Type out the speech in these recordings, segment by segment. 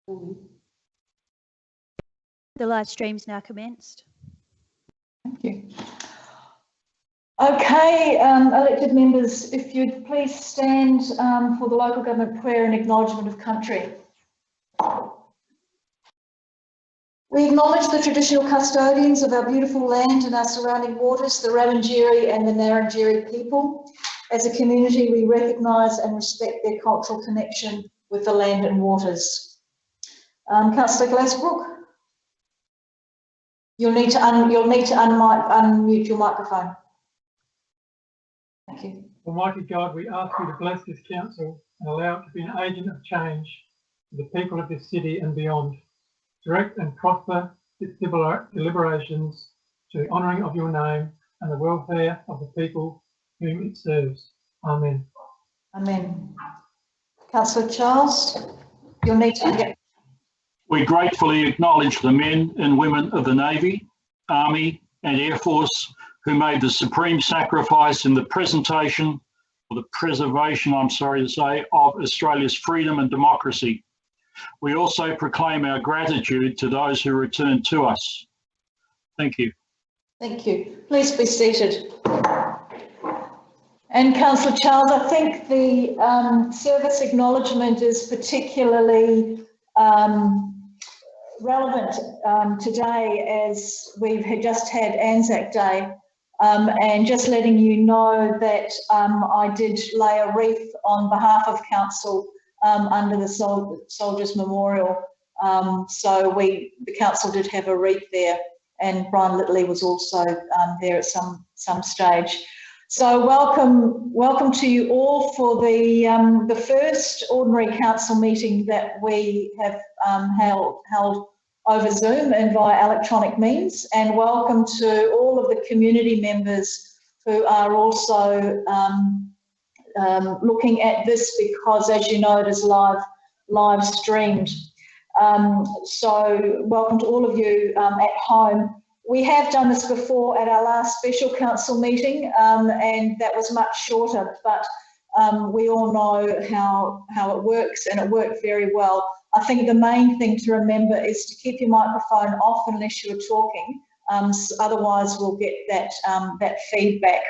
The live stream's now commenced. Thank you. Okay, elected members, if you'd please stand for the local government prayer and acknowledgement of country. We acknowledge the traditional custodians of our beautiful land and our surrounding waters, the Wurundjeri and the Ngarrindjeri people. As a community, we recognise and respect their cultural connection with the land and waters. Councillor Glassbrook, you'll need to unmute your microphone. Thank you. Almighty God, we ask you to bless this council and allow it to be an agent of change for the people of this city and beyond. Direct and prosper its deliberations to the honouring of your name and the welfare of the people whom it serves. Amen. Amen. Councillor Charles, you'll need to get. We gratefully acknowledge the men and women of the Navy, Army and Air Force who made the supreme sacrifice in the preservation, I'm sorry to say, of Australia's freedom and democracy. We also proclaim our gratitude to those who return to us. Thank you. Thank you. Please be seated. And Councillor Charles, I think the service acknowledgement is particularly relevant today, as we've just had Anzac Day, and just letting you know that I did lay a wreath on behalf of Council under the Soldiers Memorial. So the council did have a wreath there, and Brian Littley was also there at some stage. So welcome to you all for the first ordinary council meeting that we have held over Zoom and via electronic means, and welcome to all of the community members who are also looking at this, because, as you know, it is live streamed. So welcome to all of you at home. We have done this before at our last special council meeting, and that was much shorter, but we all know how it works, and it worked very well. I think the main thing to remember is to keep your microphone off unless you're talking, otherwise we'll get that feedback.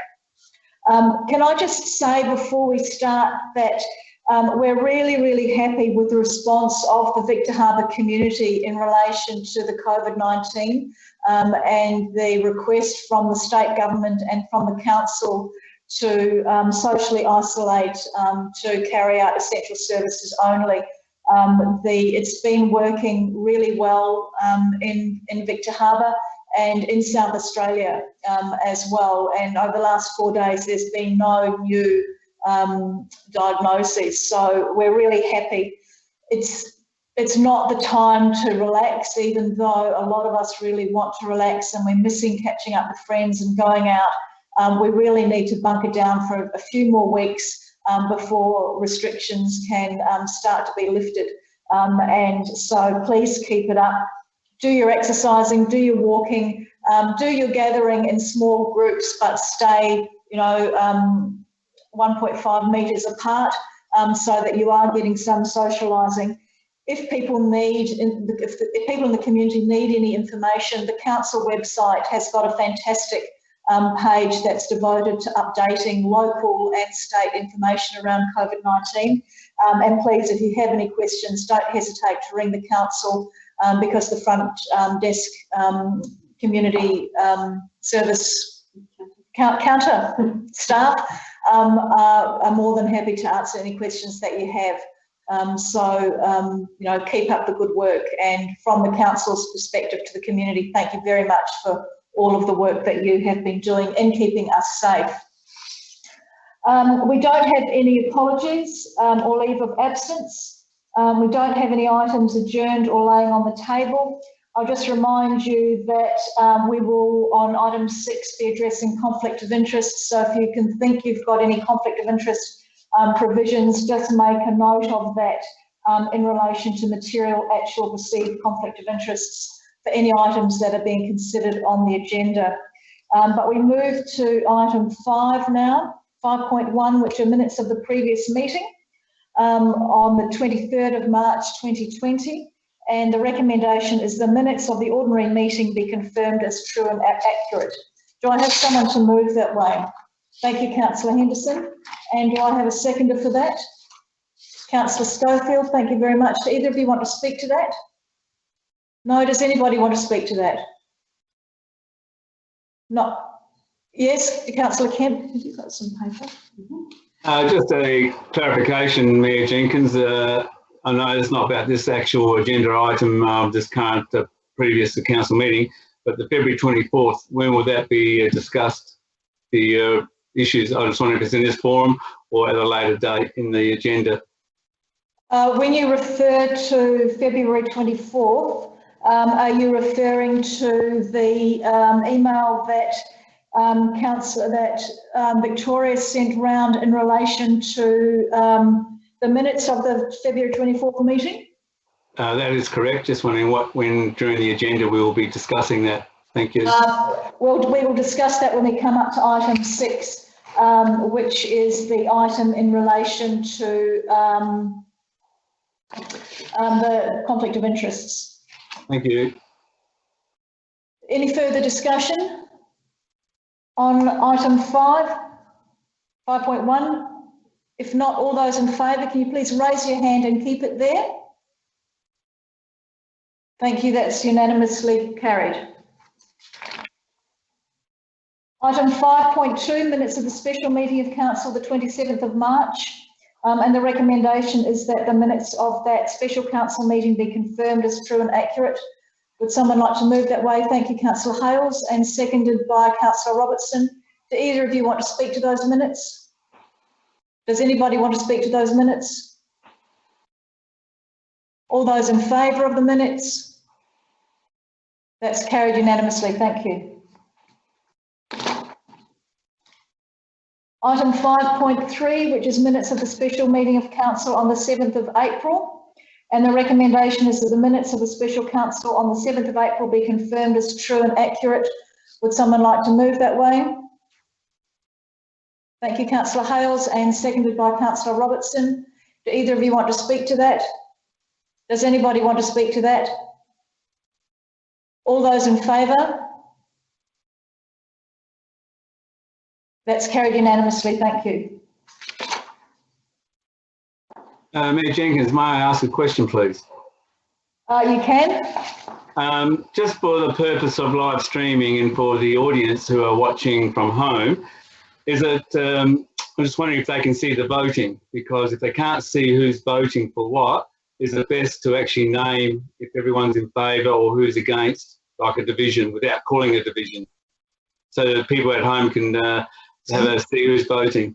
Can I just say before we start that we're really happy with the response of the Victor Harbor community in relation to the COVID-19 and the request from the state government and from the council to socially isolate, to carry out essential services only. It's been working really well in Victor Harbor and in South Australia as well. And over the last 4 days, there's been no new diagnoses. So we're really happy. It's not the time to relax, even though a lot of us really want to relax and we're missing catching up with friends and going out. We really need to bunker down for a few more weeks before restrictions can start to be lifted. And so please keep it up. Do your exercising, do your walking, do your gathering in small groups, but stay, 1.5 metres apart so that you are getting some socialising. If people if people in the community need any information, the council website has got a fantastic page that's devoted to updating local and state information around COVID-19. And please, if you have any questions, don't hesitate to ring the council because the front desk community service counter staff are more than happy to answer any questions that you have. Keep up the good work, and from the council's perspective to the community, thank you very much for all of the work that you have been doing in keeping us safe. We don't have any apologies or leave of absence. We don't have any items adjourned or laying on the table. I'll just remind you that we will, on item 6, be addressing conflict of interest. So if you can think you've got any conflict of interest provisions, just make a note of that in relation to material, actual, perceived conflict of interests for any items that are being considered on the agenda. But we move to item 5 now, 5.1, which are minutes of the previous meeting on the 23rd of March 2020. and the recommendation is the minutes of the ordinary meeting be confirmed as true and accurate. Do I have someone to move that way? Thank you, Councillor Henderson. And do I have a seconder for that? Councillor Schofield, thank you very much. Do either of you want to speak to that? No, does anybody want to speak to that? No. Yes, Councillor Kemp, have you got some paper? Just a clarification, Mayor Jenkins. I know it's not about this actual agenda item of this current previous council meeting, but the February 24th, when will that be discussed? The issues, I just wonder if it's in this forum or at a later date in the agenda. When you refer to February 24th, are you referring to the email that Victoria sent round in relation to the minutes of the February 24th meeting? That is correct. Just wondering when during the agenda we will be discussing that. Thank you. Well, we will discuss that when we come up to item 6, which is the item in relation to the conflict of interests. Thank you. Any further discussion on item 5.1? If not, all those in favour, can you please raise your hand and keep it there? Thank you, that's unanimously carried. Item 5.2, minutes of the special meeting of council the 27th of March. And the recommendation is that the minutes of that special council meeting be confirmed as true and accurate. Would someone like to move that way? Thank you, Councillor Hales, and seconded by Councillor Robertson. Do either of you want to speak to those minutes? Does anybody want to speak to those minutes? All those in favour of the minutes? That's carried unanimously. Thank you. Item 5.3, which is minutes of the special meeting of council on the 7th of April. And the recommendation is that the minutes of the special council on the 7th of April be confirmed as true and accurate. Would someone like to move that way? Thank you, Councillor Hales, and seconded by Councillor Robertson. Do either of you want to speak to that? Does anybody want to speak to that? All those in favour? That's carried unanimously. Thank you. Mayor Jenkins, may I ask a question, please? You can. Just for the purpose of live streaming and for the audience who are watching from home, I'm just wondering if they can see the voting, because if they can't see who's voting for what, is it best to actually name if everyone's in favour or who's against, like a division, without calling a division, so that people at home can have a see who's voting?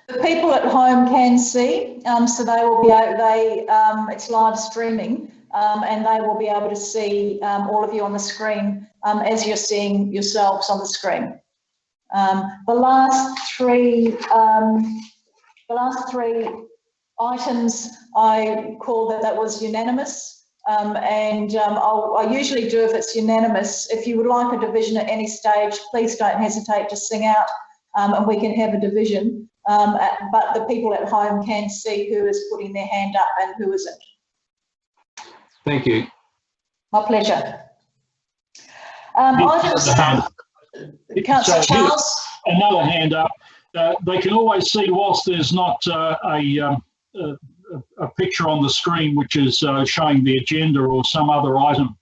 The people at home can see, so they will be able, it's live streaming, and they will be able to see all of you on the screen as you're seeing yourselves on the screen. The last three items, I call that was unanimous, and I usually do if it's unanimous. If you would like a division at any stage, please don't hesitate to sing out, and we can have a division. But the people at home can see who is putting their hand up and who isn't. Thank you. My pleasure. Councillor Charles. Another hand up. They can always see, whilst there's not a picture on the screen which is showing the agenda or some other item,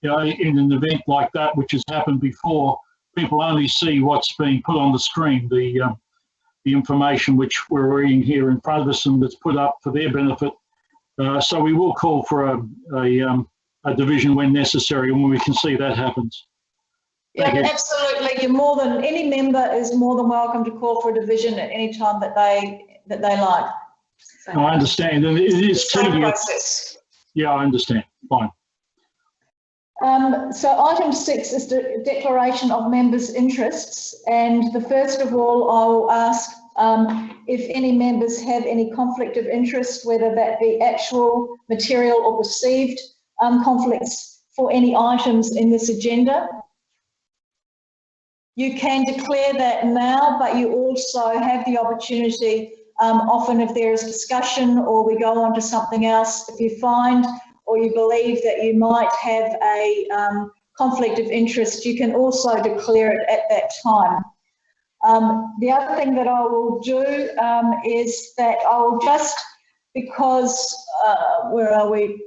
you know, in an event like that, which has happened before, people only see what's being put on the screen, the information which we're reading here in front of us and that's put up for their benefit. So we will call for a division when necessary and when we can see that happens. Yeah, absolutely. You're more than, any member is more than welcome to call for a division at any time that they like. So, I understand, and it is process. Yeah, I understand. Fine. So item 6 is the declaration of members' interests, and the first of all I'll ask if any members have any conflict of interest, whether that be actual, material or perceived conflicts for any items in this agenda. You can declare that now, but you also have the opportunity, often if there is discussion or we go on to something else, if you find or you believe that you might have a conflict of interest, you can also declare it at that time. The other thing that I will do is that I will just, because, where are we?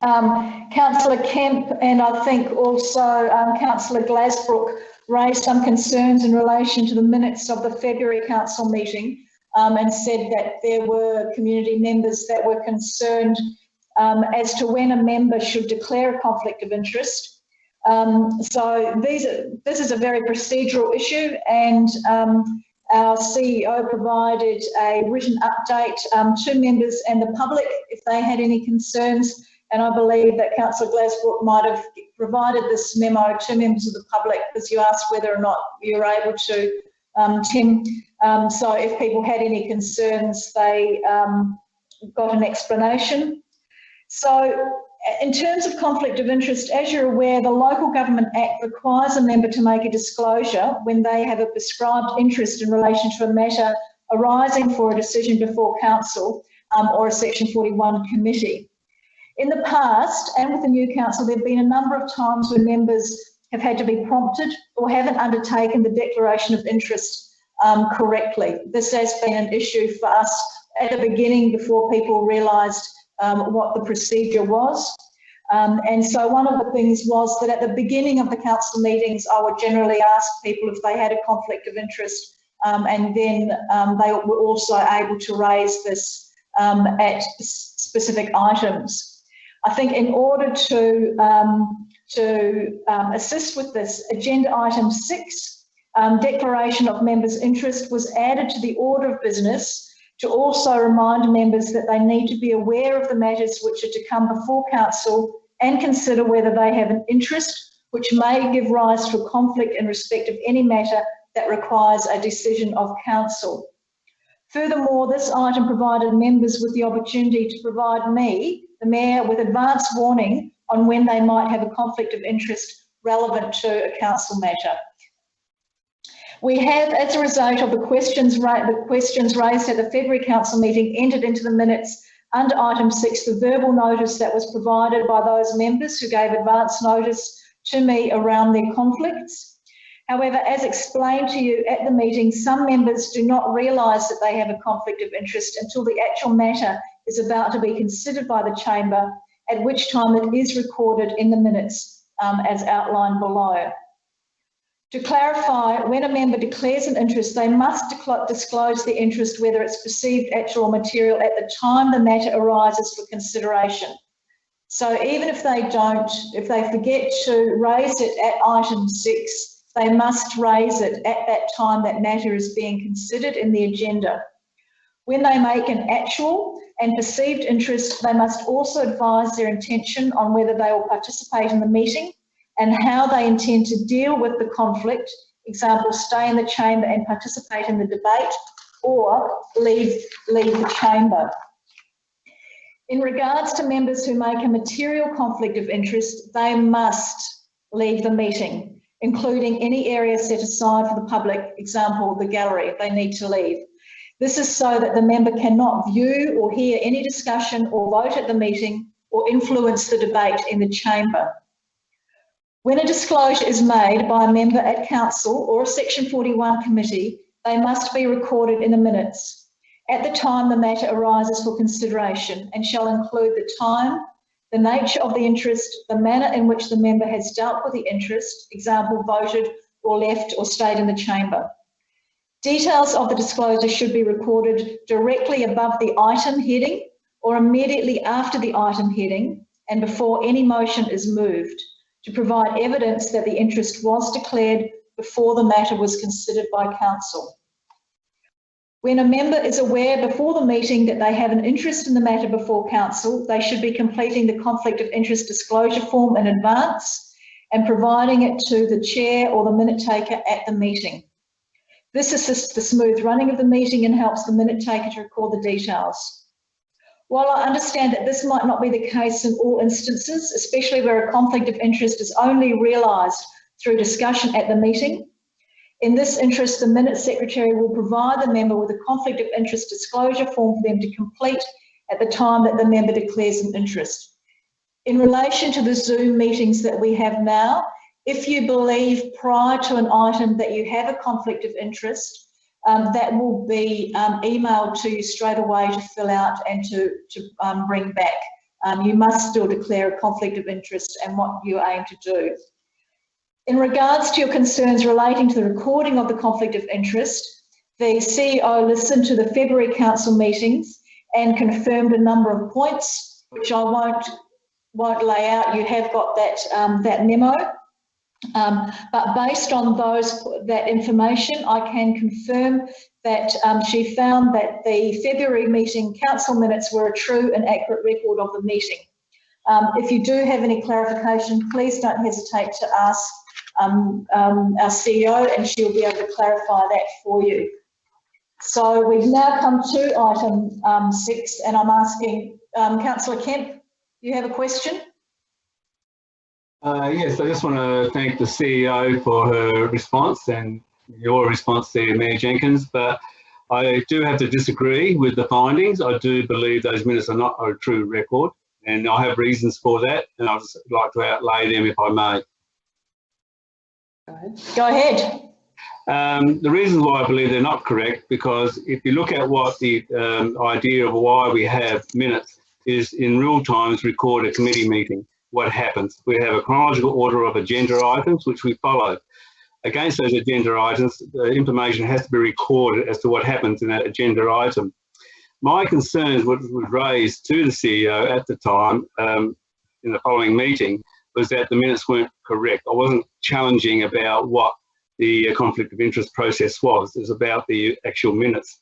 Councillor Kemp and I think also Councillor Glasbrook raised some concerns in relation to the minutes of the February council meeting and said that there were community members that were concerned as to when a member should declare a conflict of interest. So this is a very procedural issue, and our CEO provided a written update to members and the public if they had any concerns. And I believe that Councillor Glasbrook might have provided this memo to members of the public because you asked whether or not you were able to, Tim. So if people had any concerns, they got an explanation. So in terms of conflict of interest, as you're aware, the Local Government Act requires a member to make a disclosure when they have a prescribed interest in relation to a matter arising for a decision before council or a Section 41 committee. In the past, and with the new council, there have been a number of times when members have had to be prompted or haven't undertaken the declaration of interest correctly. This has been an issue for us at the beginning before people realised what the procedure was. And so one of the things was that at the beginning of the council meetings, I would generally ask people if they had a conflict of interest, and then they were also able to raise this at specific items. I think in order to assist with this, agenda item 6, declaration of members' interest, was added to the order of business to also remind members that they need to be aware of the matters which are to come before council and consider whether they have an interest which may give rise to a conflict in respect of any matter that requires a decision of council. Furthermore, this item provided members with the opportunity to provide me, the Mayor, with advance warning on when they might have a conflict of interest relevant to a council matter. We have, as a result of the questions raised at the February council meeting, entered into the minutes under item 6 the verbal notice that was provided by those members who gave advance notice to me around their conflicts. However, as explained to you at the meeting, some members do not realise that they have a conflict of interest until the actual matter is about to be considered by the Chamber, at which time it is recorded in the minutes as outlined below. To clarify, when a member declares an interest, they must disclose the interest, whether it's perceived, actual or material, at the time the matter arises for consideration. So even if they don't, if they forget to raise it at item 6, they must raise it at that time that matter is being considered in the agenda. When they make an actual and perceived interest, they must also advise their intention on whether they will participate in the meeting and how they intend to deal with the conflict, example, stay in the chamber and participate in the debate, or leave the chamber. In regards to members who make a material conflict of interest, they must leave the meeting, including any area set aside for the public, example, the gallery. They need to leave. This is so that the member cannot view or hear any discussion or vote at the meeting or influence the debate in the chamber. When a disclosure is made by a member at council or a Section 41 committee, they must be recorded in the minutes at the time the matter arises for consideration and shall include the time, the nature of the interest, the manner in which the member has dealt with the interest, example, voted or left or stayed in the chamber. Details of the disclosure should be recorded directly above the item heading or immediately after the item heading and before any motion is moved, to provide evidence that the interest was declared before the matter was considered by council. When a member is aware before the meeting that they have an interest in the matter before council, they should be completing the conflict of interest disclosure form in advance and providing it to the chair or the minute taker at the meeting. This assists the smooth running of the meeting and helps the minute taker to record the details. While I understand that this might not be the case in all instances, especially where a conflict of interest is only realised through discussion at the meeting, in this interest, the minute secretary will provide the member with a conflict of interest disclosure form for them to complete at the time that the member declares an interest. In relation to the Zoom meetings that we have now, if you believe prior to an item that you have a conflict of interest, that will be emailed to you straight away to fill out and to bring back. You must still declare a conflict of interest and what you aim to do. In regards to your concerns relating to the recording of the conflict of interest, the CEO listened to the February council meetings and confirmed a number of points, which I won't lay out. You have got that memo. But based on that information, I can confirm that she found that the February meeting council minutes were a true and accurate record of the meeting. If you do have any clarification, please don't hesitate to ask our CEO and she'll be able to clarify that for you. So we've now come to item 6 and I'm asking Councillor Kemp, you have a question? Yes, I just want to thank the CEO for her response and your response there, Mayor Jenkins, but I do have to disagree with the findings. I do believe those minutes are not a true record, and I have reasons for that, and I'd just like to outlay them if I may. Go ahead. The reasons why I believe they're not correct, because if you look at what the idea of why we have minutes is in real times record a committee meeting. What happens? We have a chronological order of agenda items, which we follow. Against those agenda items, the information has to be recorded as to what happens in that agenda item. My concerns was raised to the CEO at the time in the following meeting was that the minutes weren't correct. I wasn't challenging about what the conflict of interest process was. It was about the actual minutes.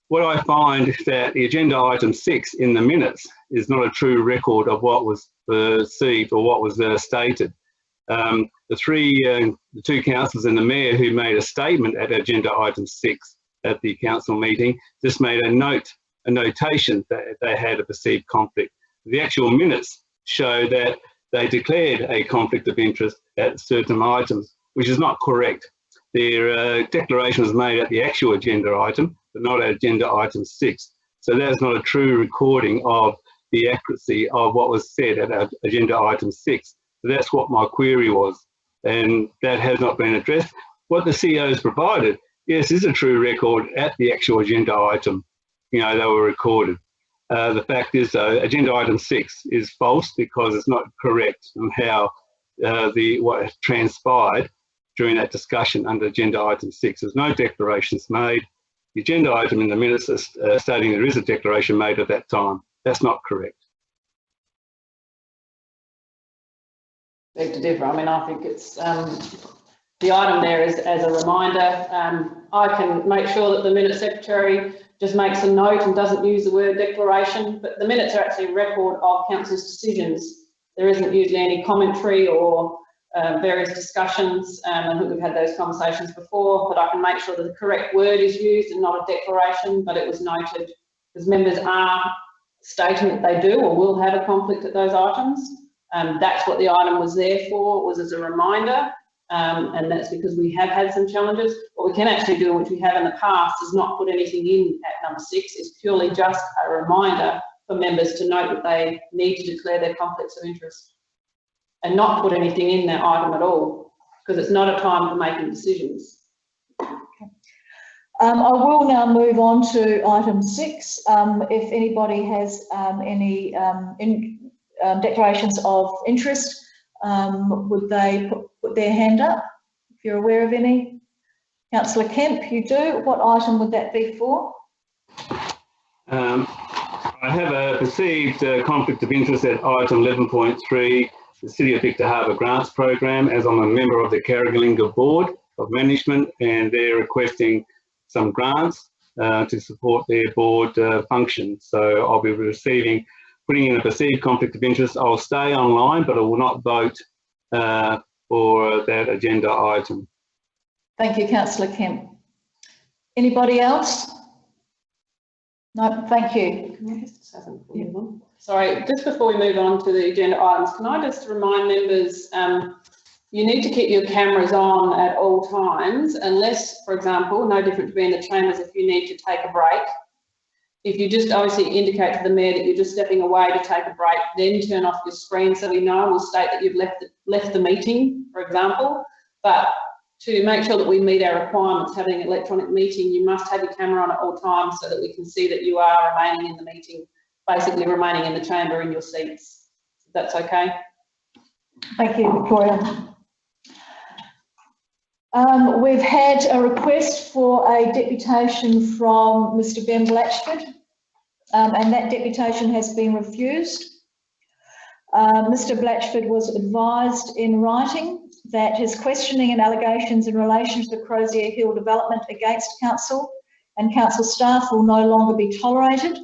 What I find is that the agenda item 6 in the minutes is not a true record of what was perceived or what was stated. The two councillors and the mayor who made a statement at agenda item 6 at the council meeting just made a notation that they had a perceived conflict. The actual minutes show that they declared a conflict of interest at certain items, which is not correct. Their declaration was made at the actual agenda item, but not at agenda item 6. So that is not a true recording of the accuracy of what was said at agenda item 6. So that's what my query was, and that has not been addressed. What the CEO has provided, yes, is a true record at the actual agenda item. You know, they were recorded. The fact is, though, agenda item 6 is false because it's not correct on how what transpired during that discussion under agenda item 6. There's no declarations made. The agenda item in the minutes is stating there is a declaration made at that time. That's not correct. Beg to differ. I mean, I think it's the item there is as a reminder. I can make sure that the minute secretary just makes a note and doesn't use the word declaration, but the minutes are actually a record of council's decisions. There isn't usually any commentary or various discussions. I think we've had those conversations before, but I can make sure that the correct word is used and not a declaration, but it was noted because members are stating that they do or will have a conflict at those items. That's what the item was there for, was as a reminder, and that's because we have had some challenges. What we can actually do, which we have in the past, is not put anything in at number 6. It's purely just a reminder for members to note that they need to declare their conflicts of interest and not put anything in that item at all, because it's not a time for making decisions. I will now move on to item 6. If anybody has any declarations of interest, would they put their hand up if you're aware of any? Councillor Kemp, you do. What item would that be for? I have a perceived conflict of interest at item 11.3, the City of Victor Harbor Grants Program, as I'm a member of the Carrigalinga Board of Management, and they're requesting some grants to support their board function. So I'll be putting in a perceived conflict of interest. I'll stay online, but I will not vote for that agenda item. Thank you, Councillor Kemp. Anybody else? No, thank you. Sorry, just before we move on to the agenda items, can I just remind members, you need to keep your cameras on at all times, unless, for example, no different to be in the chambers if you need to take a break. if you just obviously indicate to the mayor that you're just stepping away to take a break, then turn off your screen so we know, we'll state that you've left the meeting, for example. But to make sure that we meet our requirements, having an electronic meeting, you must have your camera on at all times so that we can see that you are remaining in the meeting, basically remaining in the chamber in your seats. If that's okay. Thank you, Victoria. We've had a request for a deputation from Mr. Ben Blatchford, and that deputation has been refused. Mr. Blatchford was advised in writing that his questioning and allegations in relation to the Crozier Hill development against council and council staff will no longer be tolerated.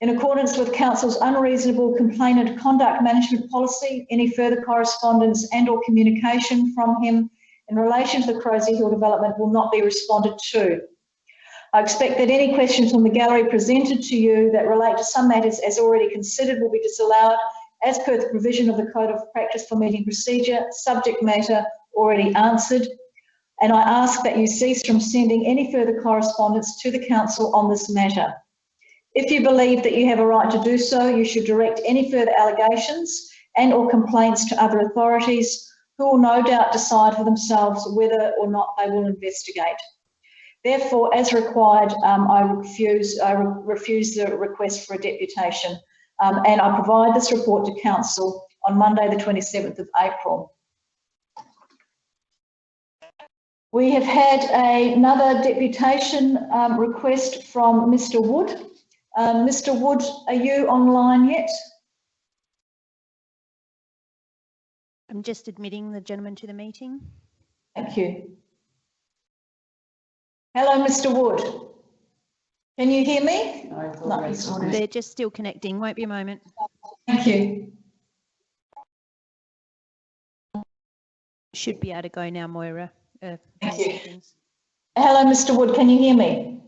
In accordance with council's unreasonable complainant conduct management policy, any further correspondence and or communication from him in relation to the Crozier Hill development will not be responded to. I expect that any questions from the gallery presented to you that relate to some matters as already considered will be disallowed as per the provision of the Code of Practice for Meeting Procedure, subject matter already answered. And I ask that you cease from sending any further correspondence to the council on this matter. If you believe that you have a right to do so, you should direct any further allegations and or complaints to other authorities who will no doubt decide for themselves whether or not they will investigate. Therefore, as required, I refuse the request for a deputation, and I provide this report to council on Monday the 27th of April. We have had another deputation request from Mr. Wood. Mr. Wood, are you online yet? I'm just admitting the gentleman to the meeting. Thank you. Hello, Mr. Wood. Can you hear me? No, he's not. They're just still connecting. Won't be a moment. Thank you. Should be able to go now, Moira. Thank you. Hello, Mr. Wood. Can you hear me?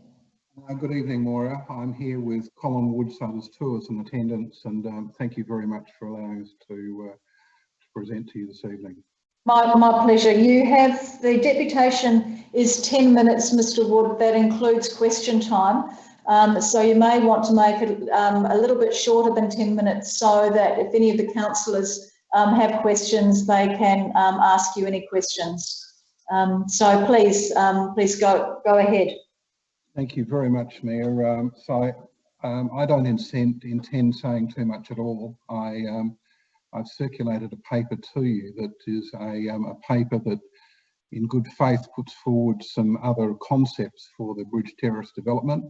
Good evening, Moira. I'm here with Colin Woodsellers Tours in attendance, and thank you very much for allowing us to present to you this evening. My pleasure. You have, the deputation is 10 minutes, Mr. Wood. That includes question time. So you may want to make it a little bit shorter than 10 minutes so that if any of the councillors have questions, they can ask you any questions. So please go ahead. Thank you very much, Mayor. I don't intend saying too much at all. I've circulated a paper to you that is a paper that in good faith puts forward some other concepts for the Bridge Terrace development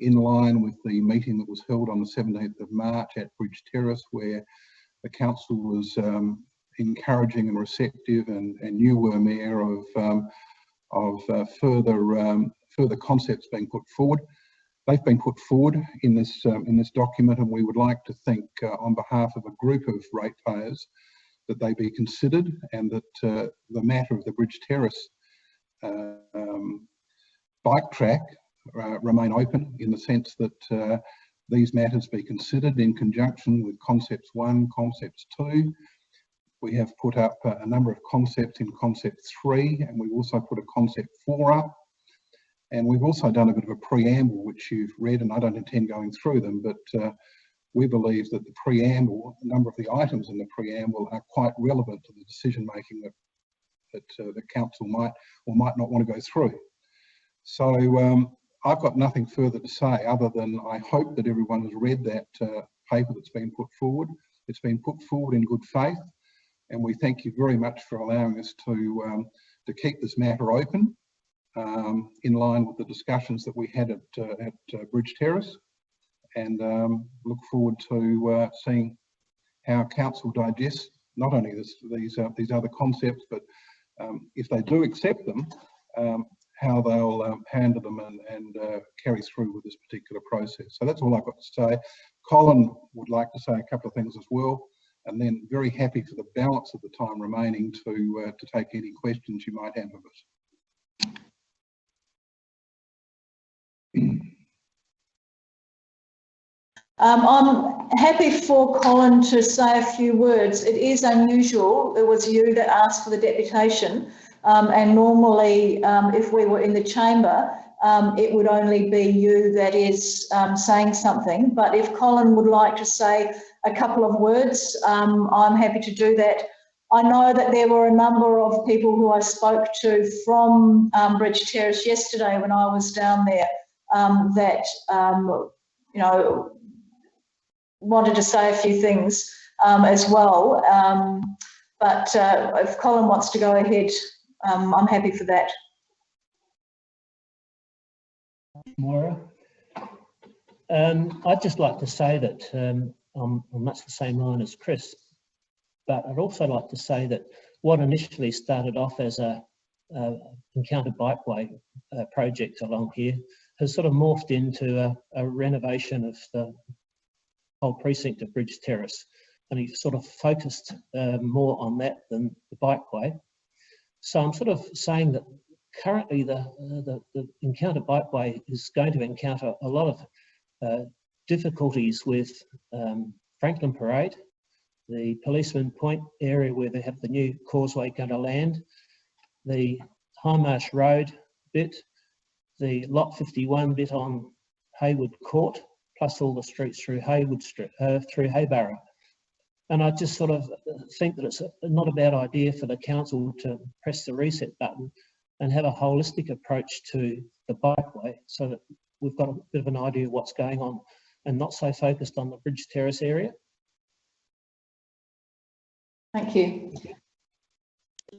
in line with the meeting that was held on the 17th of March at Bridge Terrace, where the council was encouraging and receptive, and you were, Mayor, of further concepts being put forward. They've been put forward in this document, and we would like to think on behalf of a group of ratepayers that they be considered, and that the matter of the Bridge Terrace bike track remain open, in the sense that these matters be considered in conjunction with Concepts 1, Concepts 2. We have put up a number of concepts in Concept 3, and we've also put a Concept 4 up. And we've also done a bit of a preamble, which you've read, and I don't intend going through them, but we believe that the preamble, a number of the items in the preamble are quite relevant to the decision making that the council might or might not want to go through. So I've got nothing further to say other than I hope that everyone has read that paper that's been put forward. It's been put forward in good faith, and we thank you very much for allowing us to keep this matter open. In line with the discussions that we had at Bridge Terrace, and look forward to seeing how council digests not only these other concepts, but if they do accept them, how they'll handle them and carry through with this particular process. So that's all I've got to say. Colin would like to say a couple of things as well, and then very happy for the balance of the time remaining to take any questions you might have of us. I'm happy for Colin to say a few words. It is unusual. It was you that asked for the deputation, and normally if we were in the chamber, it would only be you that is saying something. But if Colin would like to say a couple of words, I'm happy to do that. I know that there were a number of people who I spoke to from Bridge Terrace yesterday when I was down there that, you know, wanted to say a few things as well. But if Colin wants to go ahead, I'm happy for that. Moira. I'd just like to say that I'm on much the same line as Chris, but I'd also like to say that what initially started off as a Encounter Bikeway project along here has sort of morphed into a renovation of the whole precinct of Bridge Terrace, and he sort of focused more on that than the bikeway. So I'm sort of saying that currently the Encounter Bikeway is going to encounter a lot of difficulties with Franklin Parade, the Policeman Point area where they have the new causeway going to land, the Hindmarsh Road bit, the Lot 51 bit on Hayward Court, plus all the streets through Haywood Street, through Hayborough. And I just sort of think that it's not a bad idea for the council to press the reset button and have a holistic approach to the bikeway so that we've got a bit of an idea of what's going on and not so focused on the Bridge Terrace area. Thank you.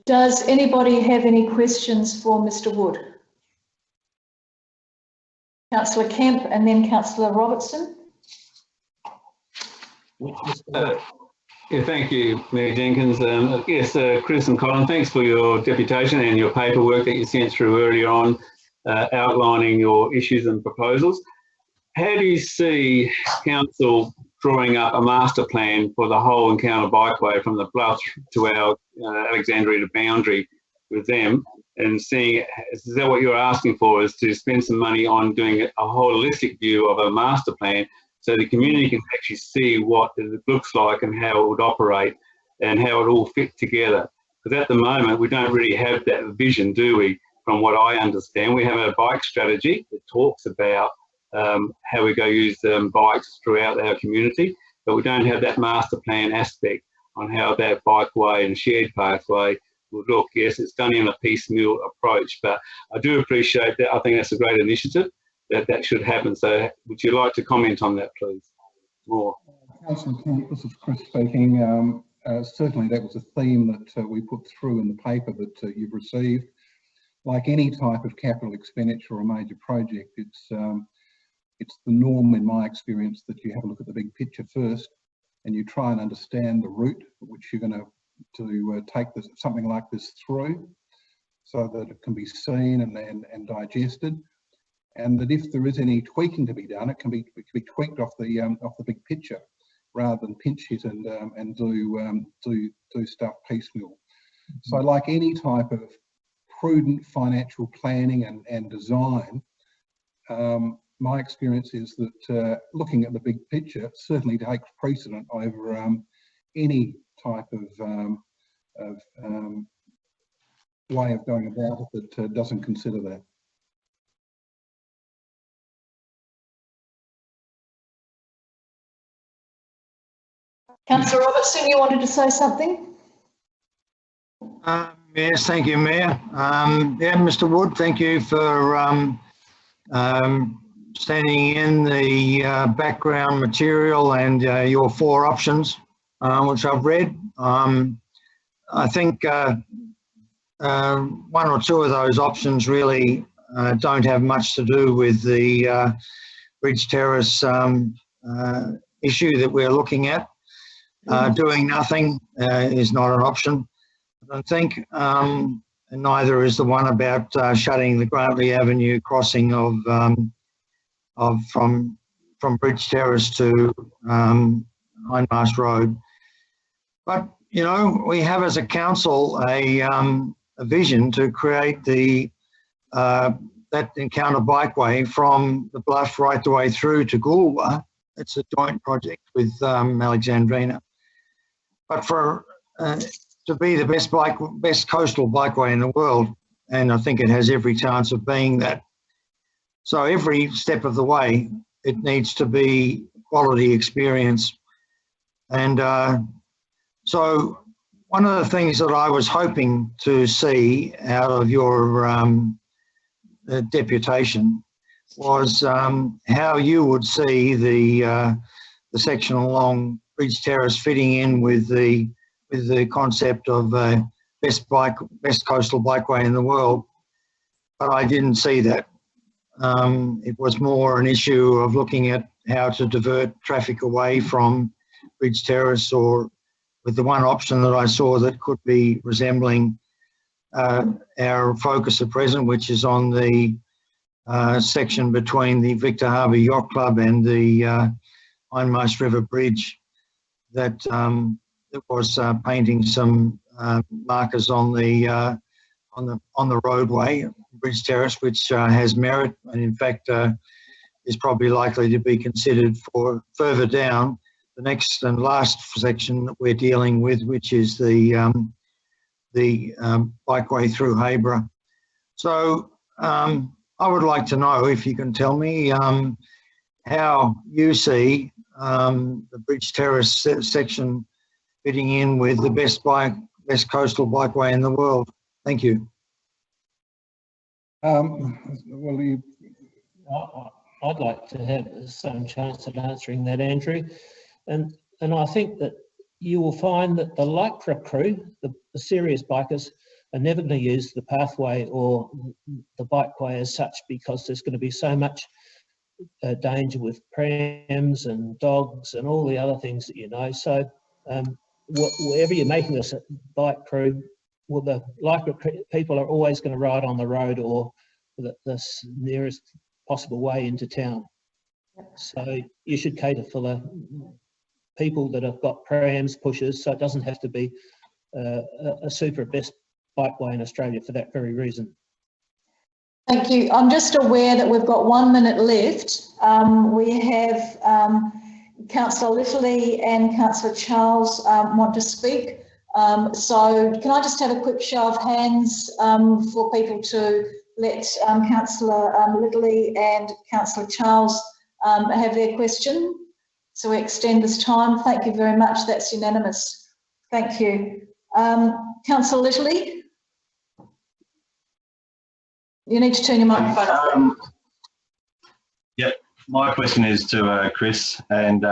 Does anybody have any questions for Mr. Wood? Councillor Kemp and then Councillor Robertson. Yeah, thank you, Mayor Jenkins. Yes, Chris and Colin, thanks for your deputation and your paperwork that you sent through earlier on, outlining your issues and proposals. How do you see council drawing up a master plan for the whole Encounter Bikeway from the Bluff to our Alexandria boundary with them, and seeing, is that what you're asking for, is to spend some money on doing a holistic view of a master plan so the community can actually see what it looks like and how it would operate and how it all fit together? Because at the moment we don't really have that vision, do we? From what I understand, we have a bike strategy that talks about how we go use bikes throughout our community, but we don't have that master plan aspect on how that bikeway and shared pathway would look. Yes, it's done in a piecemeal approach, but I do appreciate that. I think that's a great initiative that should happen. So would you like to comment on that, please? More. Councillor Kemp, this is Chris speaking. Certainly that was a theme that we put through in the paper that you've received. Like any type of capital expenditure or a major project, it's the norm in my experience that you have a look at the big picture first and you try and understand the route which you're going to take something like this through, so that it can be seen and digested, and that if there is any tweaking to be done, it can be tweaked off the big picture rather than pinch hit and do stuff piecemeal. So like any type of prudent financial planning and design, my experience is that looking at the big picture certainly takes precedent over any type of way of going about it that doesn't consider that. Councillor Robertson, you wanted to say something? Yes, thank you, Mayor. Yeah, Mr. Wood, thank you for standing in the background material and your 4 options, which I've read. I think 1 or 2 of those options really don't have much to do with the Bridge Terrace issue that we're looking at. Doing nothing is not an option, I don't think, and neither is the one about shutting the Grantley Avenue crossing from Bridge Terrace to Hindmarsh Road. But you know, we have as a council a vision to create that Encounter Bikeway from the Bluff right the way through to Goolwa. It's a joint project with Alexandrina. But for to be the best coastal bikeway in the world, and I think it has every chance of being that, So every step of the way, it needs to be quality experience. And so one of the things that I was hoping to see out of your deputation was how you would see the section along Bridge Terrace fitting in with the concept of best coastal bikeway in the world. But I didn't see that. It was more an issue of looking at how to divert traffic away from Bridge Terrace, or with the one option that I saw that could be resembling our focus at present, which is on the section between the Victor Harbour Yacht Club and the Hindmarsh River Bridge, that was painting some markers on the roadway, Bridge Terrace, which has merit, and in fact is probably likely to be considered for further down the next and last section that we're dealing with, which is the bikeway through Hayborough. So I would like to know if you can tell me how you see the Bridge Terrace section fitting in with the best coastal bikeway in the world. Thank you. Well, I'd like to have some chance at answering that, Andrew. And I think that you will find that the Lycra crew, the serious bikers, are never going to use the pathway or the bikeway as such, because there's going to be so much danger with prams and dogs and all the other things that you know. So wherever you're making this bike crew, well, the Lycra people are always going to ride on the road or the nearest possible way into town. So you should cater for the people that have got prams, pushers, so it doesn't have to be a super best bikeway in Australia for that very reason. Thank you. I'm just aware that we've got 1 minute left. We have Councillor Litterly and Councillor Charles want to speak. So can I just have a quick show of hands for people to let Councillor Litterly and Councillor Charles have their question? So we extend this time. Thank you very much. That's unanimous. Thank you. Councillor Litterly? You need to turn your microphone off. Yep, my question is to Chris. And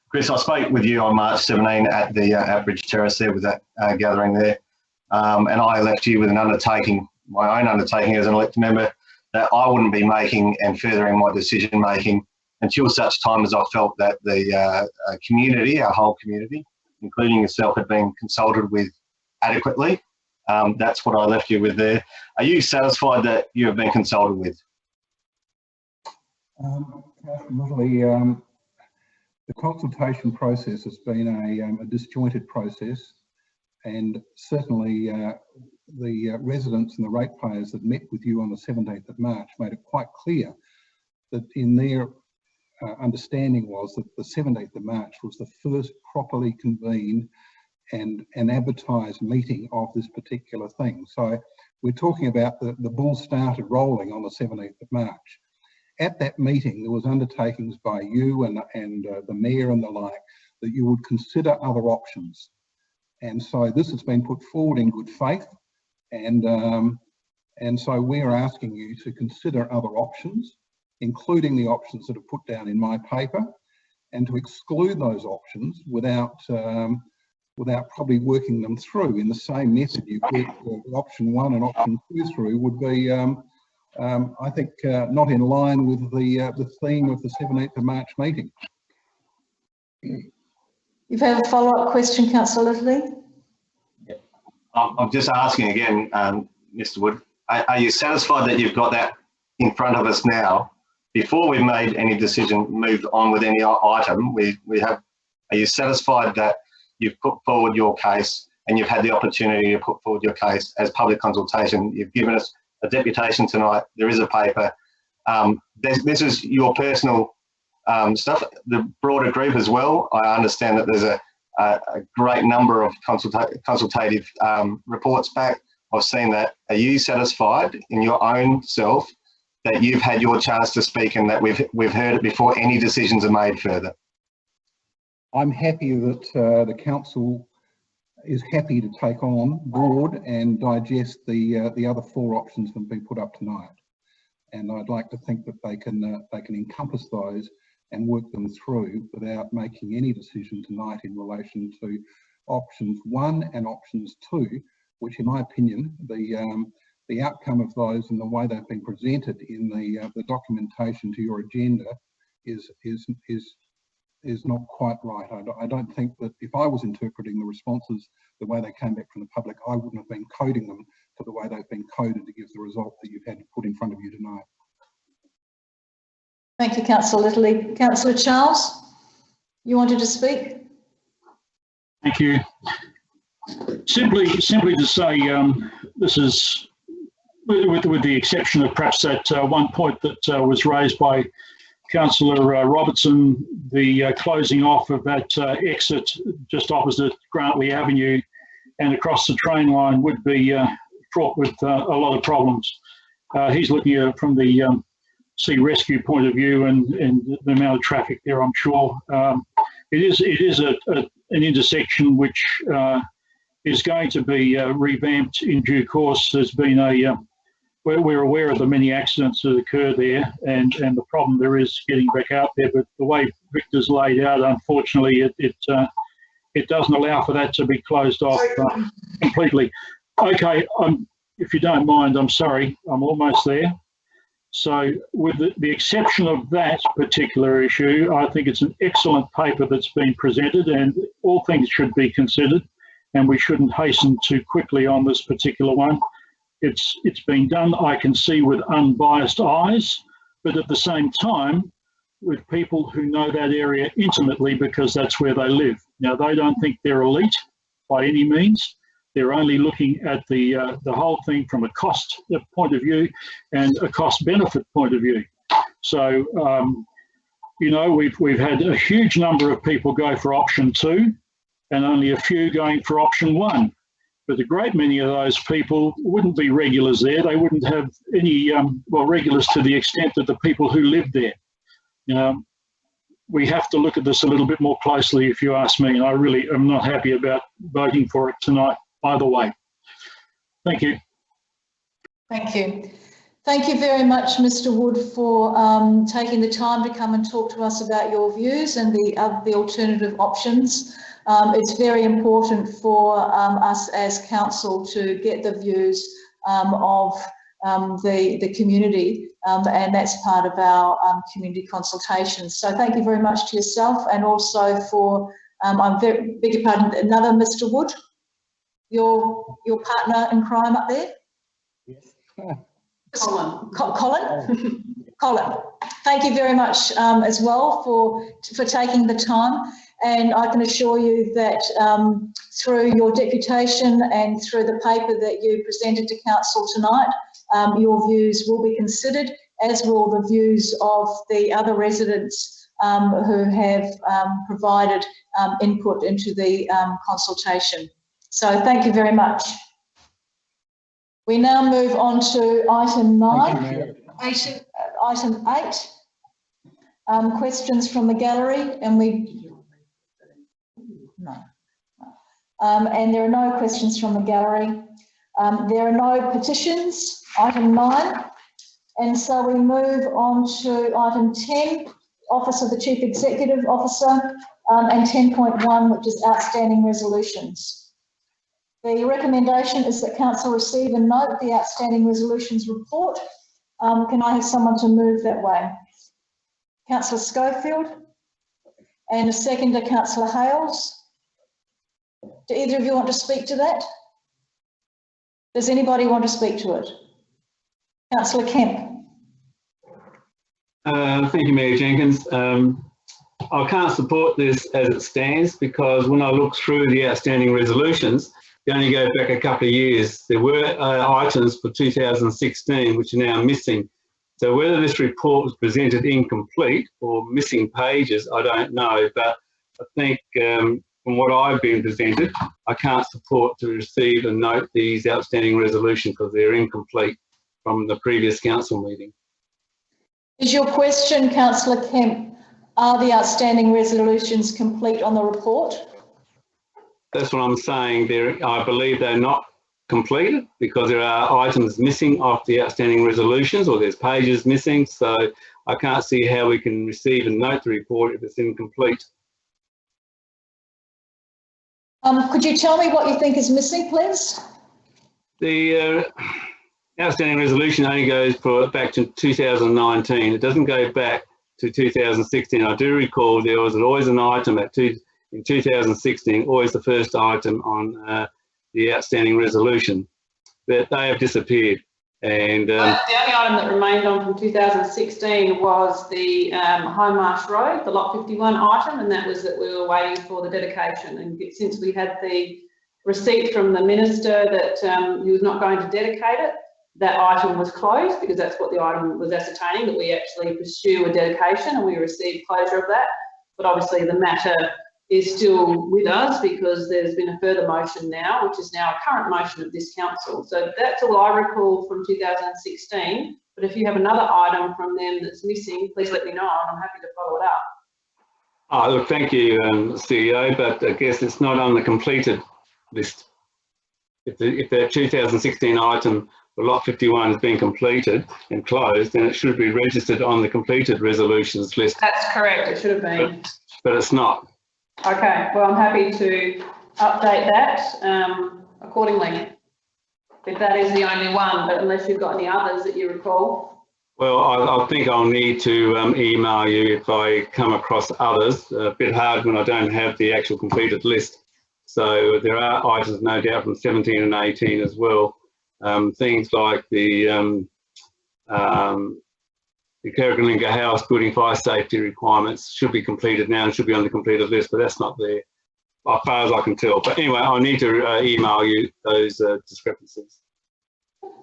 Chris, I spoke with you on March 17 at the at Bridge Terrace there with that gathering there. And I left you with an undertaking, my own undertaking as an elected member, that I wouldn't be making and furthering my decision making until such time as I felt that the community, our whole community, including yourself, had been consulted with adequately. That's what I left you with there. Are you satisfied that you have been consulted with? Lovely. The consultation process has been a disjointed process, and certainly the residents and the ratepayers that met with you on the 17th of March made it quite clear that in their understanding was that the 17th of March was the first properly convened and an advertised meeting of this particular thing. So we're talking about the ball started rolling on the 17th of March. At that meeting, there was undertakings by you and the Mayor and the like that you would consider other options. And so this has been put forward in good faith. And so we're asking you to consider other options, including the options that are put down in my paper, and to exclude those options without probably working them through in the same method you put option 1 and option 2 through would be, I think, not in line with the theme of the 17th of March meeting. You've had a follow-up question, Councillor Litterly? I'm just asking again, Mr. Wood, are you satisfied that you've got that in front of us now? Before we've made any decision, moved on with any item, are you satisfied that you've put forward your case and you've had the opportunity to put forward your case as public consultation? You've given us a deputation tonight. There is a paper. This is your personal stuff. The broader group as well. I understand that there's a great number of consultative reports back. I've seen that. Are you satisfied in your own self that you've had your chance to speak and that we've heard it before any decisions are made further? I'm happy that the council is happy to take on board and digest the other 4 options that have been put up tonight. And I'd like to think that they can encompass those and work them through without making any decision tonight in relation to options 1 and options 2, which in my opinion, the outcome of those and the way they've been presented in the documentation to your agenda is not quite right. I don't think that if I was interpreting the responses the way they came back from the public, I wouldn't have been coding them to the way they've been coded to give the result that you've had to put in front of you tonight. Thank you, Councillor Litterly. Councillor Charles, you wanted to speak? Thank you. Simply to say, this is, with the exception of perhaps that one point that was raised by Councillor Robertson, the closing off of that exit just opposite Grantley Avenue and across the train line would be fraught with a lot of problems. He's looking at it from the sea rescue point of view and the amount of traffic there, I'm sure. It is an intersection which is going to be revamped in due course. There's been we're aware of the many accidents that occur there and the problem there is getting back out there, but the way Victor's laid out, unfortunately, it doesn't allow for that to be closed off completely. Okay, if you don't mind, I'm sorry, I'm almost there. So with the exception of that particular issue, I think it's an excellent paper that's been presented and all things should be considered and we shouldn't hasten too quickly on this particular one. It's been done, I can see, with unbiased eyes, but at the same time, with people who know that area intimately because that's where they live. Now, they don't think they're elite by any means. They're only looking at the whole thing from a cost point of view and a cost-benefit point of view. So, you know, we've had a huge number of people go for option 2 and only a few going for option 1. But a great many of those people wouldn't be regulars there. They wouldn't have any, well, regulars to the extent that the people who live there. We have to look at this a little bit more closely, if you ask me. And I really am not happy about voting for it tonight, either way. Thank you. Thank you. Thank you very much, Mr. Wood, for taking the time to come and talk to us about your views and the alternative options. It's very important for us as council to get the views of the community, and that's part of our community consultations. So thank you very much to yourself, and also for, beg your pardon, another Mr. Wood, your partner in crime up there? Yes. Colin. Colin, thank you very much as well for taking the time. And I can assure you that through your deputation and through the paper that you presented to council tonight, your views will be considered, as will the views of the other residents who have provided input into the consultation. So thank you very much. We now move on to item 9, item 8, questions from the gallery, and and there are no questions from the gallery. There are no petitions, item 9, and so we move on to item 10, Office of the Chief Executive Officer, and 10.1, which is outstanding resolutions. The recommendation is that council receive and note the outstanding resolutions report. Can I have someone to move that way? Councillor Schofield, and a seconder, Councillor Hales. Do either of you want to speak to that? Does anybody want to speak to it? Councillor Kemp. Thank you, Mayor Jenkins. I can't support this as it stands because when I look through the outstanding resolutions, they only go back a couple of years. There were items for 2016 which are now missing. So whether this report was presented incomplete or missing pages, I don't know. But I think from what I've been presented, I can't support to receive and note these outstanding resolutions because they're incomplete from the previous council meeting. Is your question, Councillor Kemp, are the outstanding resolutions complete on the report? That's what I'm saying. I believe they're not completed because there are items missing off the outstanding resolutions, or there's pages missing. So I can't see how we can receive and note the report if it's incomplete. Could you tell me what you think is missing, please? The outstanding resolution only goes back to 2019. It doesn't go back to 2016. I do recall there was always an item in 2016, always the first item on the outstanding resolution, but they have disappeared. And the only item that remained on from 2016 was the Home Marsh Road, the Lot 51 item, and that was that we were waiting for the dedication. And since we had the receipt from the minister that he was not going to dedicate it, that item was closed, because that's what the item was ascertaining, that we actually pursue a dedication, and we received closure of that. But obviously the matter is still with us because there's been a further motion now, which is now a current motion of this council. So that's all I recall from 2016. But if you have another item from them that's missing, please let me know, and I'm happy to follow it up. oh, look, thank you, CEO, but I guess it's not on the completed list. If the 2016 item for Lot 51 has been completed and closed, then it should be registered on the completed resolutions list. That's correct, it should have been. But it's not. Okay, well, I'm happy to update that accordingly, if that is the only one, but unless you've got any others that you recall. Well, I think I'll need to email you if I come across others. A bit hard when I don't have the actual completed list. So there are items, no doubt, from 17 and 18 as well. Things like the Carrigalinga House building fire safety requirements should be completed now and should be on the completed list, but that's not there as far as I can tell. But anyway, I need to email you those discrepancies.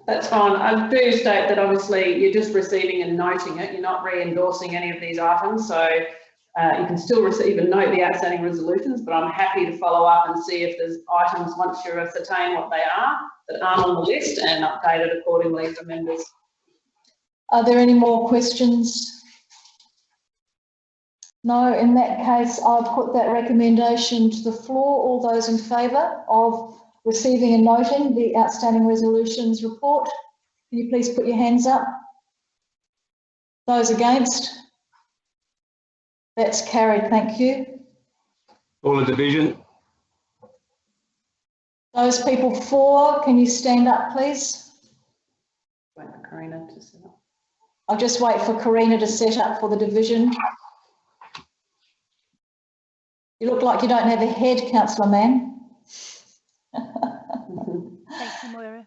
That's fine. I do state that obviously you're just receiving and noting it. You're not re-endorsing any of these items. So you can still receive and note the outstanding resolutions, but I'm happy to follow up and see if there's items, once you ascertain what they are, that aren't on the list, and update it accordingly for members. Are there any more questions? No, in that case, I'll put that recommendation to the floor. All those in favour of receiving and noting the outstanding resolutions report, can you please put your hands up? Those against? That's carried, thank you. All the division. Those people for, can you stand up, please? Wait for Karina to set up. I'll just wait for Karina to set up for the division. You look like you don't have a head, Councillor Mann. Thank you, Moira.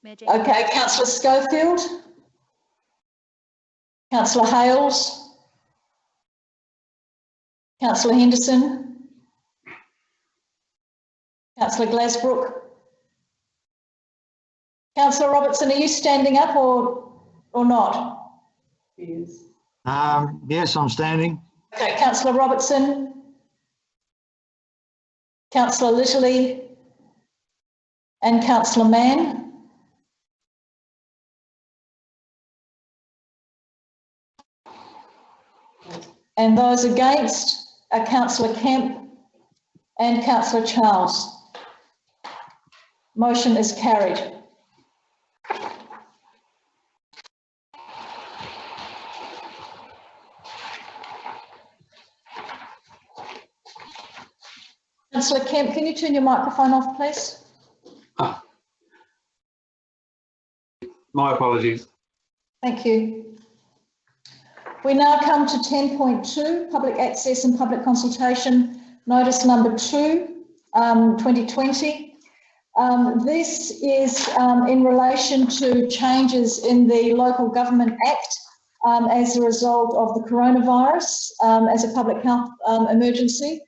Mayor Jenkins. Okay, Councillor Schofield. Councillor Hales. Councillor Henderson. Councillor Glasbrook. Councillor Robertson, are you standing up or not? Yes. Yes, I'm standing. Okay, Councillor Robertson. Councillor Litterley. And Councillor Mann. And those against are Councillor Kemp and Councillor Charles. Motion is carried. Councillor Kemp, can you turn your microphone off, please? My apologies. Thank you. We now come to 10.2, public access and public consultation, notice number 2, 2020. This is in relation to changes in the Local Government Act as a result of the coronavirus as a public health emergency.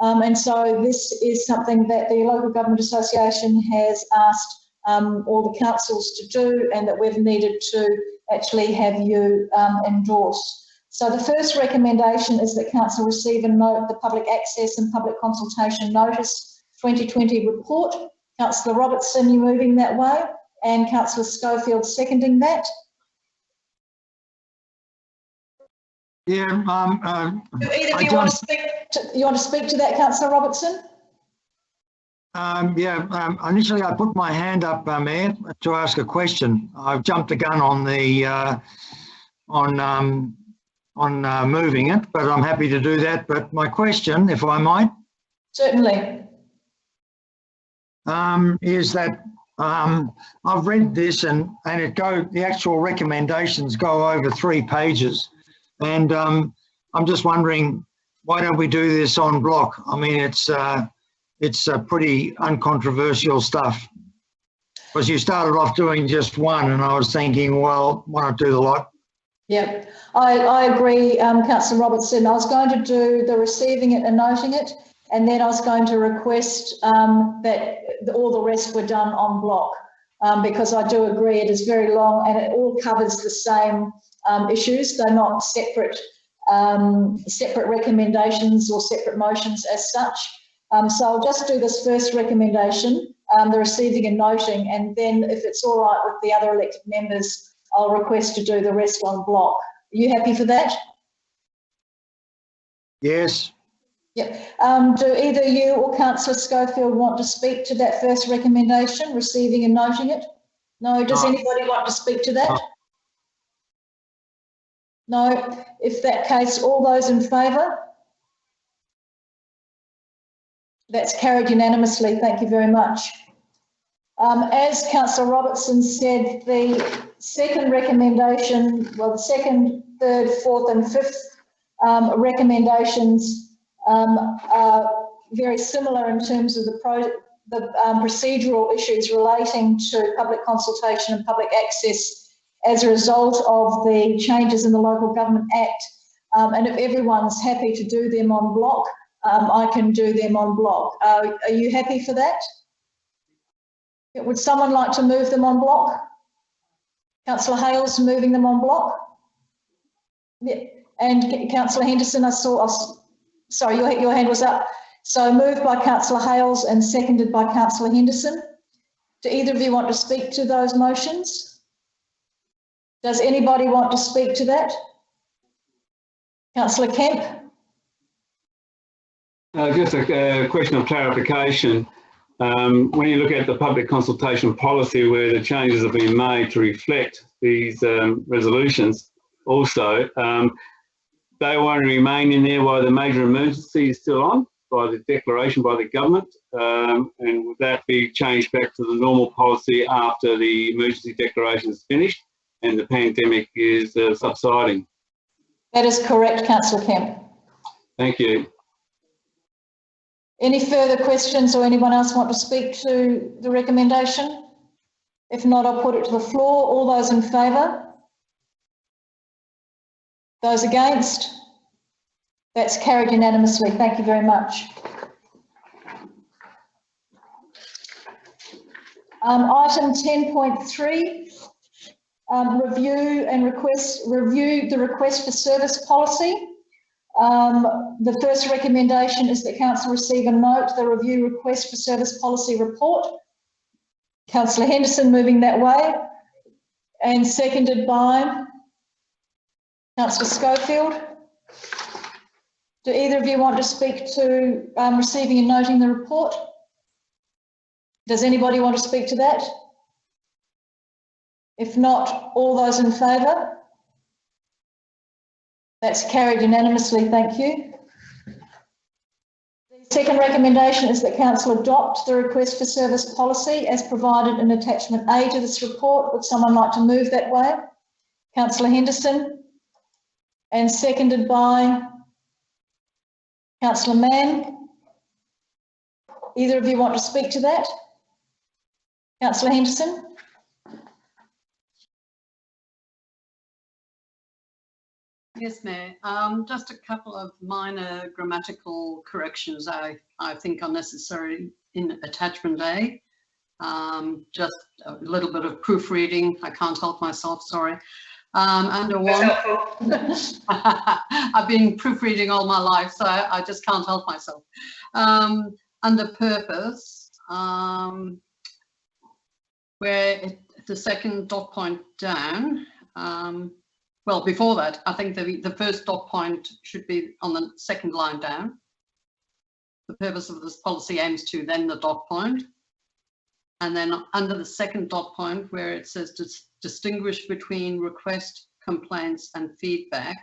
And so this is something that the Local Government Association has asked all the councils to do, and that we've needed to actually have you endorse. So the first recommendation is that council receive and note the public access and public consultation notice 2020 report. Councillor Robertson, you moving that way, and Councillor Schofield seconding that. Yeah, Do either of I you want to speak to that, Councillor Robertson? Initially I put my hand up, Mayor, to ask a question. I've jumped the gun on the moving it, but I'm happy to do that. But my question, if I might, Certainly. is that I've read this and the actual recommendations go over 3 pages, and I'm just wondering, why don't we do this en bloc? I mean, it's pretty uncontroversial stuff, because you started off doing just one, and I was thinking, well, why not do the lot? Yeah, I agree, Councillor Robertson. I was going to do the receiving it and noting it, and then I was going to request that all the rest were done en bloc, because I do agree it is very long and it all covers the same issues. They're not separate recommendations or separate motions as such. So I'll just do this first recommendation, the receiving and noting, and then if it's all right with the other elected members, I'll request to do the rest en bloc. Are you happy for that? Yes. Yep. Do either you or Councillor Schofield want to speak to that first recommendation, receiving and noting it? No. Does anybody want to speak to that? No. If that case, all those in favour? That's carried unanimously. Thank you very much. As Councillor Robertson said, the second recommendation, well, the second, third, fourth and fifth recommendations are very similar in terms of the procedural issues relating to public consultation and public access as a result of the changes in the Local Government Act. And if everyone's happy to do them en bloc, I can do them en bloc. Are you happy for that? Would someone like to move them en bloc? Councillor Hales moving them en bloc? Yeah. And Councillor Henderson, I saw, sorry, your hand was up. So moved by Councillor Hales and seconded by Councillor Henderson. Do either of you want to speak to those motions? Does anybody want to speak to that? Councillor Kemp? Just a question of clarification. When you look at the public consultation policy where the changes have been made to reflect these resolutions, also, they won't remain in there while the major emergency is still on, by the declaration by the government, and would that be changed back to the normal policy after the emergency declaration is finished and the pandemic is subsiding? That is correct, Councillor Kemp. Thank you. Any further questions or anyone else want to speak to the recommendation? If not, I'll put it to the floor. All those in favour? Those against? That's carried unanimously. Thank you very much. Item 10.3, review the request for service policy. The first recommendation is that Council receive and note the review request for service policy report. Councillor Henderson moving that way and seconded by Councillor Schofield. Do either of you want to speak to receiving and noting the report? Does anybody want to speak to that? If not, all those in favour? That's carried unanimously, thank you. The second recommendation is that Council adopt the request for service policy as provided in attachment A to this report. Would someone like to move that way? Councillor Henderson, and seconded by Councillor Mann. Either of you want to speak to that? Councillor Henderson? Yes, Mayor. Just a couple of minor grammatical corrections I think are necessary in attachment A. Just a little bit of proofreading. I can't help myself, sorry. Under one, I've been proofreading all my life, so I just can't help myself. Under purpose, where the second dot point down, well, before that, I think the first dot point should be on the second line down. The purpose of this policy aims to, then the dot point. And then under the second dot point where it says distinguish between request, complaints and feedback,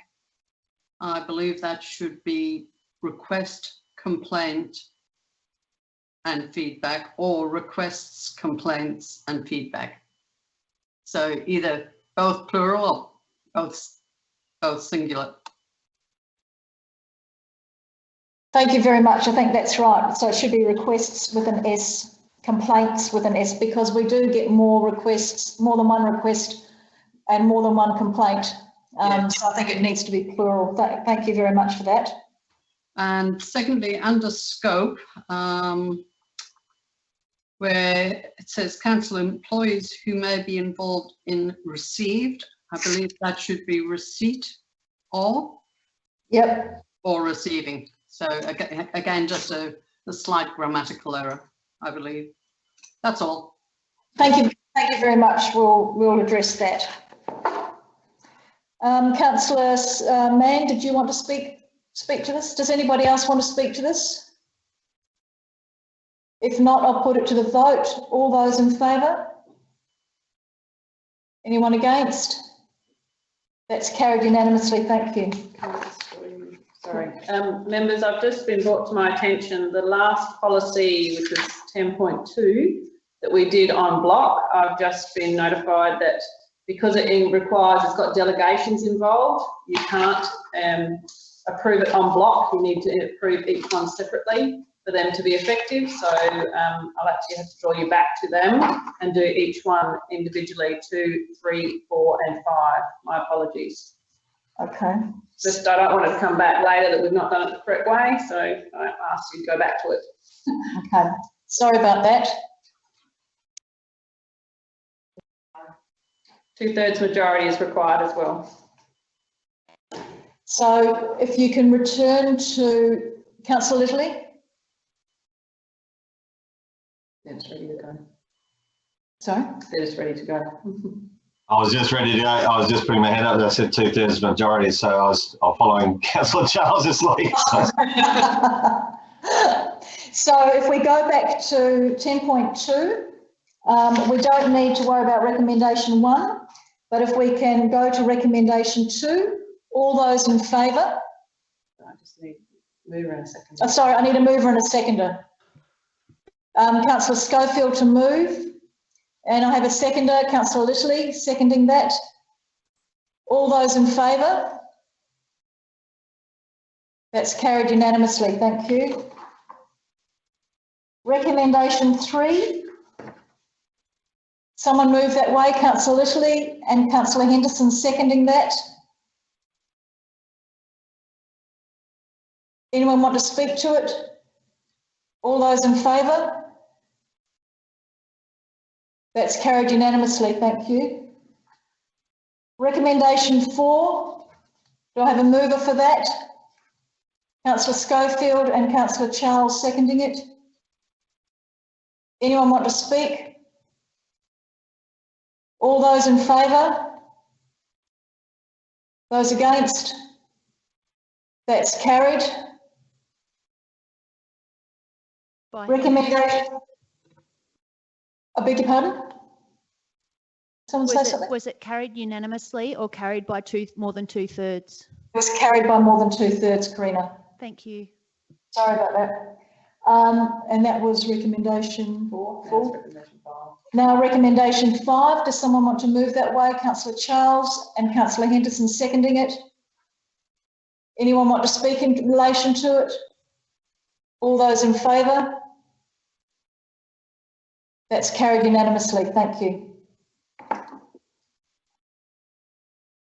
I believe that should be request, complaint and feedback, or requests, complaints and feedback. So either both plural or both singular. Thank you very much. I think that's right. So it should be requests with an S, complaints with an S, because we do get more requests, more than one request and more than one complaint. So I think it needs to be plural. Thank you very much for that. And secondly, under scope, where it says council employees who may be involved in received, I believe that should be receipt or? Yep. Or receiving. So again, just a slight grammatical error, I believe. That's all. Thank you very much. We'll address that. Councillor Mann, did you want to speak to this? Does anybody else want to speak to this? If not, I'll put it to the vote. All those in favour? Anyone against? That's carried unanimously. Thank you. Sorry. Members, I've just been brought to my attention the last policy, which was 10.2, that we did on block. I've just been notified that because it requires, it's got delegations involved, you can't approve it on block. You need to approve each one separately for them to be effective. So I'll actually have to draw you back to them and do each one individually, 2, 3, 4 and 5. My apologies. Okay. Just I don't want it to come back later that we've not done it the correct way, so I asked you to go back to it. Okay. Sorry about that. 2/3 majority is required as well. So if you can return to Councillor Littley. It's ready to go. Sorry? It's ready to go. I was just ready to go. I was just putting my hand up. I said 2/3 majority, so I was following Councillor Charles's lead. So if we go back to 10.2, we don't need to worry about recommendation 1, but if we can go to recommendation 2, all those in favour? I just need a mover and a seconder. Oh, sorry, I need a mover and a seconder. Councillor Schofield to move. And I have a seconder, Councillor Littley, seconding that. All those in favour? That's carried unanimously, thank you. Recommendation 3. Someone move that way, Councillor Littley and Councillor Henderson seconding that. Anyone want to speak to it? All those in favour? That's carried unanimously, thank you. Recommendation 4, do I have a mover for that? Councillor Schofield and Councillor Charles seconding it. Anyone want to speak? All those in favour? Those against? That's carried. Recommendation. I beg your pardon? Someone say something? Was it carried unanimously or carried by more than 2/3? It was carried by more than 2/3, Karina. Thank you. Sorry about that. And that was recommendation 4. Recommendation 5. Now recommendation 5. Does someone want to move that way? Councillor Charles and Councillor Henderson seconding it. Anyone want to speak in relation to it? All those in favour? That's carried unanimously. Thank you.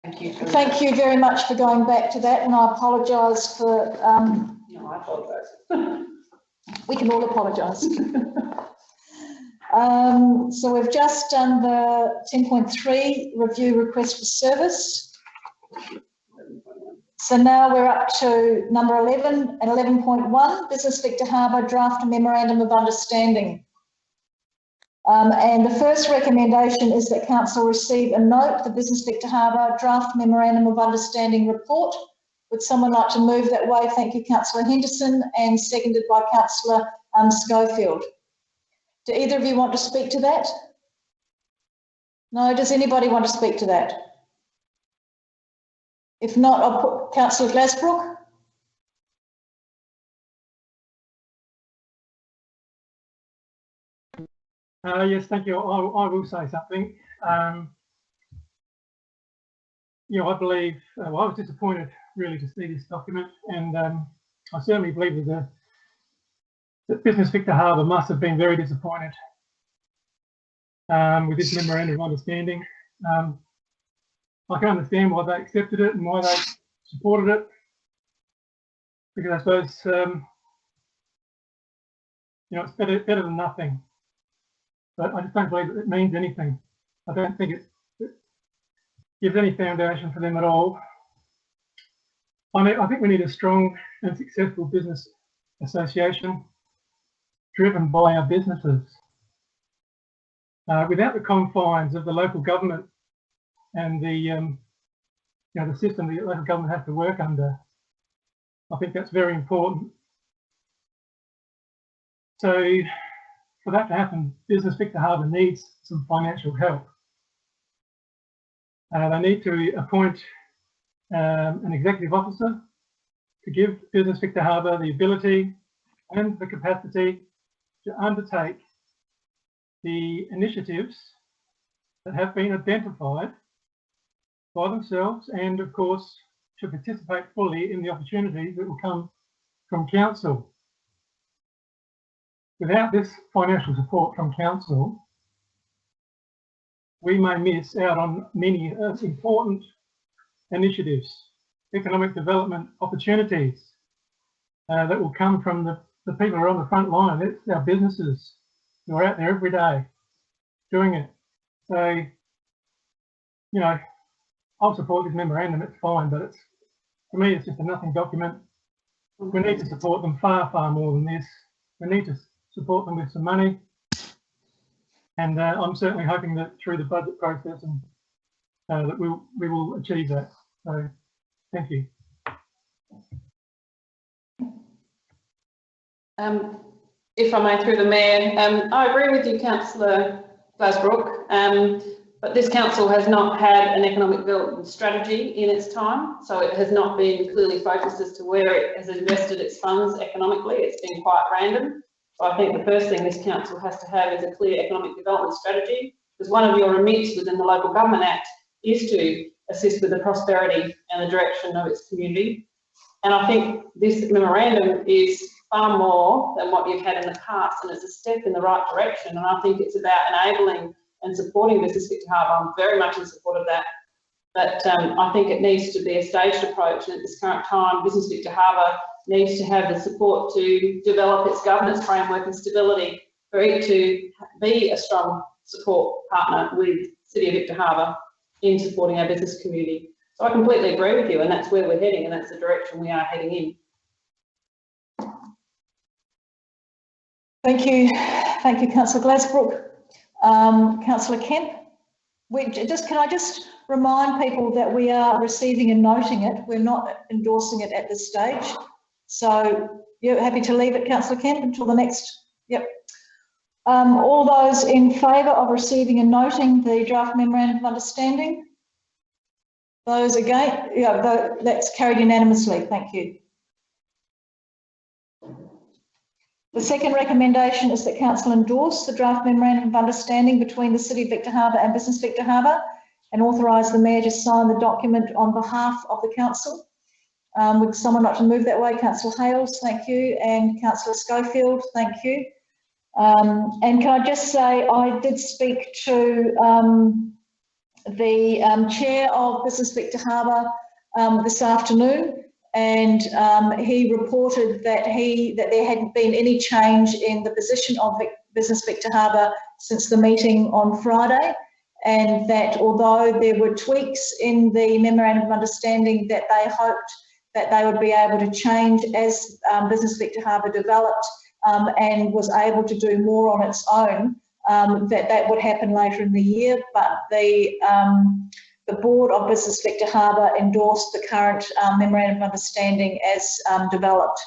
Thank you. Thank you very much for going back to that, and I apologise for. No, I apologise. We can all apologise. So we've just done the 10.3 review request for service. So now we're up to number 11 and 11.1, Business Victor Harbour draft a memorandum of understanding. And the first recommendation is that council receive and note the Business Victor Harbor draft memorandum of understanding report. Would someone like to move that way? Thank you, Councillor Henderson, and seconded by Councillor Schofield. Do either of you want to speak to that? No, does anybody want to speak to that? If not, I'll put Councillor Glasbrook. Yes, thank you. I will say something. You know, I believe, I was disappointed really to see this document, and I certainly believe that Business Victor Harbor must have been very disappointed with this memorandum of understanding. I can understand why they accepted it and why they supported it, because I suppose, you know, it's better than nothing. But I just don't believe that it means anything. I don't think it gives any foundation for them at all. I think we need a strong and successful business association driven by our businesses. Without the confines of the local government and the you know, the system the local government has to work under, I think that's very important. So for that to happen, Business Victor Harbor needs some financial help. They need to appoint an executive officer to give Business Victor Harbor the ability and the capacity to undertake the initiatives that have been identified by themselves, and of course to participate fully in the opportunities that will come from council. Without this financial support from council, we may miss out on many important initiatives, economic development opportunities that will come from the people who are on the front line. It's our businesses who are out there every day doing it. So, you know, I'll support this memorandum, it's fine, but for me, it's just a nothing document. We need to support them far, far more than this. We need to support them with some money. And I'm certainly hoping that through the budget process and that we will achieve that. So, thank you. If I may, through the Mayor, I agree with you, Councillor Glasbrook, but this council has not had an economic development strategy in its time, so it has not been clearly focused as to where it has invested its funds economically. It's been quite random. So I think the first thing this council has to have is a clear economic development strategy, because one of your remits within the Local Government Act is to assist with the prosperity and the direction of its community. And I think this memorandum is far more than what you've had in the past, and it's a step in the right direction. And I think it's about enabling and supporting Business Victor Harbor. I'm very much in support of that. But I think it needs to be a staged approach, and at this current time, Business Victor Harbor needs to have the support to develop its governance framework and stability for it to be a strong support partner with City of Victor Harbor in supporting our business community. So I completely agree with you, and that's where we're heading, and that's the direction we are heading in. Thank you, Councillor Glasbrook. Councillor Kemp, can I just remind people that we are receiving and noting it. We're not endorsing it at this stage. So you're happy to leave it, Councillor Kemp, until the next? Yep. All those in favour of receiving and noting the draft memorandum of understanding? Those against? Yeah, that's carried unanimously. Thank you. The second recommendation is that Council endorse the draft memorandum of understanding between the City of Victor Harbor and Business Victor Harbor and authorise the Mayor to sign the document on behalf of the Council. Would someone like to move that way? Councillor Hales, thank you, and Councillor Schofield, thank you. And can I just say, I did speak to the Chair of Business Victor Harbor this afternoon, and he reported that there hadn't been any change in the position of Business Victor Harbor since the meeting on Friday, and that although there were tweaks in the memorandum of understanding, that they hoped that they would be able to change as Business Victor Harbor developed and was able to do more on its own, that would happen later in the year, but the Board of Business Victor Harbor endorsed the current memorandum of understanding as developed.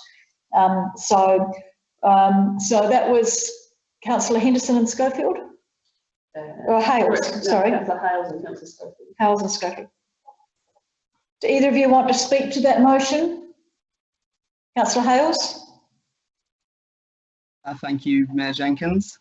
So that was Councillor Henderson and Schofield? Hales, sorry. Councillor Hales and Councillor Schofield. Hales and Schofield. Do either of you want to speak to that motion? Councillor Hales? Thank you, Mayor Jenkins.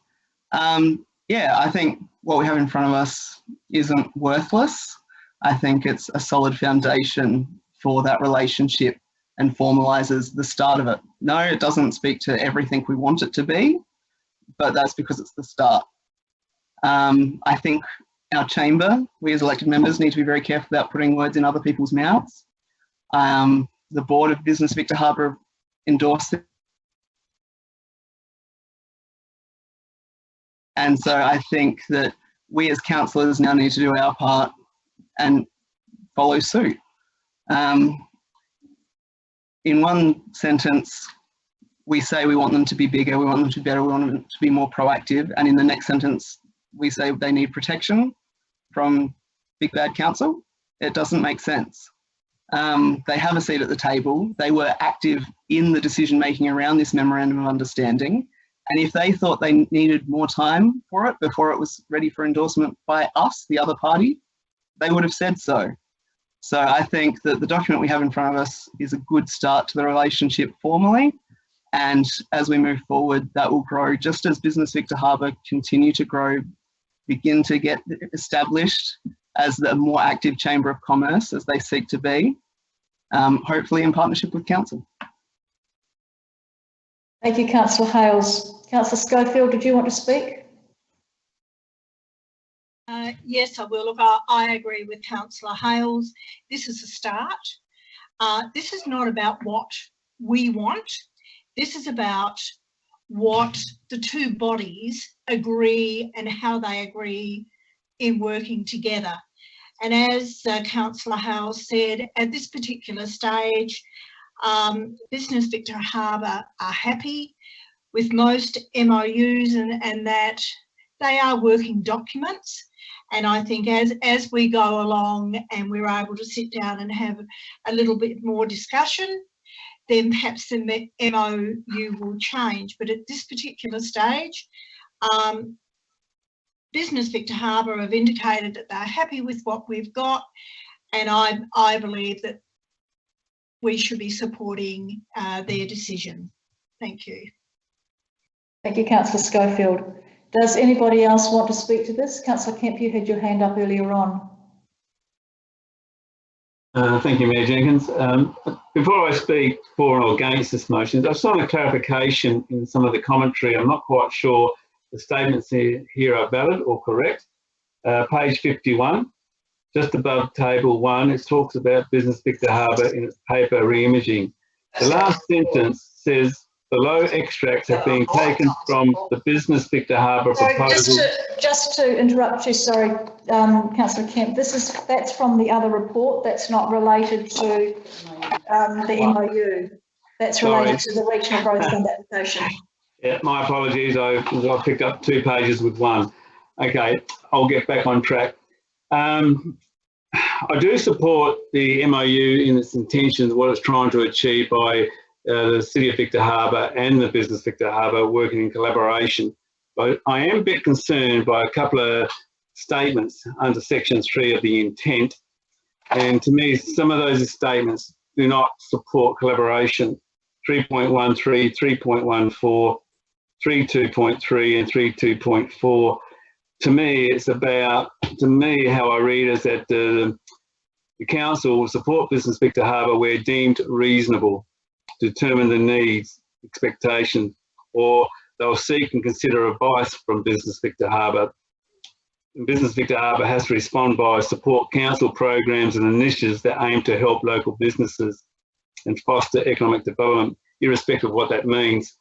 Yeah, I think what we have in front of us isn't worthless. I think it's a solid foundation for that relationship and formalises the start of it. No, it doesn't speak to everything we want it to be, but that's because it's the start. I think our chamber, we as elected members, need to be very careful about putting words in other people's mouths. The Board of Business Victor Harbor endorsed it. And so I think that we as councillors now need to do our part and follow suit. In one sentence, we say we want them to be bigger, we want them to be better, we want them to be more proactive. And in the next sentence, we say they need protection from Big Bad Council. It doesn't make sense. They have a seat at the table. They were active in the decision making around this memorandum of understanding. And if they thought they needed more time for it before it was ready for endorsement by us, the other party, they would have said so. So I think that the document we have in front of us is a good start to the relationship formally. And as we move forward, that will grow just as Business Victor Harbor continue to grow, begin to get established as the more active Chamber of Commerce as they seek to be, hopefully in partnership with Council. Thank you, Councillor Hales. Councillor Schofield, did you want to speak? Yes, I will. Look, I agree with Councillor Hales. This is a start. This is not about what we want. This is about what the two bodies agree and how they agree in working together. And as Councillor Hales said, at this particular stage, Business Victor Harbor are happy with most MOUs and that they are working documents. And I think as we go along and we're able to sit down and have a little bit more discussion, then perhaps the MOU will change. But at this particular stage, Business Victor Harbor have indicated that they're happy with what we've got, and I believe that we should be supporting their decision. Thank you. Thank you, Councillor Schofield. Does anybody else want to speak to this? Councillor Kemp, you had your hand up earlier on. Thank you, Mayor Jenkins. Before I speak for or against this motion, I just want a clarification in some of the commentary. I'm not quite sure the statements here are valid or correct. Page 51, just above table 1, it talks about Business Victor Harbor in its paper re-imaging. The last sentence says, below extracts have been taken from the Business Victor Harbor proposal. Just to interrupt you, sorry, Councillor Kemp, that's from the other report. That's not related to the MOU. That's related to the Regional Growth Fund application. Yeah, my apologies. I picked up 2 pages with 1. Okay, I'll get back on track. I do support the MOU in its intentions, what it's trying to achieve by the City of Victor Harbor and the Business Victor Harbor working in collaboration. But I am a bit concerned by a couple of statements under section 3 of the intent. And to me, some of those statements do not support collaboration. 3.13, 3.14, 3.2.3 and 3.2.4. To me, it's about, how I read is that the council will support Business Victor Harbor where deemed reasonable, determine the needs, expectation, or they'll seek and consider advice from Business Victor Harbor. And Business Victor Harbor has to respond by support council programs and initiatives that aim to help local businesses and foster economic development, irrespective of what that means.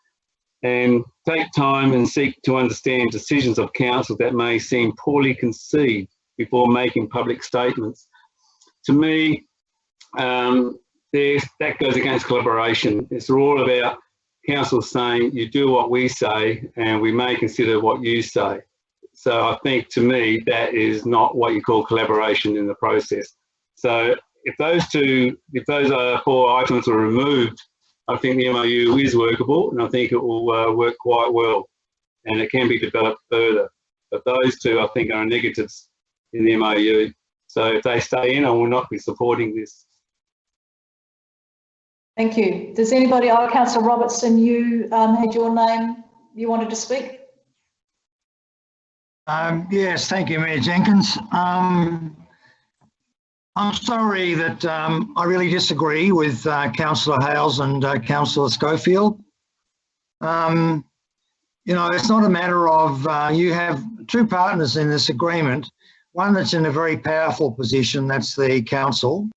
And take time and seek to understand decisions of council that may seem poorly conceived before making public statements. To me, that goes against collaboration. It's all about council saying, you do what we say and we may consider what you say. So I think, to me, that is not what you call collaboration in the process. So if those 4 items are removed, I think the MOU is workable, and I think it will work quite well, and it can be developed further. But those 2, I think, are negatives in the MOU. So if they stay in, I will not be supporting this. Thank you. Does anybody, Councillor Robertson, you had your name, you wanted to speak? Yes, thank you, Mayor Jenkins. I'm sorry that I really disagree with Councillor Hales and Councillor Schofield. You know, it's not a matter of you have 2 partners in this agreement, one that's in a very powerful position, that's the council,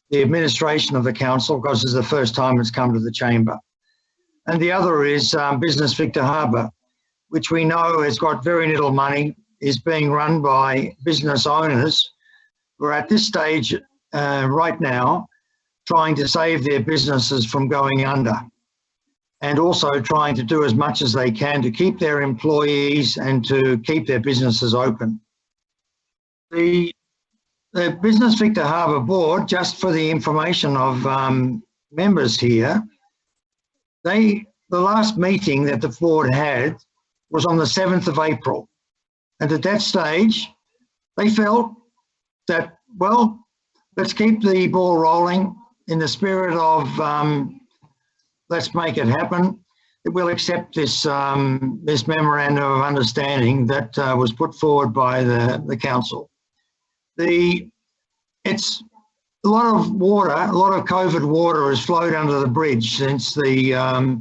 the administration of the council, because it's the first time it's come to the chamber. And the other is Business Victor Harbor, which we know has got very little money, is being run by business owners who are at this stage right now trying to save their businesses from going under, and also trying to do as much as they can to keep their employees and to keep their businesses open. The Business Victor Harbor Board, just for the information of members here, the last meeting that the board had was on the 7th of April. And at that stage, they felt that, well, let's keep the ball rolling in the spirit of let's make it happen. We'll accept this this memorandum of understanding that was put forward by the council. It's a lot of water, a lot of COVID water has flowed under the bridge since that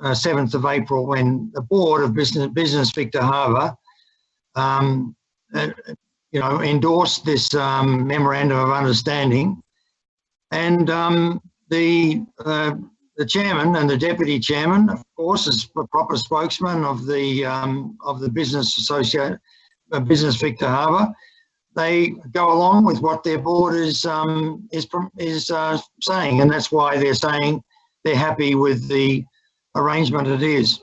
7th of April, when the board of Business Victor Harbor, endorsed this memorandum of understanding, and the chairman and the deputy chairman, of course, is the proper spokesman of the business associate, Business Victor Harbor. They go along with what their board is saying, and that's why they're saying they're happy with the arrangement it is.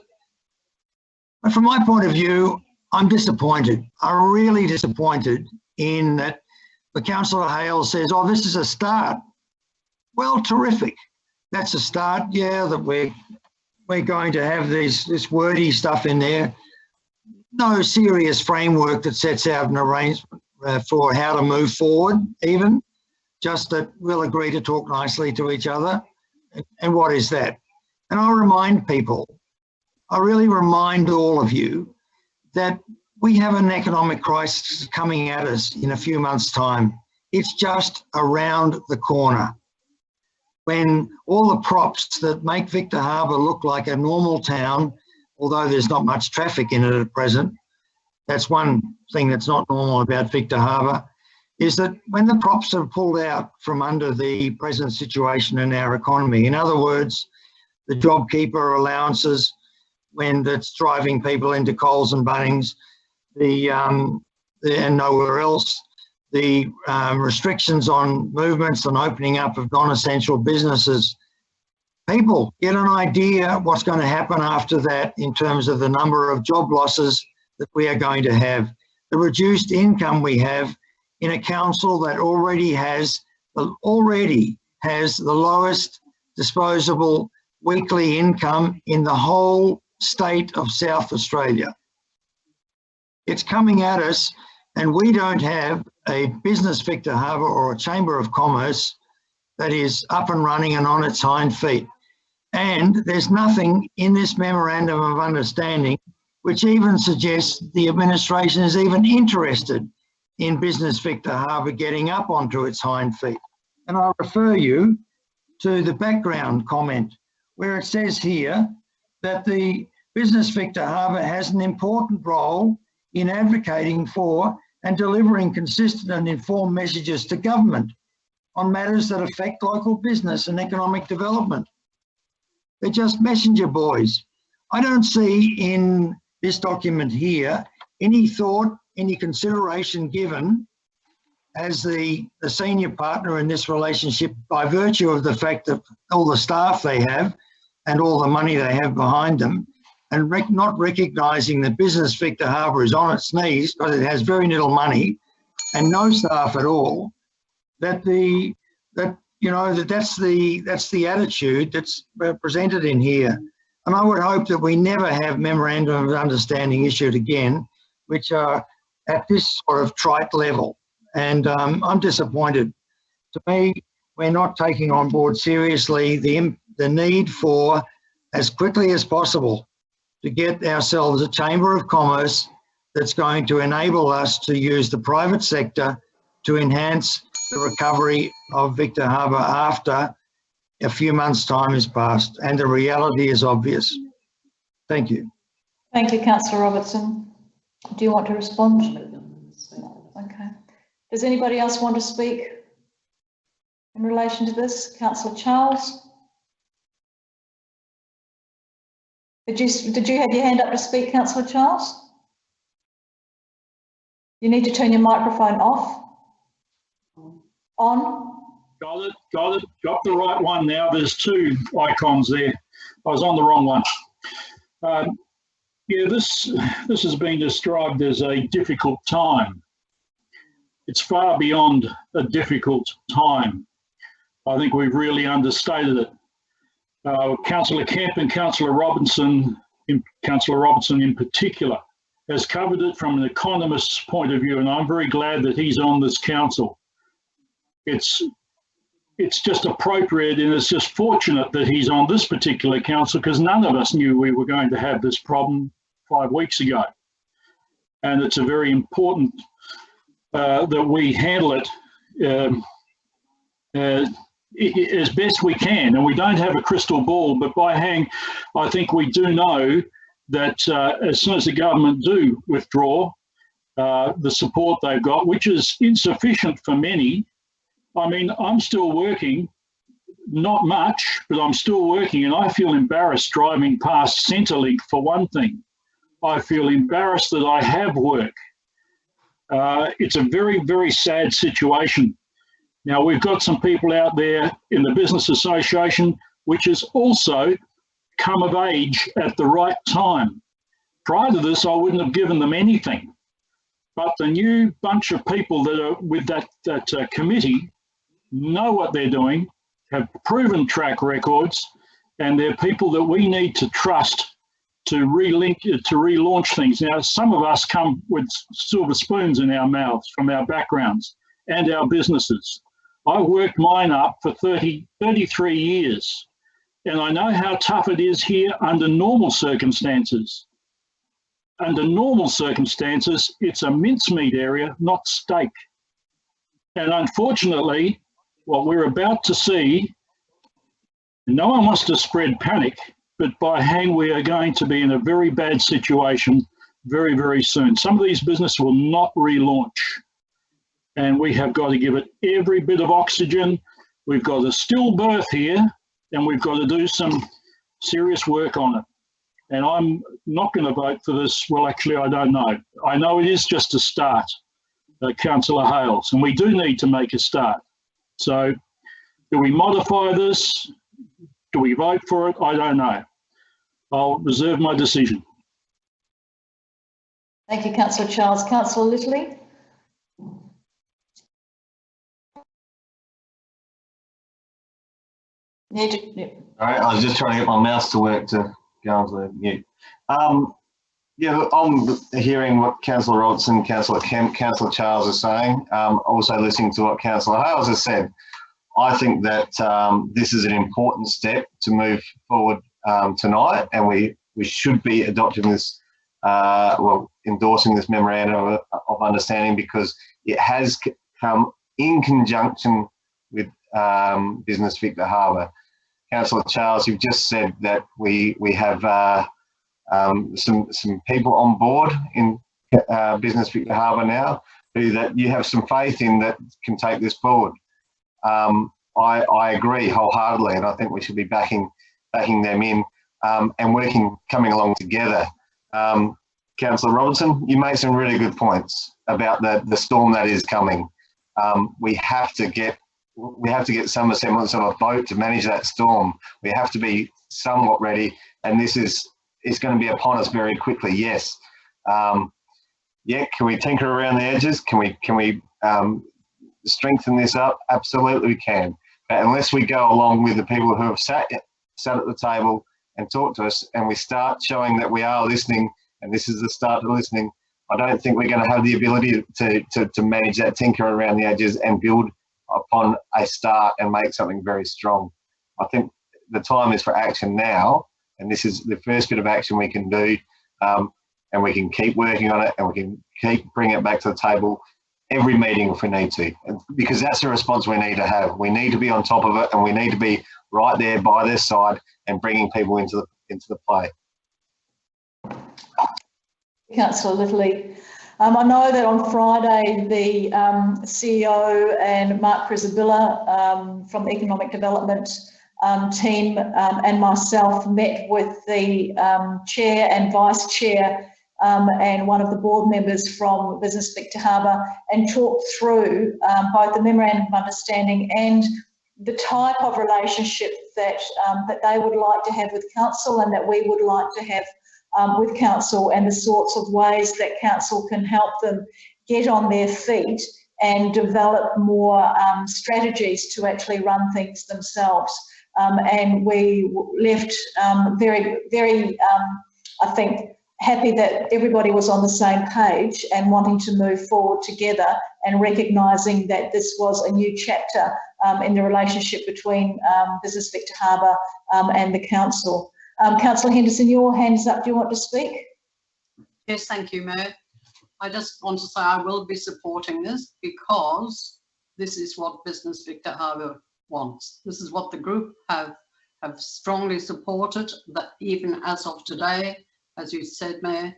But from my point of view, I'm disappointed. I'm really disappointed in that the Councillor Hales says, oh, this is a start. Well, terrific. That's a start, yeah, that we're going to have this wordy stuff in there. No serious framework that sets out an arrangement for how to move forward, even. Just that we'll agree to talk nicely to each other. And what is that? And I'll remind people, I really remind all of you that we have an economic crisis coming at us in a few months' time. It's just around the corner. When all the props that make Victor Harbor look like a normal town, although there's not much traffic in it at present, that's one thing that's not normal about Victor Harbor, is that when the props are pulled out from under the present situation in our economy, in other words, the JobKeeper allowances, when that's driving people into Coles and Bunnings, and nowhere else, the restrictions on movements and opening up of non-essential businesses, people get an idea what's going to happen after that in terms of the number of job losses that we are going to have, the reduced income we have in a council that already has the lowest disposable weekly income in the whole state of South Australia. It's coming at us, and we don't have a Business Victor Harbor or a Chamber of Commerce that is up and running and on its hind feet. And there's nothing in this memorandum of understanding which even suggests the administration is even interested in Business Victor Harbor getting up onto its hind feet. And I'll refer you to the background comment where it says here that the Business Victor Harbor has an important role in advocating for and delivering consistent and informed messages to government on matters that affect local business and economic development. They're just messenger boys. I don't see in this document here any thought, any consideration given as the senior partner in this relationship by virtue of the fact that all the staff they have and all the money they have behind them, and not recognising that Business Victor Harbor is on its knees because it has very little money and no staff at all, that's the attitude that's presented in here. And I would hope that we never have memorandum of understanding issued again, which are at this sort of trite level. And I'm disappointed. To me, we're not taking on board seriously the need for, as quickly as possible, to get ourselves a Chamber of Commerce that's going to enable us to use the private sector to enhance the recovery of Victor Harbor after a few months' time has passed and the reality is obvious. Thank you. Thank you, Councillor Robertson. Do you want to respond? Okay. Does anybody else want to speak in relation to this? Councillor Charles? Did you have your hand up to speak, Councillor Charles? You need to turn your microphone off. On. Got it. Got the right one now. There's two icons there. I was on the wrong one. Yeah, this has been described as a difficult time. It's far beyond a difficult time. I think we've really understated it. Councillor Kemp and Councillor Robertson in particular, has covered it from an economist's point of view, and I'm very glad that he's on this council. It's just appropriate, and it's just fortunate that he's on this particular council, because none of us knew we were going to have this problem 5 weeks ago. And it's a very important that we handle it as best we can. And we don't have a crystal ball, but I think we do know that as soon as the government do withdraw the support they've got, which is insufficient for many. I mean, I'm still working, not much, but I'm still working, and I feel embarrassed driving past Centrelink for one thing. I feel embarrassed that I have work. It's a very, very sad situation. Now, we've got some people out there in the Business Association, which has also come of age at the right time. Prior to this, I wouldn't have given them anything. But the new bunch of people that are with that committee know what they're doing, have proven track records, and they're people that we need to trust to relaunch things. Now, some of us come with silver spoons in our mouths from our backgrounds and our businesses. I worked mine up for 33 years, and I know how tough it is here under normal circumstances. Under normal circumstances, it's a mincemeat area, not steak. And unfortunately, what we're about to see, no one wants to spread panic, but by hang, we are going to be in a very bad situation very, very soon. Some of these businesses will not relaunch, and we have got to give it every bit of oxygen. We've got a stillbirth here, and we've got to do some serious work on it. And I'm not going to vote for this. Well, actually, I don't know. I know it is just a start, Councillor Hales, and we do need to make a start. So do we modify this? Do we vote for it? I don't know. I'll reserve my decision. Thank you, Councillor Charles. Councillor Littley? All right, I was just trying to get my mouse to work to go on to mute. Yeah, I'm hearing what Councillor Robertson, Councillor Kemp, Councillor Charles are saying. Also listening to what Councillor Hales has said. I think that this is an important step to move forward tonight, and we should be adopting this, endorsing this memorandum of understanding, because it has come in conjunction with Business Victor Harbor. Councillor Charles, you've just said that we have some people on board in Business Victor Harbor now that you have some faith in that can take this forward. I agree wholeheartedly, and I think we should be backing them in and coming along together. Councillor Robertson, you made some really good points about the storm that is coming. We have to get some semblance of a boat to manage that storm. We have to be somewhat ready, and this is is going to be upon us very quickly. Yes. Yeah. Can we tinker around the edges? Can we strengthen this up? Absolutely, we can. But unless we go along with the people who have sat at the table and talked to us, and we start showing that we are listening, and this is the start of listening, I don't think we're going to have the ability to manage that tinker around the edges and build upon a start and make something very strong. I think the time is for action now, and this is the first bit of action we can do, and we can keep working on it, and we can keep bringing it back to the table every meeting if we need to, because that's the response we need to have. We need to be on top of it, and we need to be right there by their side and bringing people into the play. Councillor Litterly. I know that on Friday the CEO and Mark Crisabilla from the Economic Development team and myself met with the Chair and Vice Chair and one of the board members from Business Victor Harbour, and talked through both the Memorandum of Understanding and the type of relationship that they would like to have with Council, and that we would like to have with Council, and the sorts of ways that Council can help them get on their feet and develop more strategies to actually run things themselves. And we left very, very, I think, happy that everybody was on the same page and wanting to move forward together, and recognising that this was a new chapter in the relationship between Business Victor Harbour and the Council. Councillor Henderson, your hand's up. Do you want to speak? Yes, thank you, Mayor. I just want to say I will be supporting this, because this is what Business Victor Harbour wants. This is what the group have strongly supported, that even as of today, as you said, Mayor,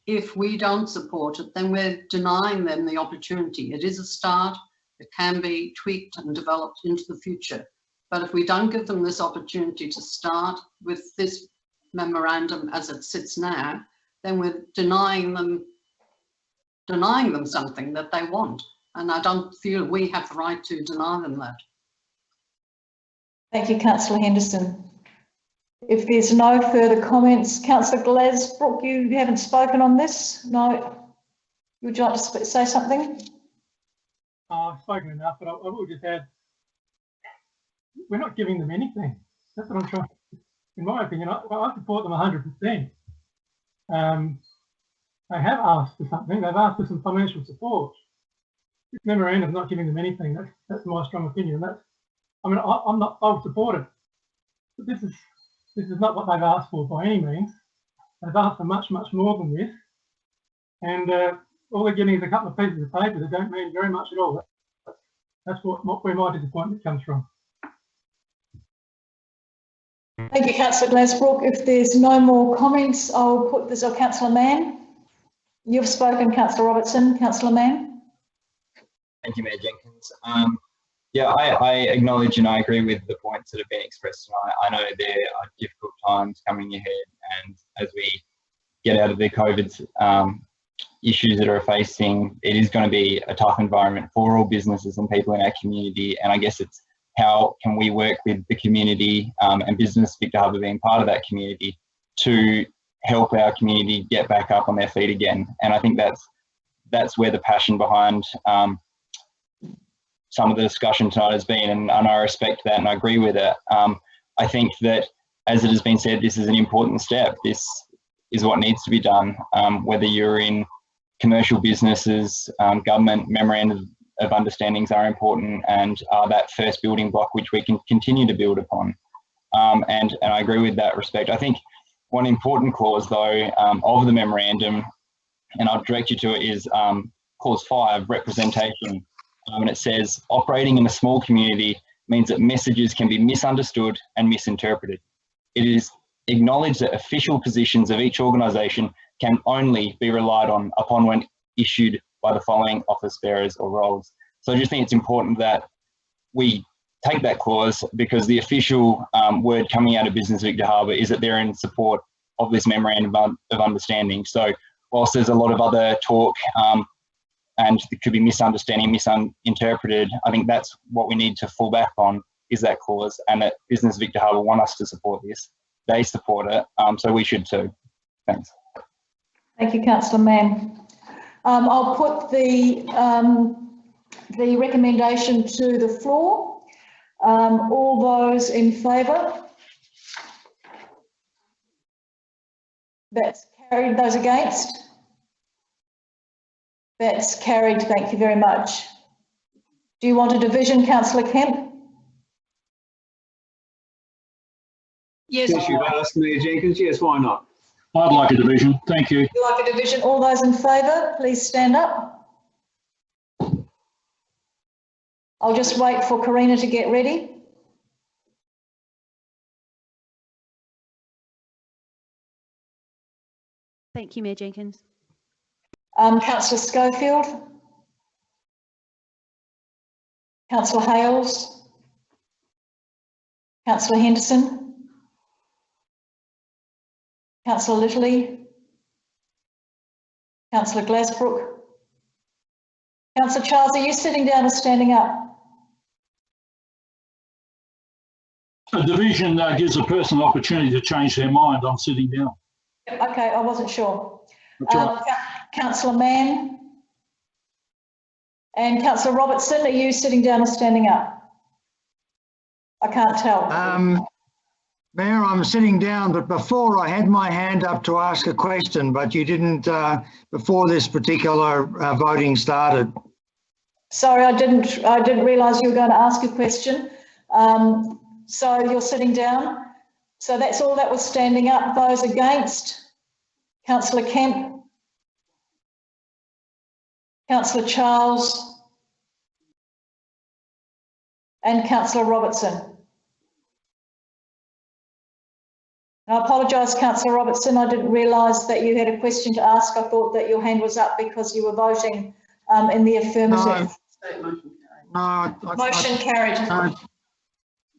if we don't support it, then we're denying them the opportunity. It is a start. It can be tweaked and developed into the future. But if we don't give them this opportunity to start with this memorandum as it sits now, then we're denying them something that they want. And I don't feel we have the right to deny them that. Thank you, Councillor Henderson. If there's no further comments, Councillor Glasbrook, you haven't spoken on this? No? Would you like to say something? I've spoken enough, but I will just add, we're not giving them anything. That's what I'm trying. In my opinion, I support them 100%. They have asked for something. They've asked for some financial support. This memorandum is not giving them anything. That's my strong opinion. I'll support it. But this is not what they've asked for by any means. They've asked for much, much more than this. And all they're getting is a couple of pieces of paper that don't mean very much at all. That's where my disappointment comes from. Thank you, Councillor Glasbrook. If there's no more comments, I'll put this on Councillor Mann. You've spoken, Councillor Robertson. Councillor Mann. Thank you, Mayor Jenkins. Yeah, I acknowledge and I agree with the points that have been expressed tonight. I know there are difficult times coming ahead, and as we get out of the COVID issues that are facing, it is going to be a tough environment for all businesses and people in our community. And I guess it's how can we work with the community and Business Victor Harbour being part of that community to help our community get back up on their feet again. And I think that's where the passion behind some of the discussion tonight has been, and I respect that and I agree with it. I think that, as it has been said, this is an important step. This is what needs to be done, whether you're in commercial businesses, government memorandum of understandings are important and are that first building block which we can continue to build upon. And I agree with that respect. I think one important clause though of the memorandum, and I'll direct you to it, is clause 5, representation. And it says, operating in a small community means that messages can be misunderstood and misinterpreted. It is acknowledged that official positions of each organisation can only be relied on upon when issued by the following office bearers or roles. So I just think it's important that we take that clause, because the official word coming out of Business Victor Harbour is that they're in support of this memorandum of understanding. So whilst there's a lot of other talk and it could be misunderstanding, misinterpreted, I think that's what we need to fall back on, is that clause, and that Business Victor Harbour want us to support this. they support it, so we should too. Thanks. Thank you, Councillor Mann. I'll put the recommendation to the floor. All those in favour? That's carried. Those against? That's carried. Thank you very much. Do you want a division, Councillor Kemp? Yes. Yes, you've asked me, Jenkins. Yes, why not? I'd like a division. Thank you. You like a division? All those in favour, please stand up. I'll just wait for Karina to get ready. Thank you, Mayor Jenkins. Councillor Schofield. Councillor Hales. Councillor Henderson. Councillor Littley. Councillor Glasbrook. Councillor Charles, are you sitting down or standing up? A division gives a person an opportunity to change their mind. I'm sitting down. Okay, I wasn't sure. That's right. Councillor Mann and Councillor Robertson, are you sitting down or standing up? I can't tell. Mayor, I'm sitting down, but before I had my hand up to ask a question, but you didn't before this particular voting started. Sorry, I didn't realise you were going to ask a question. So you're sitting down. So that's all that was standing up. Those against? Councillor Kemp. Councillor Charles. And Councillor Robertson. I apologise, Councillor Robertson. I didn't realise that you had a question to ask. I thought that your hand was up because you were voting in the affirmative. No, Motion carried.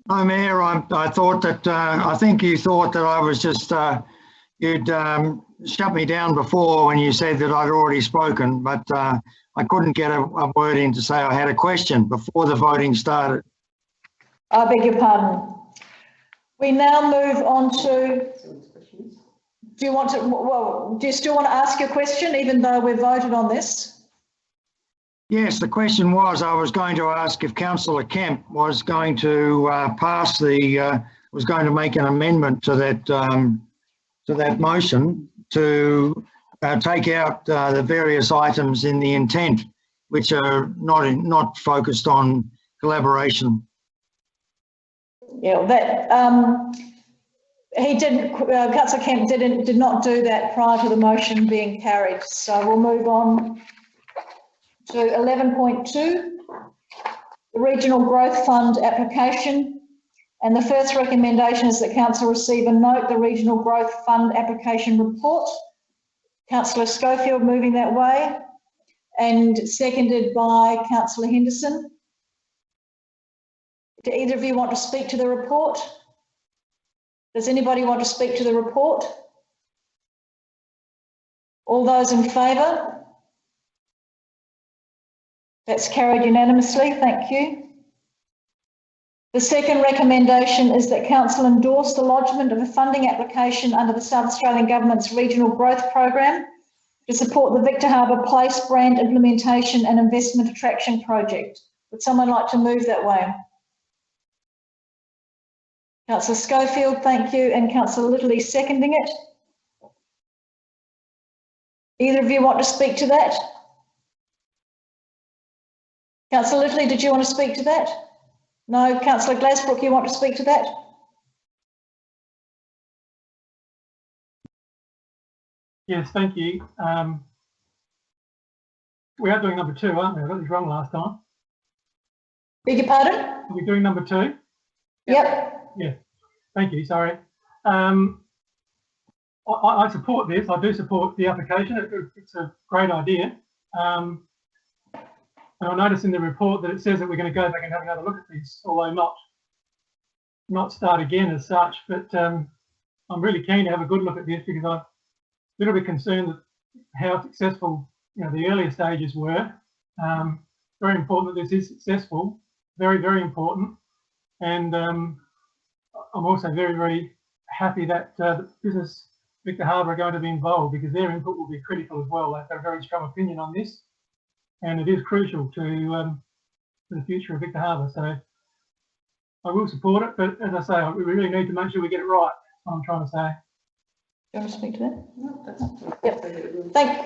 No, Mayor, I thought that, I think you thought that I was just, you'd shut me down before when you said that I'd already spoken, but I couldn't get a word in to say I had a question before the voting started. I beg your pardon. We now move on to, do you still want to ask your question even though we've voted on this? Yes, the question was, I was going to ask if Councillor Kemp was going to was going to make an amendment to that motion to take out the various items in the intent, which are not focused on collaboration. Yeah, that he didn't. Councillor Kemp did not do that prior to the motion being carried. So we'll move on to 11.2, the Regional Growth Fund application. And the first recommendation is that Council receive and note the Regional Growth Fund application report. Councillor Schofield moving that way and seconded by Councillor Henderson. Do either of you want to speak to the report? Does anybody want to speak to the report? All those in favour? That's carried unanimously, thank you. The second recommendation is that Council endorse the lodgement of a funding application under the South Australian Government's Regional Growth Program to support the Victor Harbour Place brand implementation and investment attraction project. Would someone like to move that way? Councillor Schofield, thank you, and Councillor Littley seconding it. Either of you want to speak to that? Councillor Littley, did you want to speak to that? No. Councillor Glasbrook, you want to speak to that? Yes, thank you. We are doing number 2, aren't we? I got this wrong last time. Beg your pardon? Are we doing number 2? Yep. Yeah, thank you, sorry. I support this. I do support the application. It's a great idea. And I noticed in the report that it says that we're going to go back and have another look at this, although not start again as such. But I'm really keen to have a good look at this because I'm a little bit concerned that how successful the earlier stages were. Very important that this is successful. Very, very important. And I'm also very, very happy that business Victor Harbour are going to be involved, because their input will be critical as well. They've got a very strong opinion on this, and it is crucial to the future of Victor Harbour. So I will support it, but as I say, we really need to make sure we get it right. That's what I'm trying to say. Do you want to speak to that? No, yep.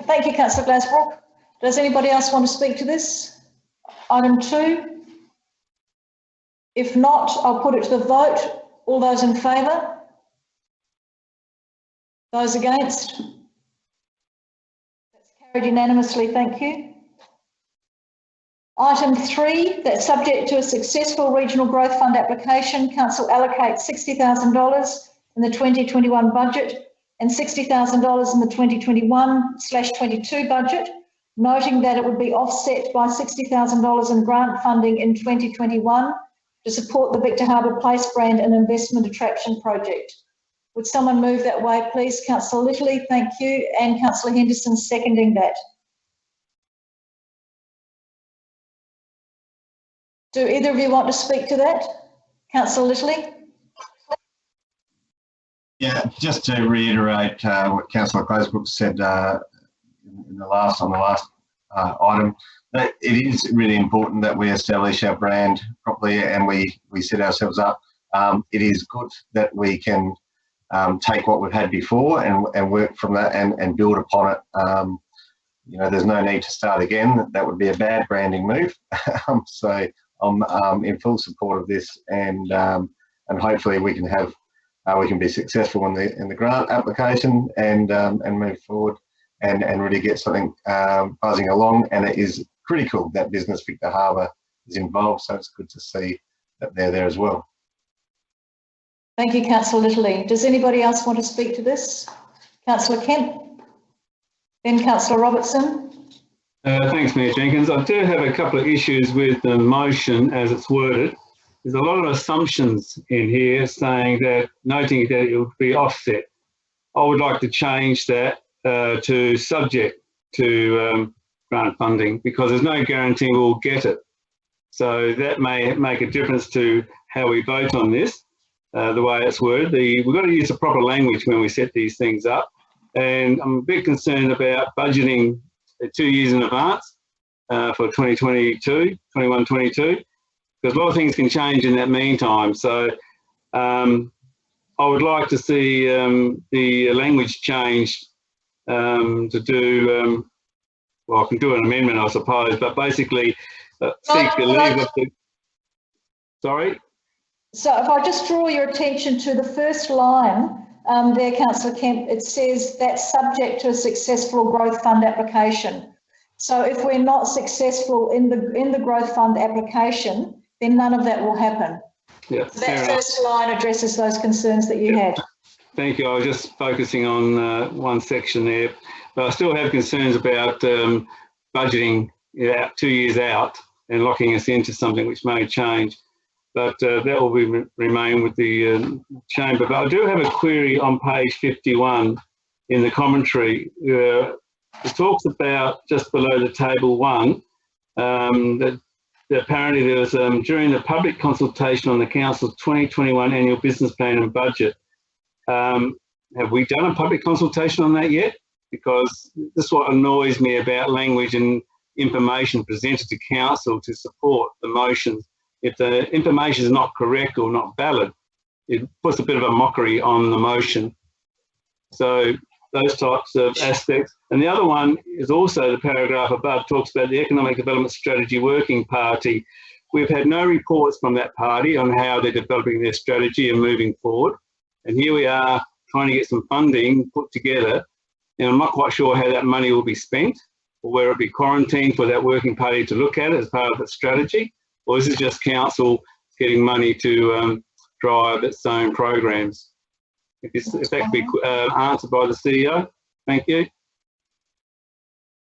Thank you, Councillor Glasbrook. Does anybody else want to speak to this? Item 2? If not, I'll put it to the vote. All those in favour? Those against? That's carried unanimously, thank you. Item 3, that subject to a successful Regional Growth Fund application, Council allocates $60,000 in the 2021 budget and $60,000 in the 2021/22 budget, noting that it would be offset by $60,000 in grant funding in 2021 to support the Victor Harbour Place brand and investment attraction project. Would someone move that way, please? Councillor Littley, thank you, and Councillor Henderson seconding that. Do either of you want to speak to that? Councillor Littley? Yeah, just to reiterate what Councillor Glasbrook said on the last item, that it is really important that we establish our brand properly and we set ourselves up. It is good that we can take what we've had before and work from that and build upon it. You know, there's no need to start again. That would be a bad branding move. So I'm in full support of this, and hopefully we can have we can be successful in the grant application and move forward and really get something buzzing along. And it is critical that Business Victor Harbour is involved, so it's good to see that they're there as well. Thank you, Councillor Littley. Does anybody else want to speak to this? Councillor Kemp, then Councillor Robertson. Thanks, Mayor Jenkins. I do have a couple of issues with the motion as it's worded. There's a lot of assumptions in here saying that, noting that it would be offset. I would like to change that to subject to grant funding, because there's no guarantee we'll get it. So that may make a difference to how we vote on this, the way it's worded. We've got to use the proper language when we set these things up. And I'm a bit concerned about budgeting 2 years in advance for 2022, 21-22, because a lot of things can change in that meantime. So I would like to see the language changed to do, well, I can do an amendment, I suppose, but basically seek the leave of the, sorry? So if I just draw your attention to the first line there, Councillor Kemp, it says that's subject to a successful growth fund application. So if we're not successful in the growth fund application, then none of that will happen. Yeah, so that first line addresses those concerns that you had. Thank you. I was just focusing on one section there, but I still have concerns about budgeting 2 years out and locking us into something which may change. But that will remain with the chamber. But I do have a query on page 51 in the commentary. It talks about, just below the table 1, that apparently there was, during the public consultation on the Council's 2021 annual business plan and budget, have we done a public consultation on that yet? Because this is what annoys me about language and information presented to Council to support the motions. If the information is not correct or not valid, it puts a bit of a mockery on the motion. So those types of aspects. And the other one is also the paragraph above, talks about the Economic Development Strategy Working Party. We've had no reports from that party on how they're developing their strategy and moving forward. And here we are trying to get some funding put together. And I'm not quite sure how that money will be spent, or whether it be quarantined for that working party to look at it as part of the strategy, or is it just Council getting money to drive its own programs? If that could be answered by the CEO. Thank you.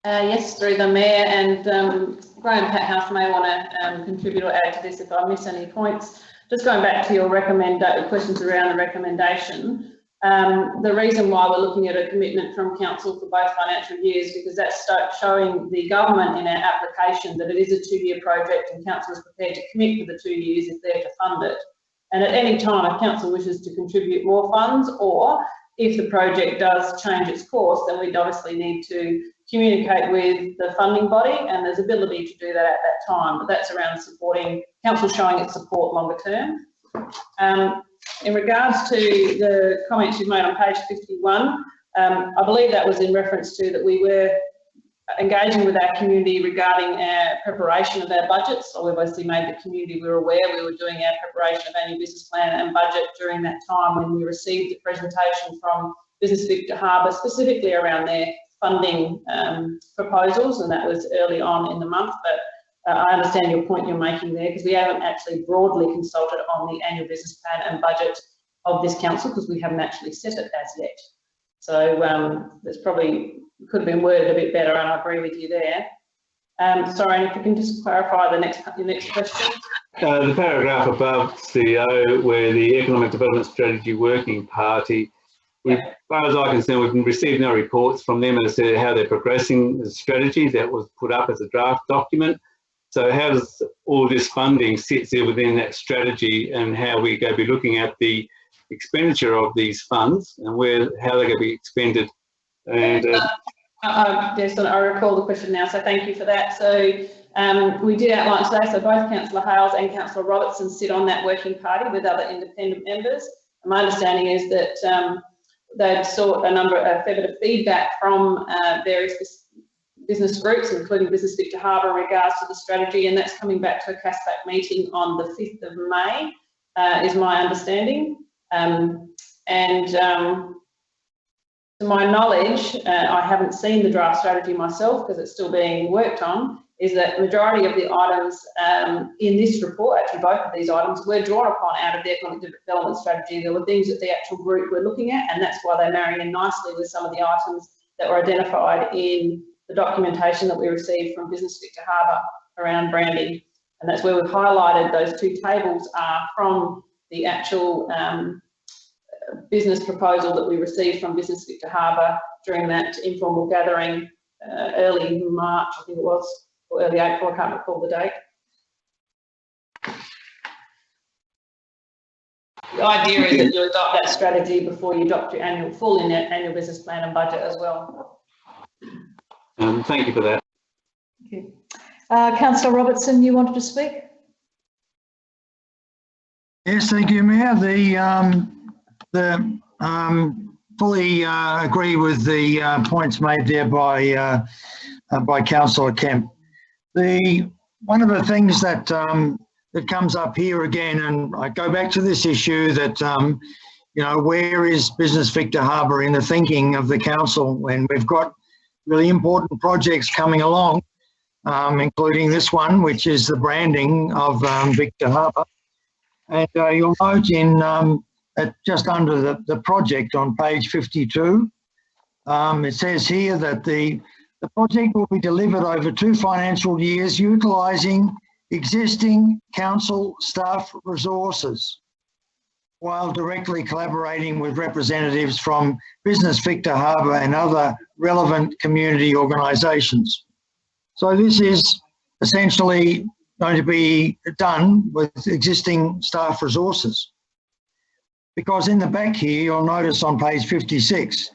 Yes, through the Mayor, and Graham Pathouse may want to contribute or add to this if I miss any points. Just going back to your questions around the recommendation, the reason why we're looking at a commitment from Council for both financial years, because that's showing the government in our application that it is a 2-year project and Council is prepared to commit for the 2 years if they're to fund it. And at any time, if council wishes to contribute more funds, or if the project does change its course, then we'd obviously need to communicate with the funding body, and there's ability to do that at that time, but that's around supporting, council showing its support longer term. In regards to the comments you've made on page 51, I believe that was in reference to that we were engaging with our community regarding our preparation of our budgets. So we've obviously made the community, we were aware we were doing our preparation of annual business plan and budget during that time when we received the presentation from Business Victor Harbor, specifically around their funding proposals, and that was early on in the month. But I understand your point you're making there, because we haven't actually broadly consulted on the annual business plan and budget of this council, because we haven't actually set it as yet. So that's probably could have been worded a bit better, and I agree with you there. Sorry, if you can just clarify the next question. The paragraph above, CEO, where the Economic Development Strategy Working Party, as far as I'm concerned, we've received no reports from them as to how they're progressing the strategy that was put up as a draft document. So how does all this funding sit there within that strategy, and how we go be looking at the expenditure of these funds and how they're going to be expended? And yes, I recall the question now, so thank you for that. So we did outline today, so both Councillor Hales and Councillor Robertson sit on that working party with other independent members. And my understanding is that they've sought a fair bit of feedback from various business groups, including Business Victor Harbor, in regards to the strategy, and that's coming back to a CASPAC meeting on the 5th of May, is my understanding. To my knowledge, I haven't seen the draft strategy myself because it's still being worked on, is that the majority of the items in this report, actually both of these items, were drawn upon out of the Economic Development Strategy. There were things that the actual group were looking at, and that's why they marry in nicely with some of the items that were identified in the documentation that we received from Business Victor Harbor around branding. And that's where we've highlighted those two tables are from the actual business proposal that we received from Business Victor Harbor during that informal gathering early March, I think it was, or early April, I can't recall the date. The idea is that you adopt that strategy before you adopt your annual business plan and budget as well. Thank you for that. Thank you. Councillor Robertson, you wanted to speak? Yes, thank you, Mayor. Fully agree with the points made there by Councillor Kemp. One of the things that that comes up here again, and I go back to this issue that you know, where is Business Victor Harbor in the thinking of the council when we've got really important projects coming along, including this one, which is the branding of Victor Harbor. And you'll note in just under the project on page 52, it says here that the project will be delivered over 2 financial years utilising existing council staff resources while directly collaborating with representatives from Business Victor Harbor and other relevant community organisations. So this is essentially going to be done with existing staff resources. Because in the back here, you'll notice on page 56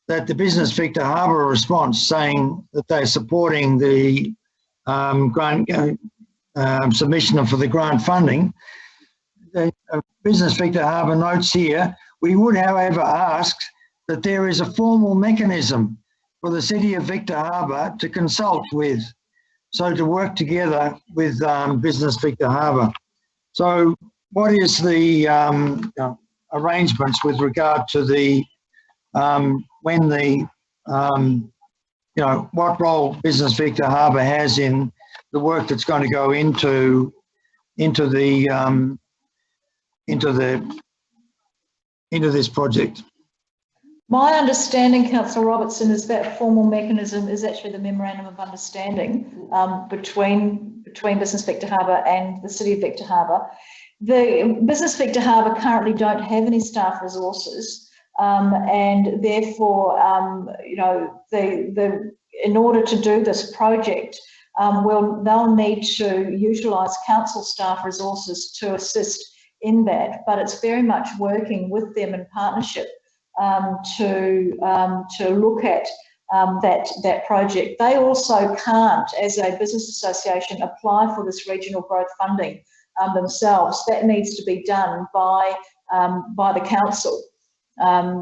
that the Business Victor Harbor response saying that they're supporting the grant submission for the grant funding. The Business Victor Harbor notes here, we would however ask that there is a formal mechanism for the City of Victor Harbor to consult with, so to work together with Business Victor Harbor. So what is the arrangements with regard to the when the you know, what role Business Victor Harbor has in the work that's going to go into this project? My understanding, Councillor Robertson, is that formal mechanism is actually the memorandum of understanding between Business Victor Harbor and the City of Victor Harbor. The Business Victor Harbor currently don't have any staff resources, and therefore, you know, in order to do this project, they'll need to utilise council staff resources to assist in that, but it's very much working with them in partnership to look at that project. They also can't, as a business association, apply for this regional growth funding themselves. That needs to be done by the council.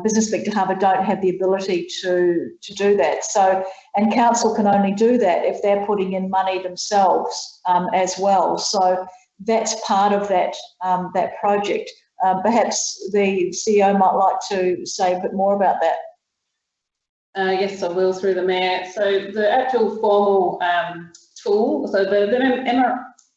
Business Victor Harbor don't have the ability to do that. So, and council can only do that if they're putting in money themselves as well. So that's part of that project. Perhaps the CEO might like to say a bit more about that. Yes, I will, through the Mayor. So the actual formal tool, so the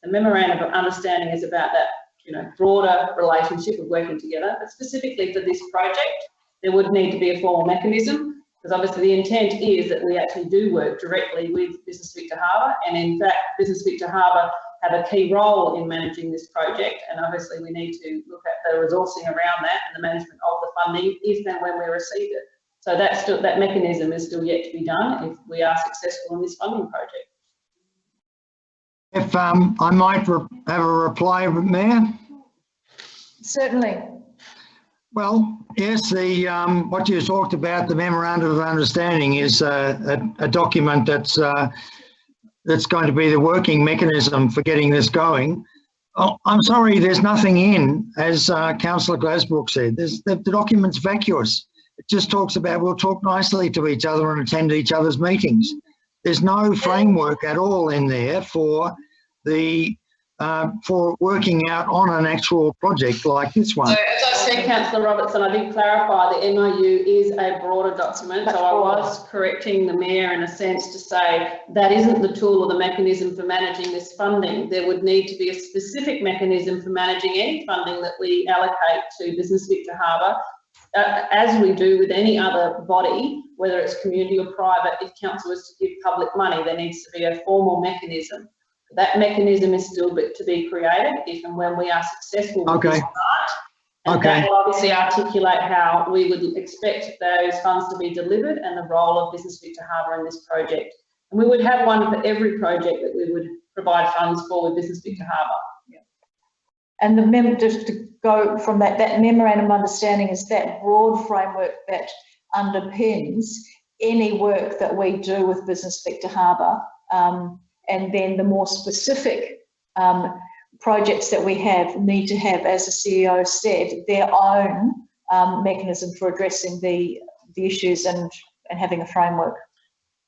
memorandum of understanding is about that, you know, broader relationship of working together. But specifically for this project, there would need to be a formal mechanism, because obviously the intent is that we actually do work directly with Business Victor Harbor, and in fact, Business Victor Harbor have a key role in managing this project, and obviously we need to look at the resourcing around that and the management of the funding if and when we receive it. So that's still, that mechanism is still yet to be done if we are successful in this funding project. If I might have a reply, Mayor? Certainly. Well, yes, the what you talked about, the memorandum of understanding, is a document that's going to be the working mechanism for getting this going. Oh, I'm sorry, there's nothing in, as Councillor Glasbrook said. The document's vacuous. It just talks about we'll talk nicely to each other and attend each other's meetings. There's no framework at all in there for the for working out on an actual project like this one. So as I said, Councillor Robertson, I did clarify the MOU is a broader document. So I was correcting the Mayor in a sense to say that isn't the tool or the mechanism for managing this funding. There would need to be a specific mechanism for managing any funding that we allocate to Business Victor Harbor. As we do with any other body, whether it's community or private, if council was to give public money, there needs to be a formal mechanism. That mechanism is still to be created if and when we are successful with this part. And that will obviously articulate how we would expect those funds to be delivered and the role of Business Victor Harbor in this project. And we would have one for every project that we would provide funds for with Business Victor Harbor. And the just to go from that memorandum of understanding is that broad framework that underpins any work that we do with Business Victor Harbor, and then the more specific projects that we have need to have, as the CEO said, their own mechanism for addressing the issues and having a framework.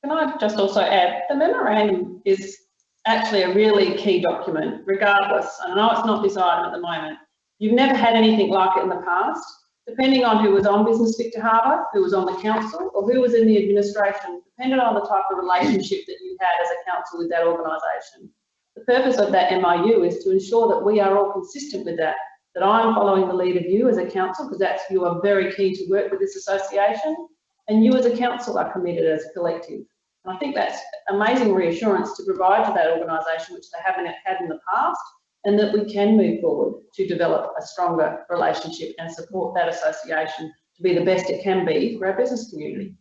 Can I just also add, the memorandum is actually a really key document, regardless. I know it's not this item at the moment. You've never had anything like it in the past. Depending on who was on Business Victor Harbor, who was on the council, or who was in the administration, depending on the type of relationship that you had as a council with that organisation. The purpose of that MOU is to ensure that we are all consistent with that I'm following the lead of you as a council, because that's, you are very keen to work with this association, and you as a council are committed as a collective. And I think that's amazing reassurance to provide to that organisation, which they haven't had in the past, and that we can move forward to develop a stronger relationship and support that association to be the best it can be for our business community.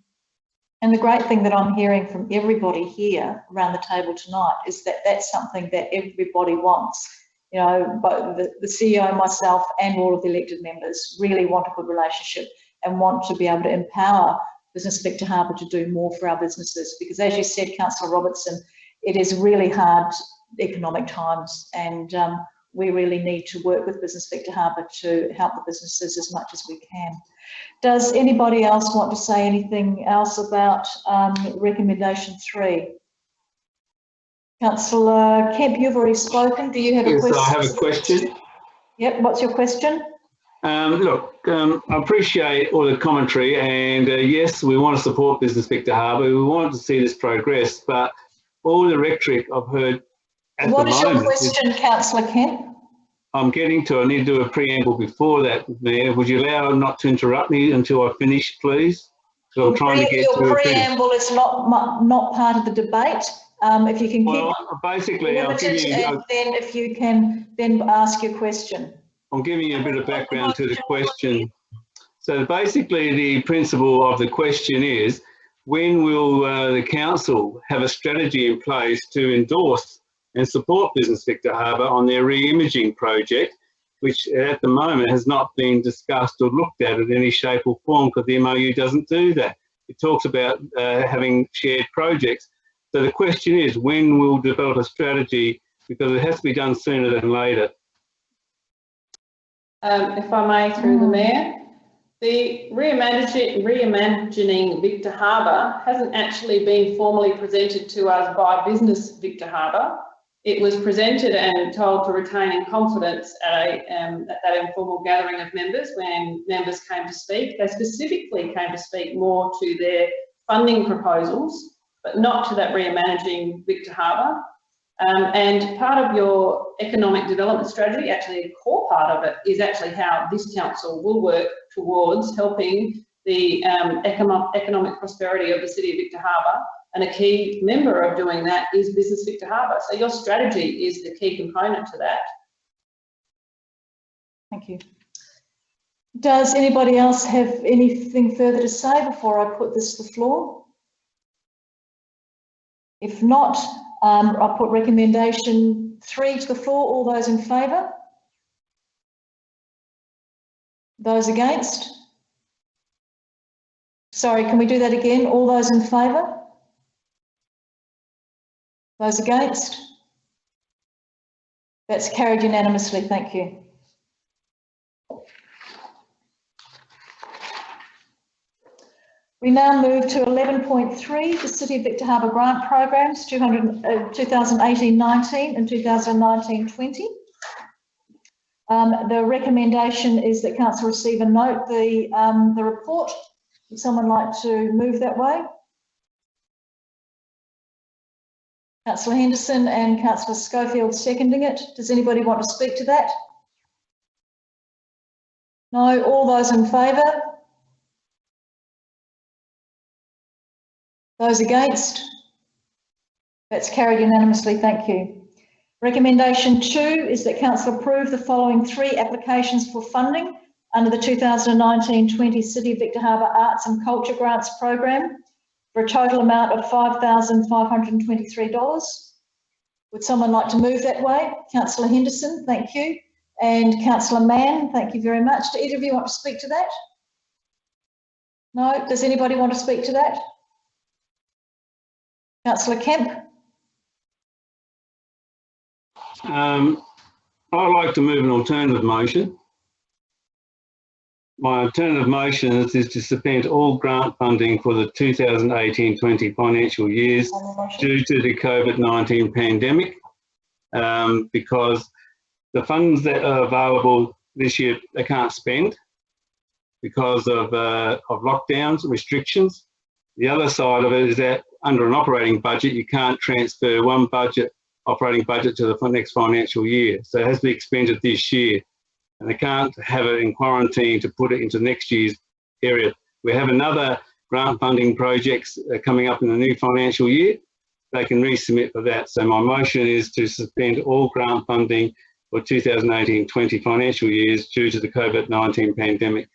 And the great thing that I'm hearing from everybody here around the table tonight is that that's something that everybody wants. You know, both the CEO, myself, and all of the elected members really want a good relationship and want to be able to empower Business Victor Harbor to do more for our businesses, because as you said, Councillor Robertson, it is really hard economic times, and we really need to work with Business Victor Harbor to help the businesses as much as we can. Does anybody else want to say anything else about recommendation 3? Councillor Kemp, you've already spoken. Do you have a question? Yes, I have a question. Yep, what's your question? Look, I appreciate all the commentary, and yes, we want to support Business Victor Harbor. We want to see this progress, but all the rhetoric I've heard at the moment. What is your question, Councillor Kemp? I'm getting to, I need to do a preamble before that, Mayor. Would you allow not to interrupt me until I finish, please? So I'm trying to get to your preamble is not part of the debate. If you can keep basically, I'll give you, and then if you can then ask your question. I'm giving you a bit of background to the question. So basically the principle of the question is, when will the council have a strategy in place to endorse and support Business Victor Harbor on their re-imaging project? which at the moment has not been discussed or looked at in any shape or form, because the MOU doesn't do that. It talks about having shared projects. So the question is, when we'll develop a strategy, because it has to be done sooner than later. If I may, through the Mayor, the reimagining Victor Harbour hasn't actually been formally presented to us by Business Victor Harbour. It was presented and told to retain in confidence at that informal gathering of members when members came to speak. They specifically came to speak more to their funding proposals, but not to that reimagining Victor Harbour. And part of your economic development strategy, actually a core part of it, is actually how this council will work towards helping the economic prosperity of the City of Victor Harbour. And a key member of doing that is Business Victor Harbour. So your strategy is the key component to that. Thank you. Does anybody else have anything further to say before I put this to the floor? If not, I'll put recommendation 3 to the floor. All those in favour? Those against? Sorry, can we do that again? All those in favour? Those against? That's carried unanimously. Thank you. We now move to 11.3, the City of Victor Harbour grant programs, 2018-19 and 2019-20. The recommendation is that Council receive and note the report. Would someone like to move that way? Councillor Henderson and Councillor Schofield seconding it. Does anybody want to speak to that? No. All those in favour? Those against? That's carried unanimously. Thank you. Recommendation 2 is that Council approve the following 3 applications for funding under the 2019-20 City of Victor Harbour Arts and Culture Grants Program for a total amount of $5,523. Would someone like to move that way? Councillor Henderson, thank you. And Councillor Mann, thank you very much. Do either of you want to speak to that? No? Does anybody want to speak to that? Councillor Kemp? I'd like to move an alternative motion. My alternative motion is to suspend all grant funding for the 2018-20 financial years due to the COVID-19 pandemic, because the funds that are available this year, they can't spend because of lockdowns and restrictions. The other side of it is that under an operating budget, you can't transfer one operating budget to the next financial year. So it has to be expended this year. And they can't have it in quarantine to put it into next year's area. We have another grant funding projects coming up in the new financial year. They can resubmit for that. So my motion is to suspend all grant funding for 2018-20 financial years due to the COVID-19 pandemic.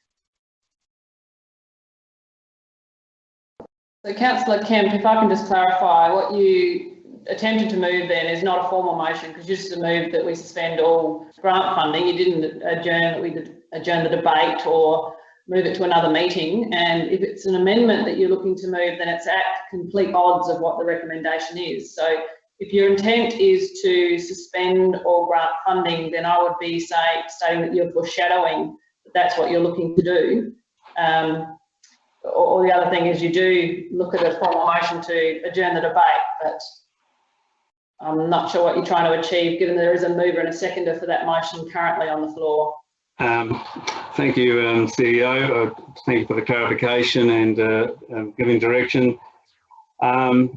So Councillor Kemp, if I can just clarify, what you attempted to move then is not a formal motion, because you just moved that we suspend all grant funding. You didn't adjourn the debate or move it to another meeting. And if it's an amendment that you're looking to move, then it's at complete odds of what the recommendation is. So if your intent is to suspend all grant funding, then I would be stating that you're foreshadowing that that's what you're looking to do. Or the other thing is you do look at a formal motion to adjourn the debate, but I'm not sure what you're trying to achieve, given there is a mover and a seconder for that motion currently on the floor. Thank you, CEO. Thank you for the clarification and giving direction. I'll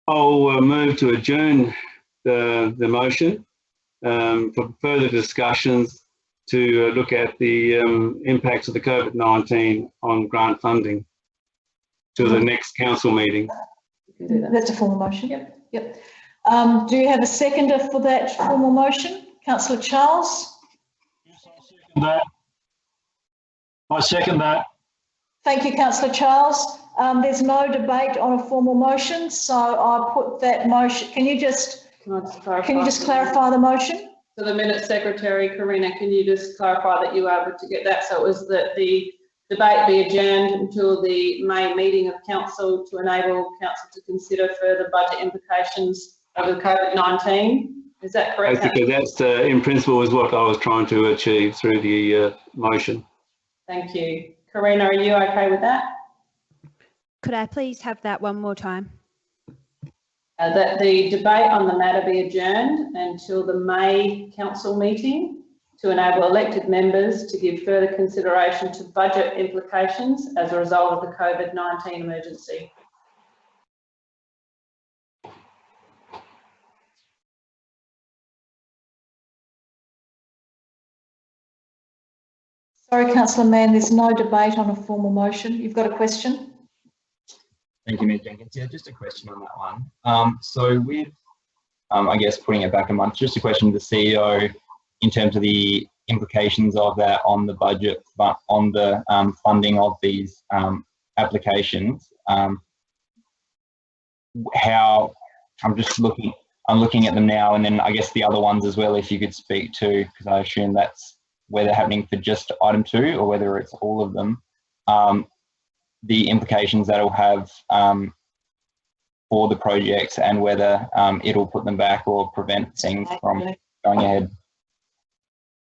move to adjourn the motion for further discussions to look at the impacts of the COVID-19 on grant funding to the next council meeting. That's a formal motion. Yep. Do you have a seconder for that formal motion? Councillor Charles? Yes, I second that. Thank you, Councillor Charles. There's no debate on a formal motion, so I'll put that motion. Can you just clarify the motion? So the minute secretary, Karina, can you just clarify that you were able to get that? So it was that the debate be adjourned until the May meeting of council to enable council to consider further budget implications of the COVID-19. Is that correct? Basically, that's in principle is what I was trying to achieve through the motion. Thank you. Karina, are you okay with that? Could I please have that one more time? That the debate on the matter be adjourned until the May council meeting to enable elected members to give further consideration to budget implications as a result of the COVID-19 emergency. Sorry, Councillor Mann, there's no debate on a formal motion. You've got a question? Thank you, Ms Jenkins. Yeah, just a question on that one. So with, I guess, putting it back a month, just a question to the CEO in terms of the implications of that on the budget, but on the funding of these applications. How, I'm looking at them now, and then I guess the other ones as well, if you could speak to, because I assume that's whether happening for just item 2 or whether it's all of them, the implications that it'll have for the projects and whether it'll put them back or prevent things from going ahead.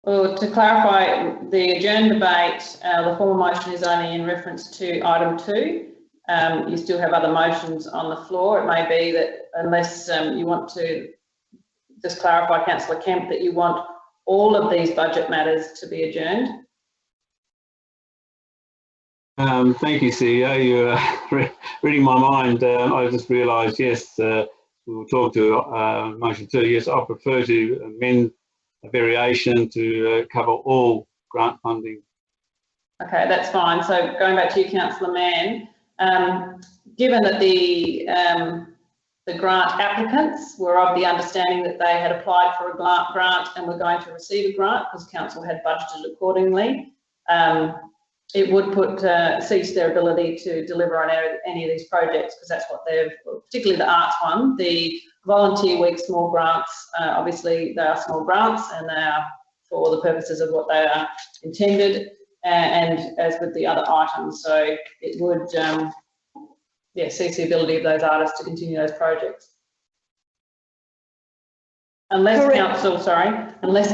Well, to clarify, the adjourned debate, the formal motion is only in reference to item 2. You still have other motions on the floor. It may be that unless you want to just clarify, Councillor Kemp, that you want all of these budget matters to be adjourned. Thank you, CEO. You're reading my mind. I just realised, yes, we will talk to motion 2. Yes, I prefer to amend a variation to cover all grant funding. Okay, that's fine. So going back to you, Councillor Mann, given that the grant applicants were of the understanding that they had applied for a grant and were going to receive a grant because council had budgeted accordingly, it would cease their ability to deliver on any of these projects, because that's what they've, particularly the arts one, the volunteer week small grants, obviously they are small grants and they are for the purposes of what they are intended, and as with the other items, so it would cease the ability of those artists to continue those projects. Unless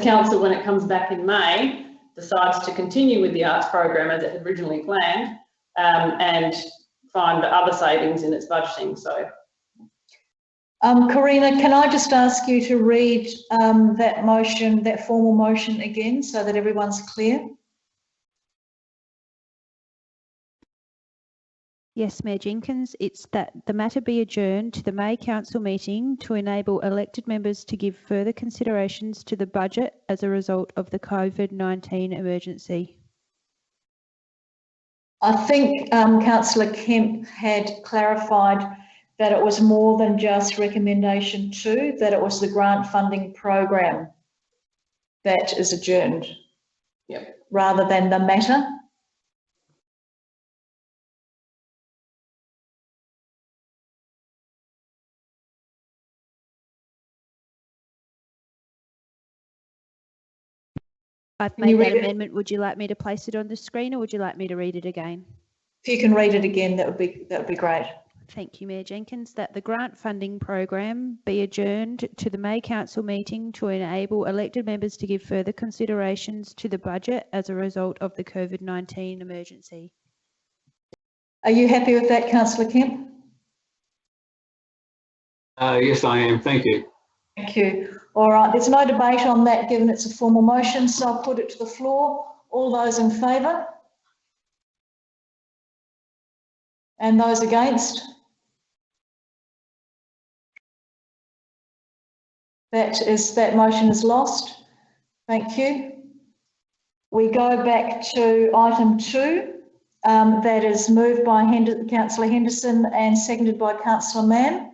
council, when it comes back in May, decides to continue with the arts program as it had originally planned, and find other savings in its budgeting. So, Karina, can I just ask you to read that motion, that formal motion again, so that everyone's clear? Yes, Mayor Jenkins, it's that the matter be adjourned to the May Council meeting to enable elected members to give further considerations to the budget as a result of the COVID-19 emergency. I think Councillor Kemp had clarified that it was more than just recommendation 2, that it was the grant funding program that is adjourned, rather than the matter. I've made that amendment. Would you like me to place it on the screen, or would you like me to read it again? If you can read it again, that would be great. Thank you, Mayor Jenkins. That the grant funding program be adjourned to the May Council meeting to enable elected members to give further considerations to the budget as a result of the COVID-19 emergency. Are you happy with that, Councillor Kemp? Yes, I am. Thank you. Thank you. All right, there's no debate on that given it's a formal motion, so I'll put it to the floor. All those in favour? And those against? That motion is lost. Thank you. We go back to item 2. That is moved by Councillor Henderson and seconded by Councillor Mann.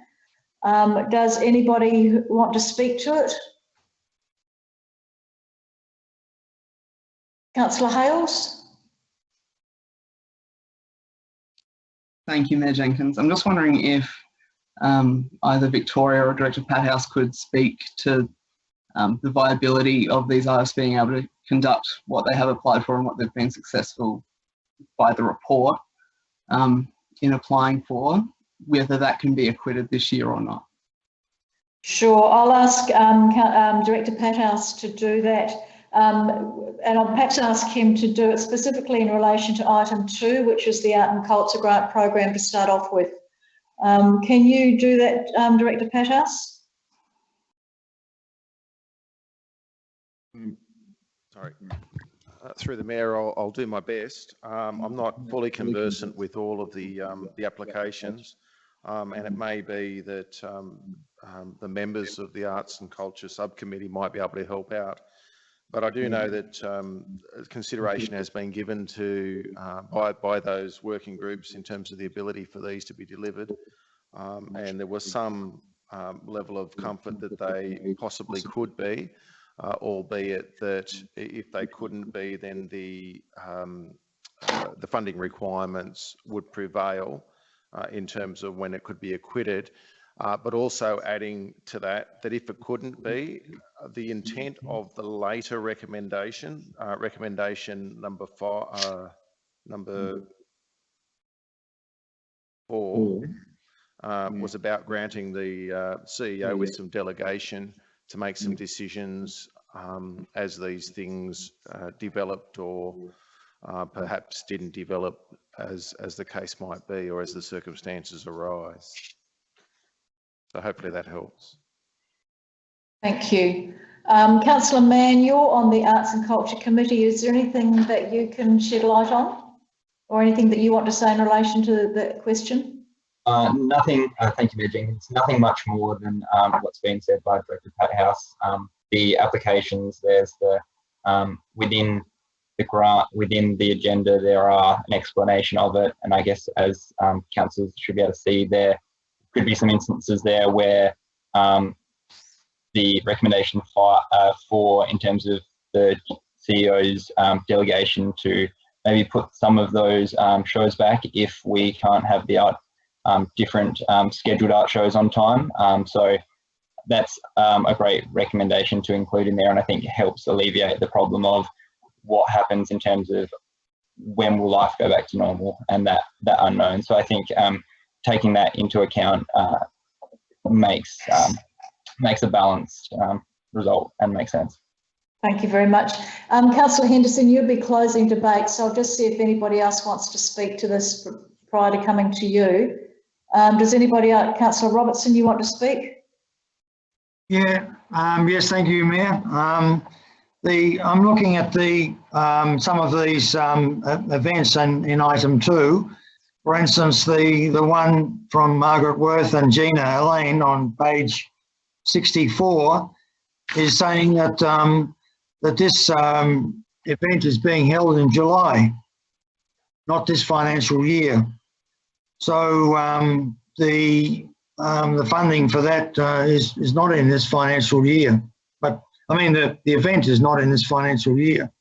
Does anybody want to speak to it? Councillor Hales? Thank you, Mayor Jenkins. I'm just wondering if either Victoria or Director Pathouse could speak to the viability of these artists being able to conduct what they have applied for and what they've been successful by the report in applying for, whether that can be acquitted this year or not. Sure, I'll ask Director Pathouse to do that, and I'll perhaps ask him to do it specifically in relation to item 2, which is the Art and Culture Grant Program to start off with. Can you do that, Director Pathouse? Sorry. Through the Mayor, I'll do my best. I'm not fully conversant with all of the applications, and it may be that the members of the Arts and Culture Subcommittee might be able to help out. But I do know that consideration has been given to by those working groups in terms of the ability for these to be delivered, and there was some level of comfort that they possibly could be. Albeit that if they couldn't be, then the funding requirements would prevail in terms of when it could be acquitted. But also adding to that, that if it couldn't be, the intent of the later recommendation, recommendation number 4, was about granting the CEO with some delegation to make some decisions as these things developed or perhaps didn't develop as the case might be, or as the circumstances arise. So hopefully that helps. Thank you. Councillor Mann, you're on the Arts and Culture Committee. Is there anything that you can shed light on, or anything that you want to say in relation to the question? Nothing, thank you, Mayor Jenkins. Nothing much more than what's been said by Director Pathouse. The applications, there's the within the grant, within the agenda, there are an explanation of it, and I guess as councillors should be able to see, there could be some instances there where the recommendation for in terms of the CEO's delegation to maybe put some of those shows back if we can't have the art. Different scheduled art shows on time. So that's a great recommendation to include in there, and I think it helps alleviate the problem of what happens in terms of when will life go back to normal and that unknown. So I think taking that into account makes a balanced result and makes sense. Thank you very much. Councillor Henderson, you'll be closing debate, so I'll just see if anybody else wants to speak to this prior to coming to you. Does anybody else, Councillor Robertson, you want to speak? Yeah, yes, thank you, Mayor. I'm looking at the some of these events in item 2. For instance, the one from Margaret Worth and Gina Elaine on page 64 is saying that that this event is being held in July, not this financial year. So the funding for that is not in this financial year, but I mean the event is not in this financial year.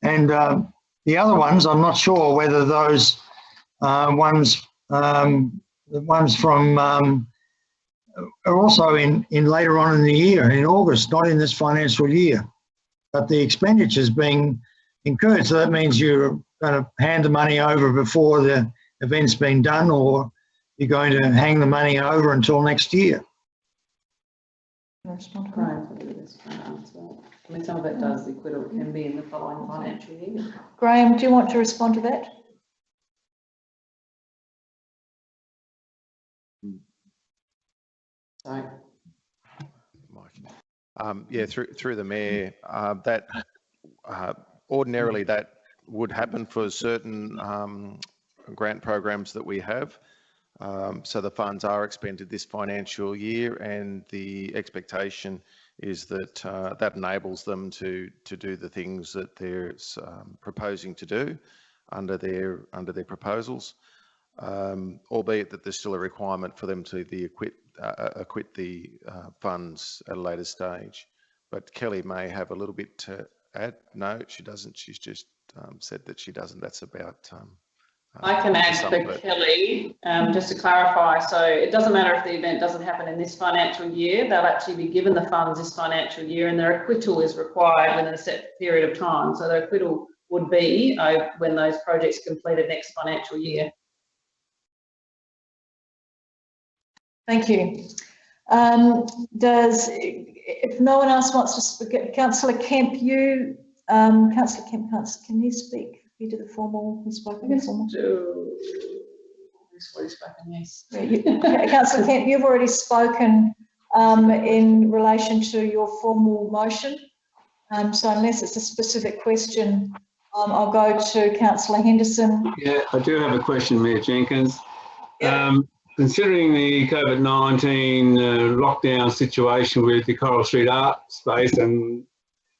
And the other ones, I'm not sure whether those ones, the ones from are also in later on in the year, in August, not in this financial year, but the expenditure is being incurred. So that means you're going to hand the money over before the event's been done, or you're going to hang the money over until next year. I mean, some of it does acquittal, can be in the following financial year. Graham, do you want to respond to that? Sorry. Yeah, through the Mayor, that ordinarily that would happen for certain grant programs that we have. So the funds are expended this financial year, and the expectation is that that enables them to do the things that they're proposing to do under their proposals, albeit that there's still a requirement for them to acquit the funds at a later stage. But Kelly may have a little bit to add. No, she doesn't. She's just said that she doesn't. That's about I can add some for of it. Kelly, just to clarify, so it doesn't matter if the event doesn't happen in this financial year, they'll actually be given the funds this financial year, and their acquittal is required within a set period of time. So their acquittal would be when those projects completed next financial year. Thank you. If no one else wants to speak, Councillor Kemp, Councillor Kemp, can you speak? You did the formal, you spoke in the formal. Yes. Councillor Kemp, you've already spoken in relation to your formal motion. So unless it's a specific question, I'll go to Councillor Henderson. Yeah, I do have a question, Mayor Jenkins. Yep. Considering the COVID-19 lockdown situation with the Coral Street Art Space, and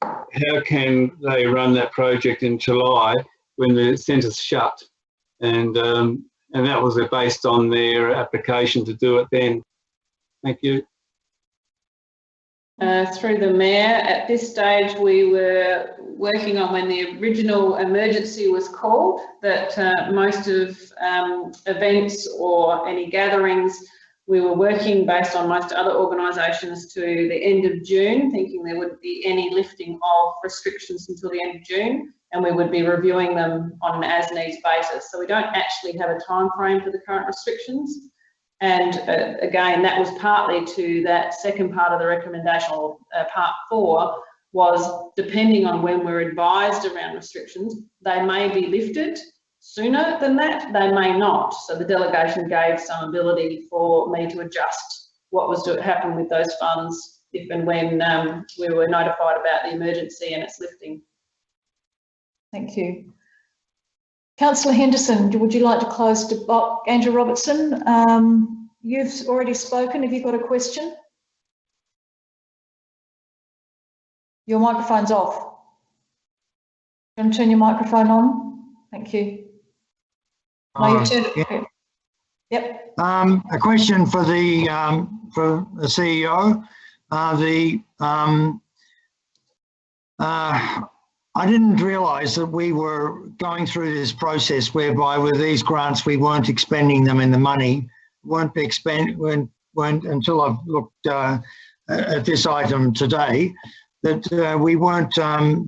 how can they run that project in July when the centre's shut? And that was based on their application to do it then. Thank you. Through the Mayor, at this stage we were working on when the original emergency was called, that most of events or any gatherings, we were working based on most other organisations to the end of June, thinking there wouldn't be any lifting of restrictions until the end of June, and we would be reviewing them on an as-needs basis. So we don't actually have a time frame for the current restrictions. And again, that was partly to that second part of the recommendation, or part 4, was depending on when we're advised around restrictions, they may be lifted sooner than that, they may not. So the delegation gave some ability for me to adjust what was to happen with those funds if and when we were notified about the emergency and its lifting. Thank you. Councillor Henderson, would you like to close to Andrew Robertson? You've already spoken. Have you got a question? Your microphone's off. You want to turn your microphone on? Thank you. No, you turned it. Yep. A question for the CEO. I didn't realise that we were going through this process whereby with these grants we weren't expending them and the money weren't until I've looked at this item today, that we weren't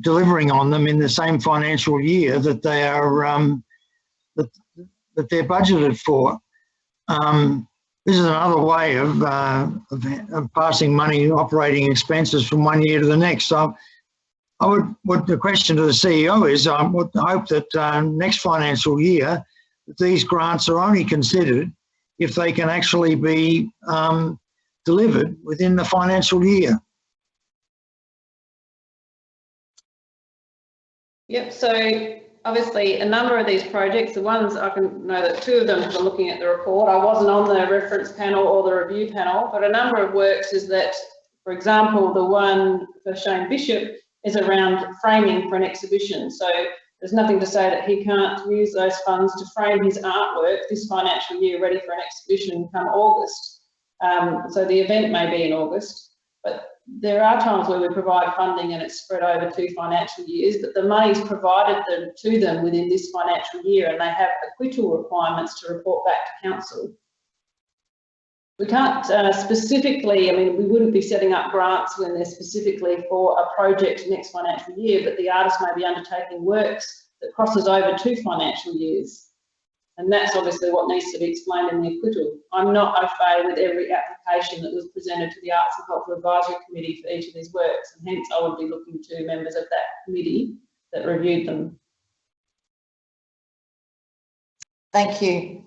delivering on them in the same financial year that they are that they're budgeted for. This is another way of passing money, operating expenses from one year to the next. So the question to the CEO is, I would hope that next financial year, that these grants are only considered if they can actually be delivered within the financial year. Yep, so obviously a number of these projects, the ones I can know that 2 of them are looking at the report. I wasn't on the reference panel or the review panel, but a number of works is that, for example, the one for Shane Bishop is around framing for an exhibition. So there's nothing to say that he can't use those funds to frame his artwork this financial year ready for an exhibition come August. So the event may be in August, but there are times where we provide funding and it's spread over 2 financial years, but the money's provided to them within this financial year, and they have acquittal requirements to report back to council. We can't specifically, I mean, we wouldn't be setting up grants when they're specifically for a project next financial year, but the artist may be undertaking works that crosses over 2 financial years. And that's obviously what needs to be explained in the acquittal. I'm not au fait with every application that was presented to the Arts and Culture Advisory Committee for each of these works, and hence I would be looking to members of that committee that reviewed them. Thank you.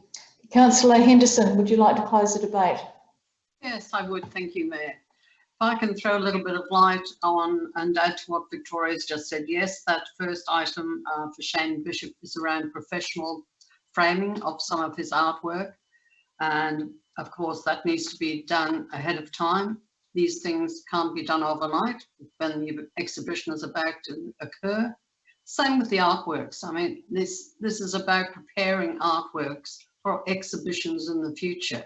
Councillor Henderson, would you like to close the debate? Yes, I would. Thank you, Mayor. If I can throw a little bit of light on and add to what Victoria's just said. Yes, that first item for Shane Bishop is around professional framing of some of his artwork, and of course that needs to be done ahead of time. These things can't be done overnight when the exhibition is about to occur. Same with the artworks. I mean, this is about preparing artworks for exhibitions in the future.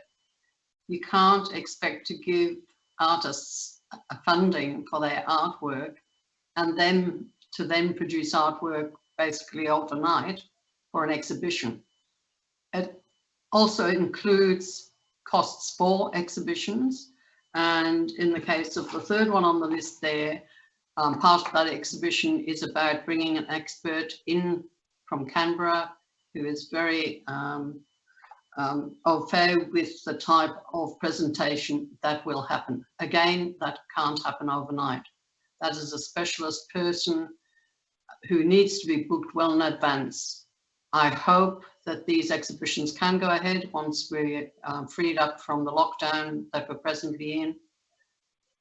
You can't expect to give artists funding for their artwork and then produce artwork basically overnight for an exhibition. it also includes costs for exhibitions. And in the case of the third one on the list there, part of that exhibition is about bringing an expert in from Canberra who is very au fait with the type of presentation that will happen. Again, that can't happen overnight. That is a specialist person who needs to be booked well in advance. I hope that these exhibitions can go ahead once we're freed up from the lockdown that we're presently in.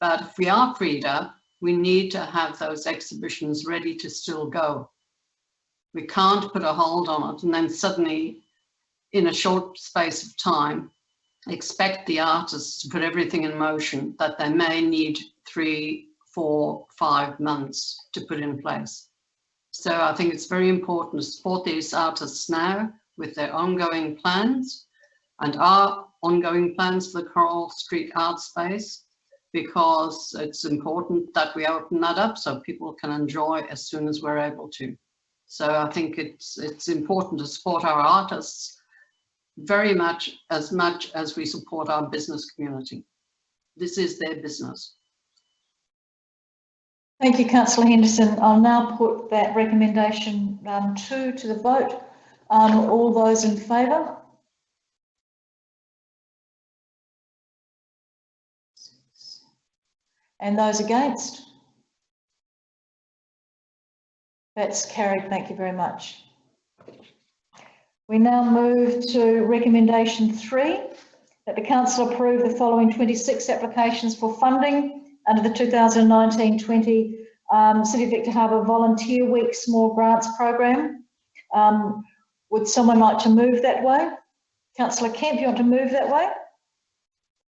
But if we are freed up, we need to have those exhibitions ready to still go. We can't put a hold on it and then suddenly, in a short space of time, expect the artists to put everything in motion that they may need 3, 4, 5 months to put in place. So I think it's very important to support these artists now with their ongoing plans and our ongoing plans for the Coral Street Art Space, because it's important that we open that up so people can enjoy as soon as we're able to. So I think it's important to support our artists very much as we support our business community. This is their business. Thank you, Councillor Henderson. I'll now put that recommendation 2 to the vote. All those in favour? And those against? That's carried. Thank you very much. We now move to recommendation 3, that the council approve the following 26 applications for funding under the 2019-20 City of Victor Harbor Volunteer Week Small Grants Program. Would someone like to move that way? Councillor Kemp, you want to move that way?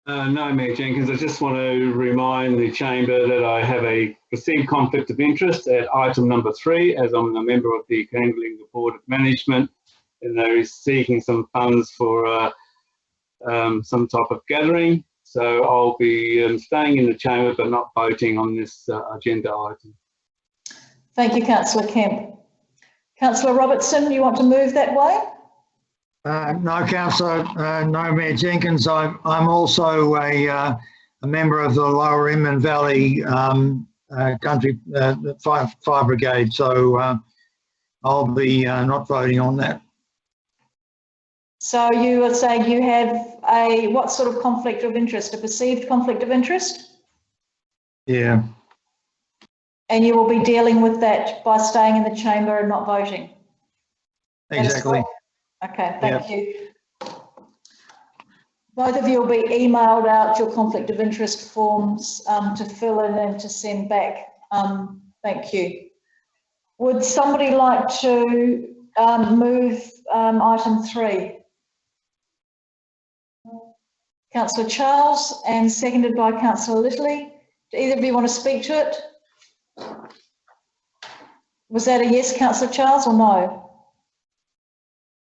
No, Mayor Jenkins, I just want to remind the Chamber that I have a perceived conflict of interest at item number 3, as I'm a member of the Coongalinga Board of Management, and they're seeking some funds for some type of gathering. So I'll be staying in the Chamber but not voting on this agenda item. Thank you, Councillor Kemp. Councillor Robertson, you want to move that way? No, Councillor, no, Mayor Jenkins. I'm also a member of the Lower Inman Valley Country Fire Brigade, so I'll be not voting on that. So you are saying you have a, what sort of conflict of interest? A perceived conflict of interest? Yeah. And you will be dealing with that by staying in the chamber and not voting? Exactly. Okay, thank you. Both of you will be emailed out your conflict of interest forms to fill in and to send back. Thank you. Would somebody like to move item 3? Councillor Charles, and seconded by Councillor Littley. Do either of you want to speak to it? Was that a yes, Councillor Charles, or no?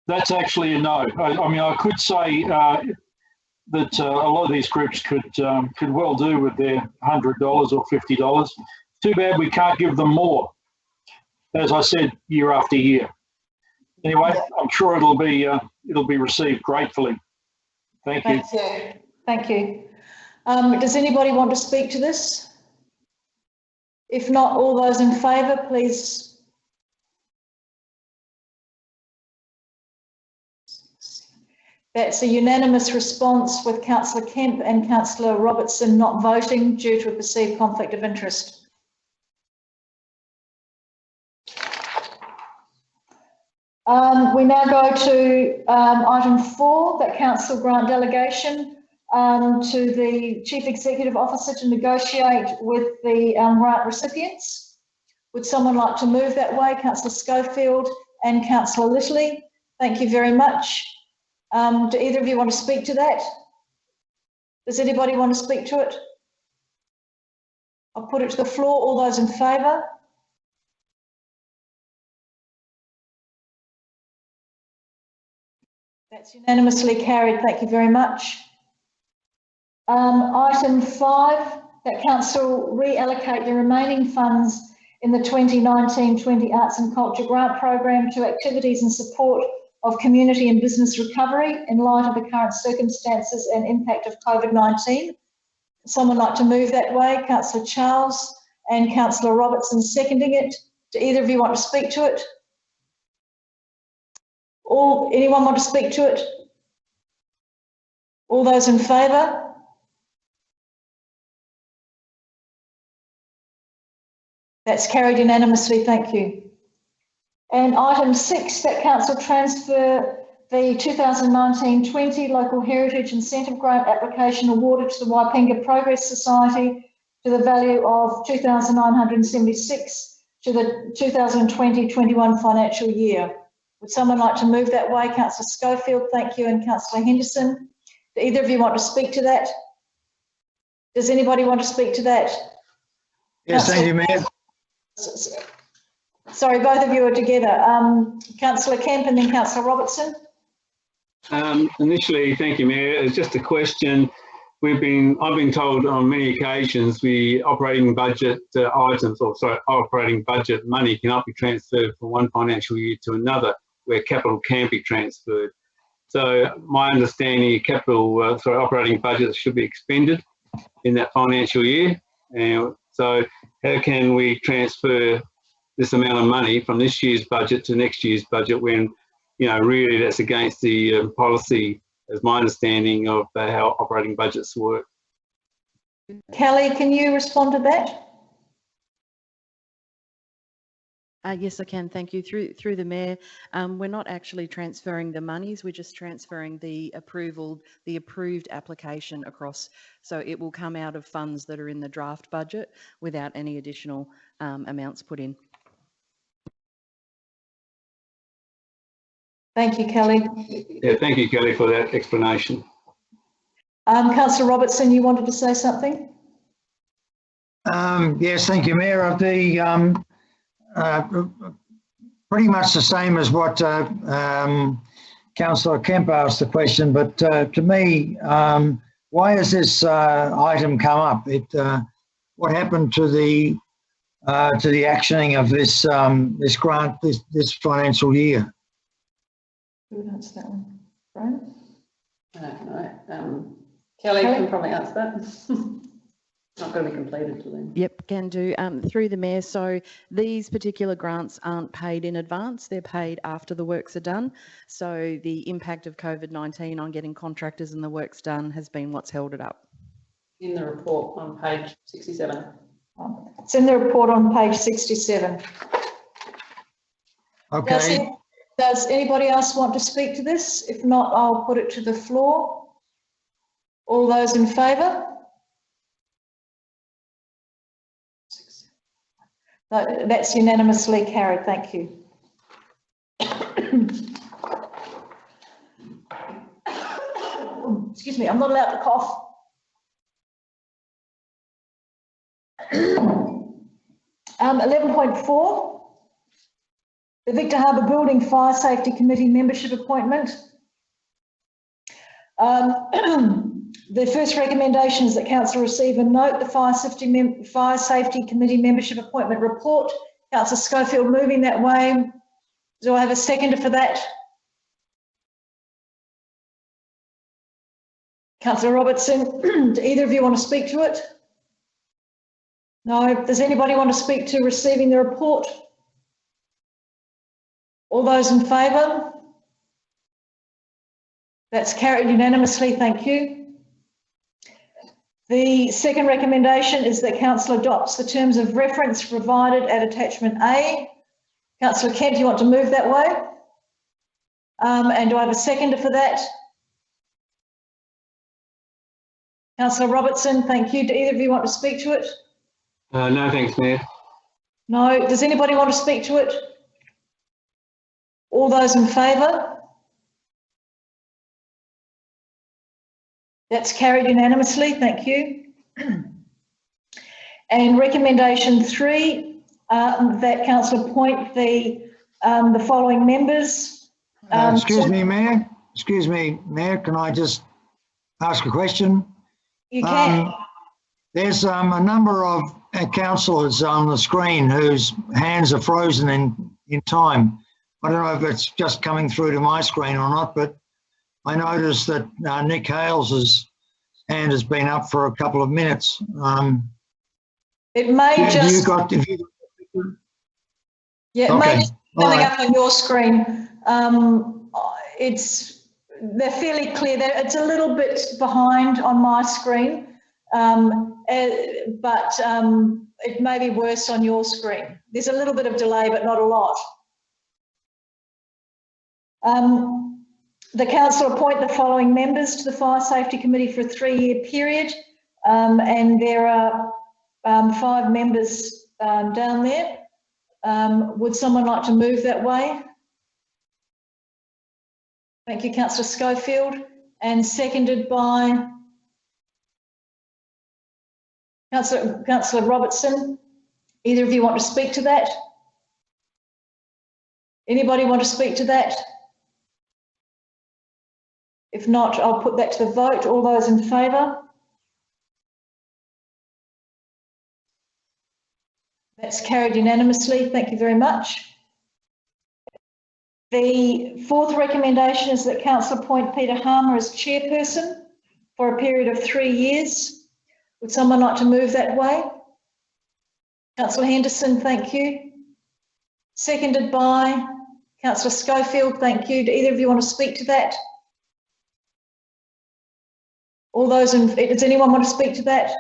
That's actually a no. I mean, I could say that a lot of these groups could well do with their $100 or $50. Too bad we can't give them more, as I said, year after year. Anyway, I'm sure it'll be received gratefully. Thank you. Thank you. Thank you. Does anybody want to speak to this? If not, all those in favour, please. That's a unanimous response, with Councillor Kemp and Councillor Robertson not voting due to a perceived conflict of interest. We now go to item 4, that council grant delegation to the Chief Executive Officer to negotiate with the grant recipients. Would someone like to move that way? Councillor Schofield and Councillor Littley. Thank you very much. Do either of you want to speak to that? Does anybody want to speak to it? I'll put it to the floor. All those in favour? That's unanimously carried. Thank you very much. Item 5, that council reallocate the remaining funds in the 2019-20 Arts and Culture Grant Program to activities and support of community and business recovery in light of the current circumstances and impact of COVID-19. Someone like to move that way? Councillor Charles and Councillor Robertson seconding it. Do either of you want to speak to it? Anyone want to speak to it? All those in favour? That's carried unanimously, thank you. And item 6, that council transfer the 2019-20 Local Heritage Incentive Grant application awarded to the Waipinga Progress Society to the value of $2,976 to the 2020-21 financial year. Would someone like to move that way? Councillor Schofield, thank you, and Councillor Henderson. Do either of you want to speak to that? Does anybody want to speak to that? Yes, thank you, Mayor. Sorry, both of you are together. Councillor Kemp and then Councillor Robertson. Initially, thank you, Mayor. It's just a question. I've been told on many occasions the operating budget operating budget money cannot be transferred from one financial year to another, where capital can be transferred. So my understanding, operating budgets should be expended in that financial year. And so how can we transfer this amount of money from this year's budget to next year's budget when, really that's against the policy, as my understanding of how operating budgets work? Kelly, can you respond to that? Yes, I can. Thank you. Through the Mayor, we're not actually transferring the monies. We're just transferring the approved application across. So it will come out of funds that are in the draft budget without any additional amounts put in. Thank you, Kelly. Yeah, thank you, Kelly, for that explanation. Councillor Robertson, you wanted to say something? Yes, thank you, Mayor. Pretty much the same as what Councillor Kemp asked the question, but to me, why has this item come up? What happened to the actioning of this this grant this financial year? Who would answer that one? Brian? I don't know. Kelly can probably answer that. Not going to be completed till then. Yep, can do. Through the Mayor, so these particular grants aren't paid in advance, they're paid after the works are done. So the impact of COVID-19 on getting contractors and the works done has been what's held it up. In the report on page 67. It's in the report on page 67. Okay. Does anybody else want to speak to this? If not, I'll put it to the floor. All those in favour? That's unanimously carried, thank you. Excuse me, I'm not allowed to cough. 11.4, the Victor Harbour Building Fire Safety Committee membership appointment. The first recommendation is that Council receive and note the Fire Safety Committee membership appointment report. Councillor Schofield moving that way. Do I have a seconder for that? Councillor Robertson, do either of you want to speak to it? No. Does anybody want to speak to receiving the report? All those in favour? That's carried unanimously, thank you. The second recommendation is that Council adopts the terms of reference provided at attachment A. Councillor Kent, do you want to move that way? And do I have a seconder for that? Councillor Robertson, thank you. Do either of you want to speak to it? No, thanks, Mayor. No. Does anybody want to speak to it? All those in favour? That's carried unanimously, thank you. And recommendation 3, that Council appoint the following members. Excuse me, Mayor. Excuse me, Mayor. Can I just ask a question? You can. There's a number of councillors on the screen whose hands are frozen in time. I don't know if it's just coming through to my screen or not, but I noticed that Nick Hales's hand has been up for a couple of minutes. It may Have just... you got... Yeah, it Okay. may just be coming up on your screen. They're fairly clear. It's a little bit behind on my screen, but it may be worse on your screen. There's a little bit of delay, but not a lot. The council appoint the following members to the Fire Safety Committee for a 3-year period, and there are 5 members down there. Would someone like to move that way? Thank you, Councillor Schofield, and seconded by Councillor Robertson. Either of you want to speak to that? Anybody want to speak to that? If not, I'll put that to the vote. All those in favour? That's carried unanimously. Thank you very much. The 4th recommendation is that Council appoint Peter Harmer as chairperson for a period of 3 years. Would someone like to move that way? Councillor Henderson, thank you. Seconded by Councillor Schofield, thank you. Do either of you want to speak to that? All those in, does anyone want to speak to that?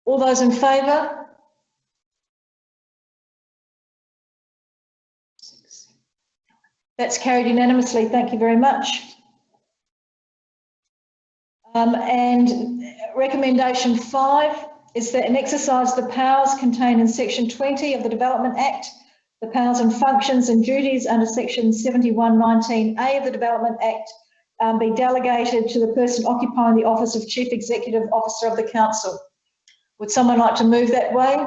All those in favour? That's carried unanimously. Thank you very much. And recommendation 5 is that in exercise the powers contained in section 20 of the Development Act, the powers and functions and duties under section 7119A of the Development Act be delegated to the person occupying the office of Chief Executive Officer of the Council. Would someone like to move that way?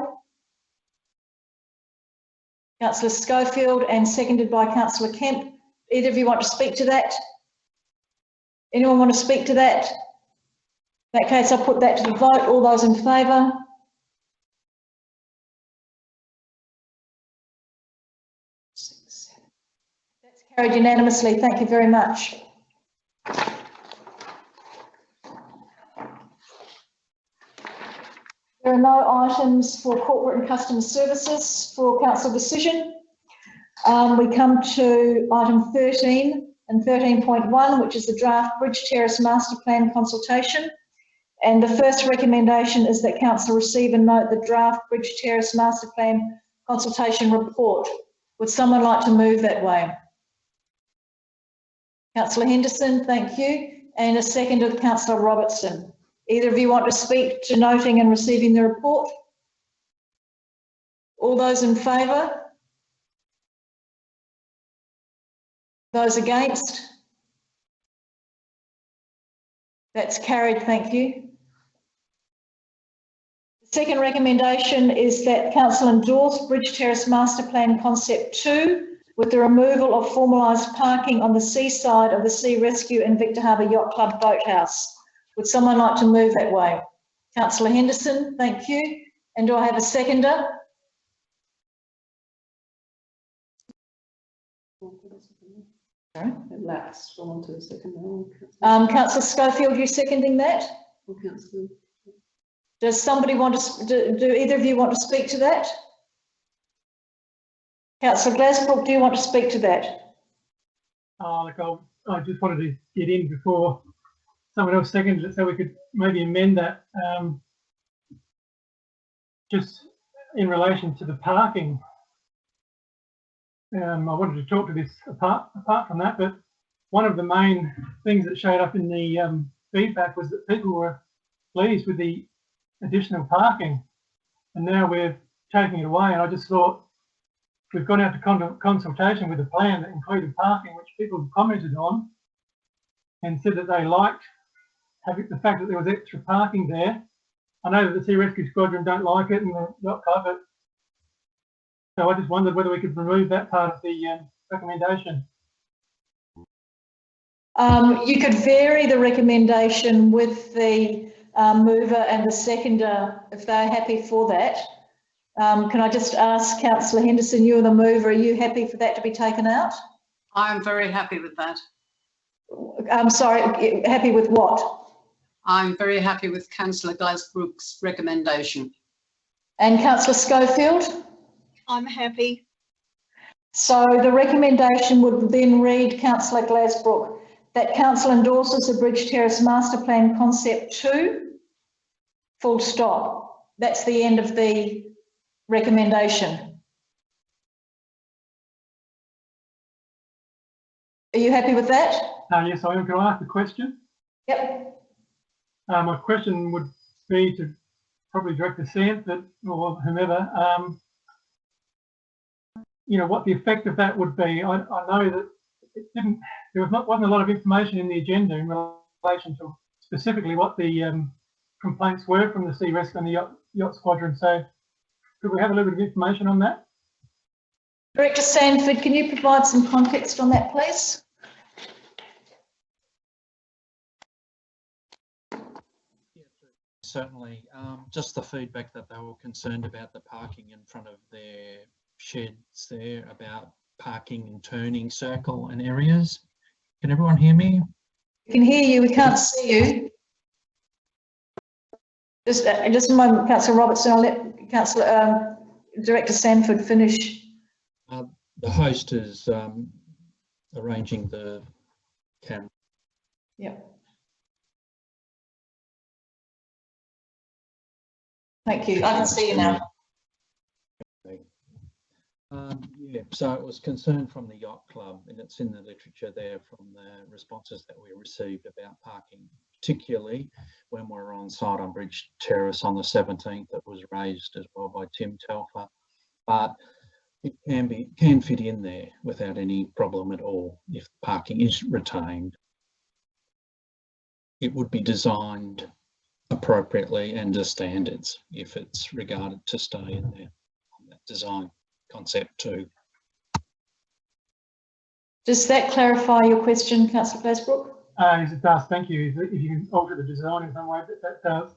Councillor Schofield, and seconded by Councillor Kemp. Either of you want to speak to that? Anyone want to speak to that? In that case, I'll put that to the vote. All those in favour? That's carried unanimously. Thank you very much. There are no items for corporate and customer services for council decision. We come to item 13 and 13.1, which is the draft Bridge Terrace Master Plan consultation. And the first recommendation is that council receive and note the draft Bridge Terrace Master Plan consultation report. Would someone like to move that way? Councillor Henderson, thank you. And a second of Councillor Robertson. Either of you want to speak to noting and receiving the report? All those in favour? Those against? That's carried, thank you. The second recommendation is that council endorse Bridge Terrace Master Plan Concept 2 with the removal of formalised parking on the seaside of the Sea Rescue and Victor Harbour Yacht Club Boathouse. Would someone like to move that way? Councillor Henderson, thank you. And do I have a seconder? Sorry? It lapsed on to the second round. Councillor Schofield, you seconding that? Does somebody want to, do either of you want to speak to that? Councillor Glasbrook, do you want to speak to that? Look, I just wanted to get in before someone else seconded it so we could maybe amend that. Just in relation to the parking, I wanted to talk to this apart from that, but one of the main things that showed up in the feedback was that people were pleased with the additional parking, and now we're taking it away. And I just thought we've gone out to consultation with a plan that included parking, which people commented on and said that they liked having the fact that there was extra parking there. I know that the Sea Rescue Squadron don't like it and the Yacht Club, but so I just wondered whether we could remove that part of the recommendation. You could vary the recommendation with the mover and the seconder if they're happy for that. Can I just ask Councillor Henderson, you're the mover, are you happy for that to be taken out? I'm very happy with that. I'm sorry, happy with what? I'm very happy with Councillor Glasbrook's recommendation. And Councillor Schofield? I'm happy. So the recommendation would then read, Councillor Glasbrook, that council endorses the Bridge Terrace Master Plan Concept 2, full stop. That's the end of the recommendation. Are you happy with that? Yes, I am. Can I ask a question? Yep. My question would be to probably Director Sanford or whomever, you know, what the effect of that would be. I know that it didn't, there wasn't a lot of information in the agenda in relation to specifically what the complaints were from the Sea Rescue and the yacht squadron. So could we have a little bit of information on that? Director Sanford, can you provide some context on that, please? Certainly. Just the feedback that they were concerned about the parking in front of their sheds there, about parking and turning circle and areas. Can everyone hear me? We can hear you, we can't see you. Just a moment, Councillor Robertson, I'll let Councillor Director Sanford finish. The host is arranging the camera. Yeah. Thank you. I can see you now. Yeah, so it was concern from the Yacht Club, and it's in the literature there from the responses that we received about parking, particularly when we're on site on Bridge Terrace on the 17th. That was raised as well by Tim Telfer, but it can fit in there without any problem at all if parking is retained. It would be designed appropriately and to standards if it's regarded to stay in there on that design concept too. Does that clarify your question, Councillor Glasbrook? Yes, it does. Thank you. If you can alter the design in some way, that does.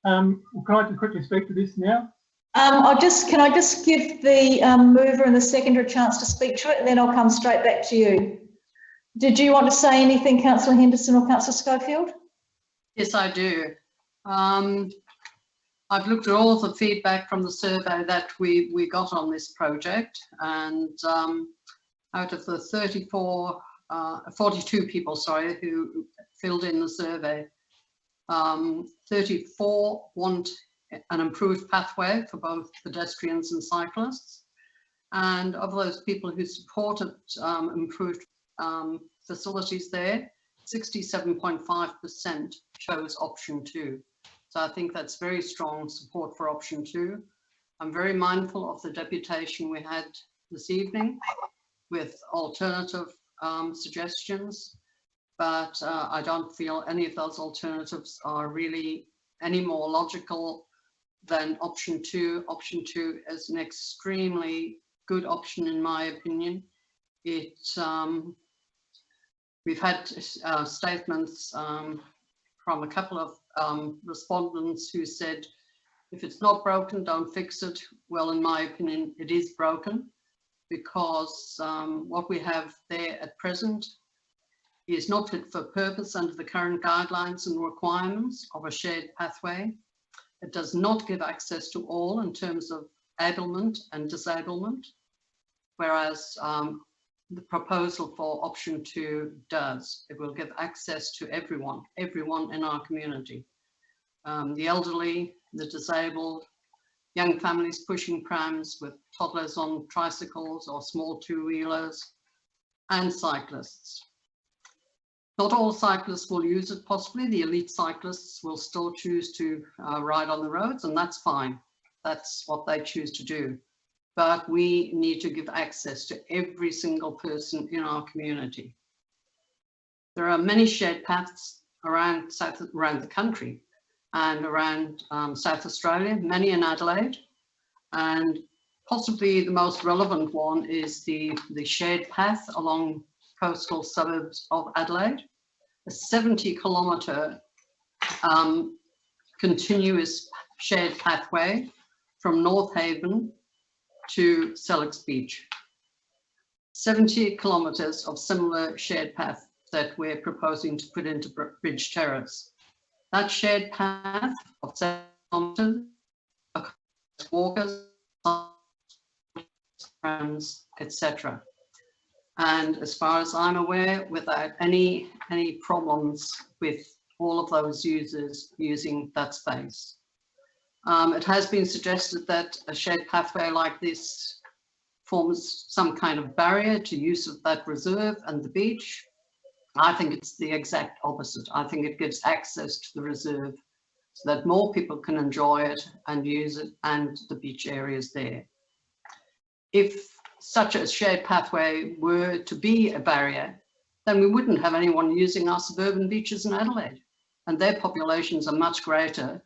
Can I just quickly speak to this now? Can I just give the mover and the seconder a chance to speak to it, and then I'll come straight back to you. Did you want to say anything, Councillor Henderson or Councillor Schofield? Yes, I do. I've looked at all the feedback from the survey that we got on this project, and out of the 42 people, sorry, who filled in the survey, 34 want an improved pathway for both pedestrians and cyclists. And of those people who supported improved facilities there, 67.5% chose option 2. So I think that's very strong support for option 2. I'm very mindful of the deputation we had this evening with alternative suggestions, but I don't feel any of those alternatives are really any more logical than option 2. Option 2 is an extremely good option in my opinion. We've had statements from a couple of respondents who said, if it's not broken, don't fix it. Well, in my opinion, it is broken, because what we have there at present is not fit for purpose under the current guidelines and requirements of a shared pathway. It does not give access to all in terms of ablement and disablement, whereas the proposal for option 2 does. It will give access to everyone in our community. The elderly, the disabled, young families pushing prams with toddlers on tricycles or small two-wheelers, and cyclists. Not all cyclists will use it, possibly. The elite cyclists will still choose to ride on the roads, and that's fine. That's what they choose to do. But we need to give access to every single person in our community. There are many shared paths around the country and around South Australia, many in Adelaide, and possibly the most relevant one is the shared path along coastal suburbs of Adelaide, a 70-kilometre continuous shared pathway from North Haven to Sellex Beach. 70 kilometres of similar shared path that we're proposing to put into Bridge Terrace. That shared path of 7 kilometres, walkers, trams, etc. And as far as I'm aware, without any problems with all of those users using that space. It has been suggested that a shared pathway like this forms some kind of barrier to use of that reserve and the beach. I think it's the exact opposite. I think it gives access to the reserve so that more people can enjoy it and use it, and the beach areas there. If such a shared pathway were to be a barrier, then we wouldn't have anyone using our suburban beaches in Adelaide, and their populations are much greater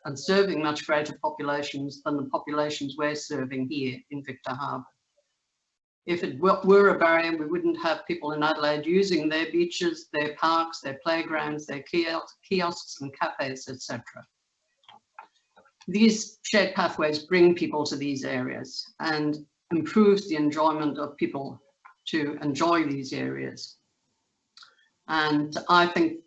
and serving much greater populations than the populations we're serving here in Victor Harbor. If it were a barrier, we wouldn't have people in Adelaide using their beaches, their parks, their playgrounds, their kiosks and cafes, etc. These shared pathways bring people to these areas and improves the enjoyment of people to enjoy these areas. And I think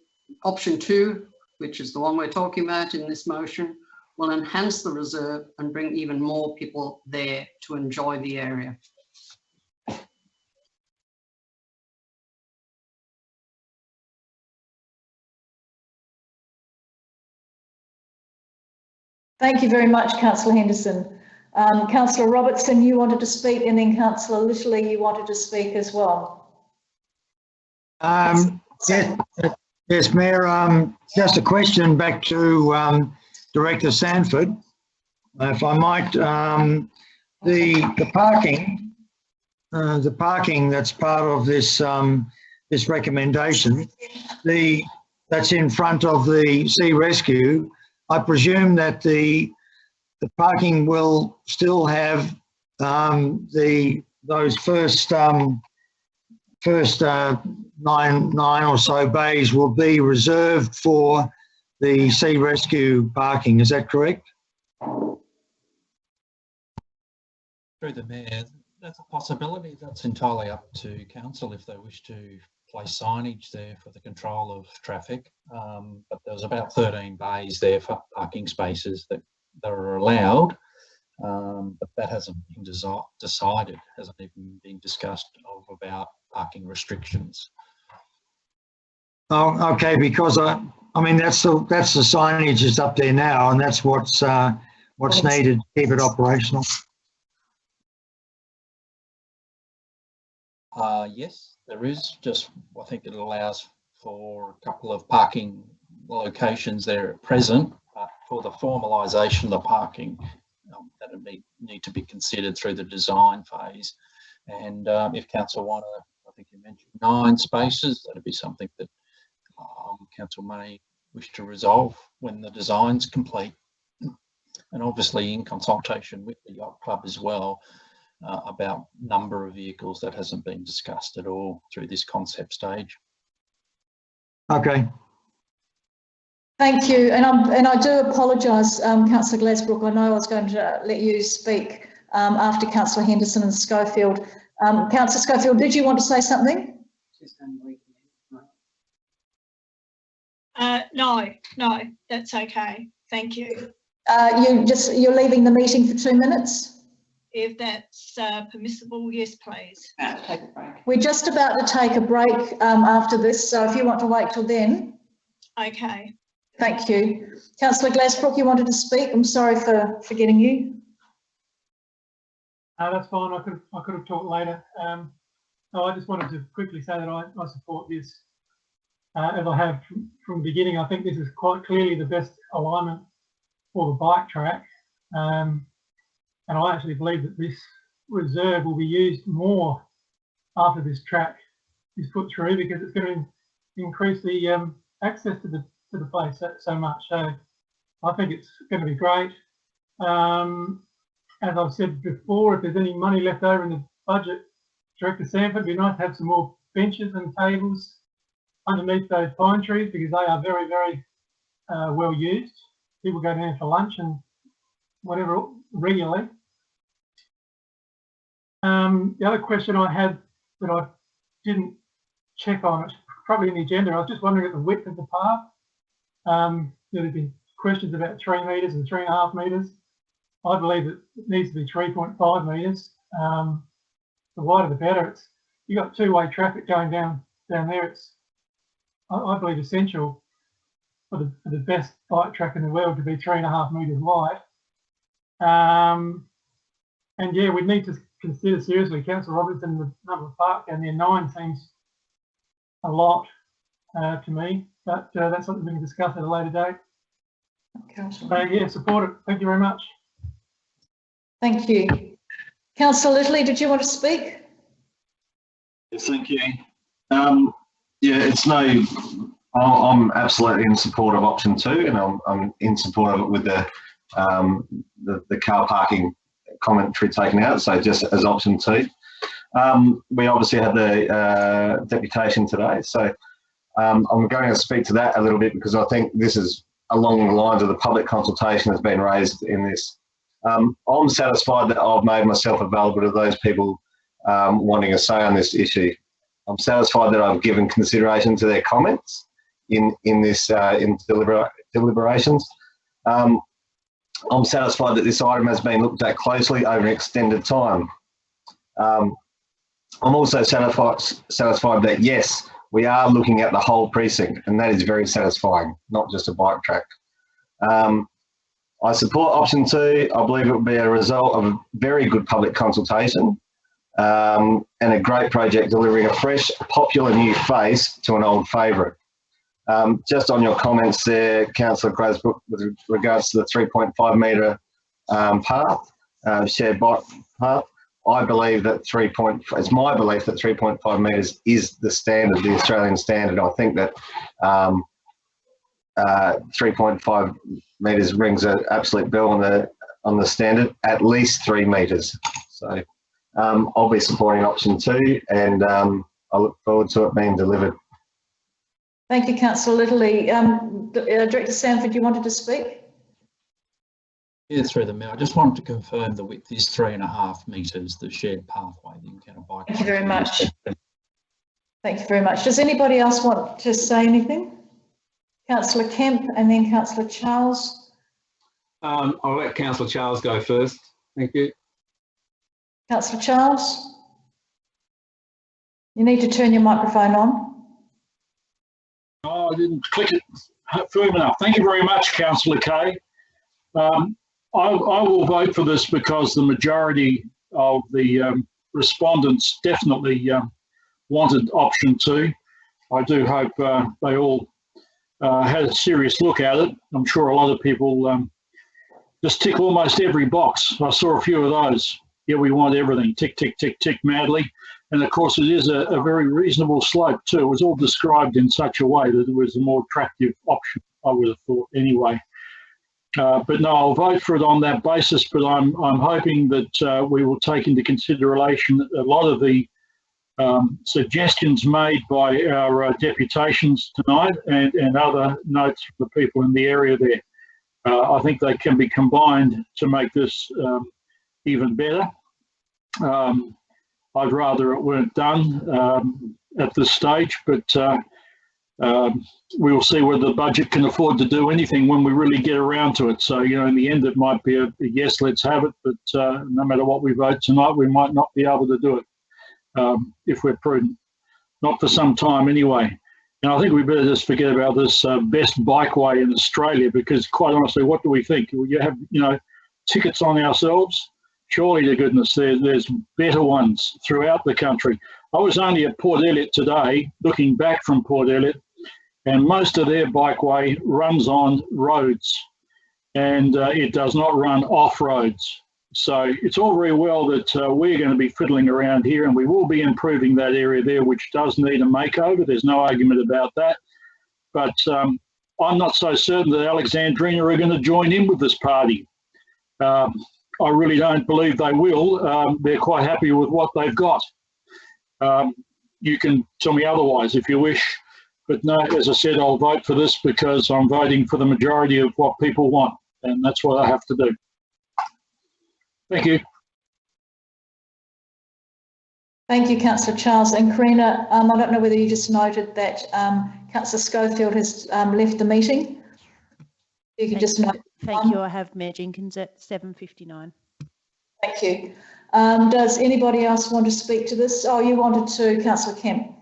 option 2, which is the one we're talking about in this motion, will enhance the reserve and bring even more people there to enjoy the area. Thank you very much, Councillor Henderson. Councillor Robertson, you wanted to speak, and then Councillor Litterly, you wanted to speak as well. Yes, Mayor, just a question back to Director Sanford, if I might. The parking that's part of this this recommendation, that's in front of the Sea Rescue. I presume that the parking will still have those first nine or so bays will be reserved for the Sea Rescue parking. Is that correct? Through the Mayor, that's a possibility. That's entirely up to council if they wish to place signage there for the control of traffic. But there's about 13 bays there for parking spaces that are allowed, but that hasn't been decided, hasn't even been discussed about parking restrictions. Oh, okay, because I mean that's the signage that's up there now, and that's what's needed to keep it operational. Yes, there is. Just I think it allows for a couple of parking locations there at present, but for the formalisation of the parking, that would need to be considered through the design phase. And if council want to, I think you mentioned 9 spaces, that'd be something that council may wish to resolve when the design's complete, and obviously in consultation with the yacht club as well. About number of vehicles that hasn't been discussed at all through this concept stage. Okay. Thank you, and I do apologise, Councillor Glasbrook. I know I was going to let you speak after Councillor Henderson and Schofield. Councillor Schofield, did you want to say something? No, that's okay. Thank you. You're leaving the meeting for 2 minutes? If that's permissible, yes, please. Take a break. We're just about to take a break after this, so if you want to wait till then. Okay. Thank you. Councillor Glasbrook, you wanted to speak? I'm sorry for forgetting you. That's fine. I could have talked later. No, I just wanted to quickly say that I support this, as I have from the beginning. I think this is quite clearly the best alignment for the bike track. And I actually believe that this reserve will be used more after this track is put through, because it's going to increase the access to the place so much. So I think it's going to be great. As I've said before, if there's any money left over in the budget, Director Sanford, it'd be nice to have some more benches and tables underneath those pine trees, because they are very, very well used. People go down for lunch and whatever regularly. The other question I had that I didn't check on, it's probably in the agenda. I was just wondering at the width of the path. There have been questions about 3 metres and 3.5 metres. I believe that it needs to be 3.5 metres. The wider the better. You've got two-way traffic going down there. It's, I believe, essential for the best bike track in the world to be 3.5 metres wide. And yeah, we need to consider seriously, Councillor Robertson, the number of park down there. 9 seems a lot to me, but that's something we can discuss at a later date. Yeah, support it. Thank you very much. Thank you. Councillor Littley, did you want to speak? Yes, thank you. Yeah, I'm absolutely in support of option 2, and I'm in support of it with the car parking commentary taken out, so just as option 2. We obviously had the deputation today, so I'm going to speak to that a little bit because I think this is along the lines of the public consultation that's been raised in this. I'm satisfied that I've made myself available to those people wanting a say on this issue. I'm satisfied that I've given consideration to their comments in deliberations. I'm satisfied that this item has been looked at closely over an extended time. I'm also satisfied that yes, we are looking at the whole precinct, and that is very satisfying, not just a bike track. I support option 2. I believe it will be a result of a very good public consultation and a great project delivering a fresh, popular new face to an old favourite. Just on your comments there, Councillor Grasbrook, with regards to the 3.5 metre path, shared bike path, I believe that it's my belief that 3.5 metres is the standard, the Australian standard. I think that 3.5 metres rings an absolute bell on the standard, at least 3 metres. So I'll be supporting option 2, and I look forward to it being delivered. Thank you, Councillor Littley. Director Sanford, you wanted to speak? Yeah, through the mayor. I just wanted to confirm the width is 3.5 metres, the shared pathway, the encounter bike. Thank you very much. Thank you very much. Does anybody else want to say anything? Councillor Kemp and then Councillor Charles. I'll let Councillor Charles go first. Thank you. Councillor Charles, you need to turn your microphone on. Oh, I didn't click it firm enough. Thank you very much, Councillor Kay. I will vote for this because the majority of the respondents definitely wanted option 2. I do hope they all had a serious look at it. I'm sure a lot of people just tick almost every box. I saw a few of those. Yeah, we want everything. Tick, tick, tick, tick madly. And of course, it is a very reasonable slope too. It was all described in such a way that it was a more attractive option, I would have thought anyway. But no, I'll vote for it on that basis, but I'm hoping that we will take into consideration a lot of the suggestions made by our deputations tonight and other notes from the people in the area there. I think they can be combined to make this even better. I'd rather it weren't done at this stage, but we will see whether the budget can afford to do anything when we really get around to it. So, you know, in the end, it might be a yes, let's have it, but no matter what we vote tonight, we might not be able to do it if we're prudent. Not for some time anyway. And I think we better just forget about this best bikeway in Australia, because quite honestly, what do we think? You have, you know, tickets on ourselves? Surely to goodness, there's better ones throughout the country. I was only at Port Elliot today, looking back from Port Elliot, and most of their bikeway runs on roads, and it does not run off roads. So it's all very well that we're going to be fiddling around here, and we will be improving that area there, which does need a makeover. There's no argument about that. But I'm not so certain that Alexandrina are going to join in with this party. I really don't believe they will. They're quite happy with what they've got. You can tell me otherwise if you wish. But no, as I said, I'll vote for this because I'm voting for the majority of what people want, and that's what I have to do. Thank you. Thank you, Councillor Charles. And Karina, I don't know whether you just noted that Councillor Schofield has left the meeting. You can just note. Thank you. I have Mayor Jenkins at 7:59. Thank you. Does anybody else want to speak to this? Oh, you wanted to, Councillor Kemp.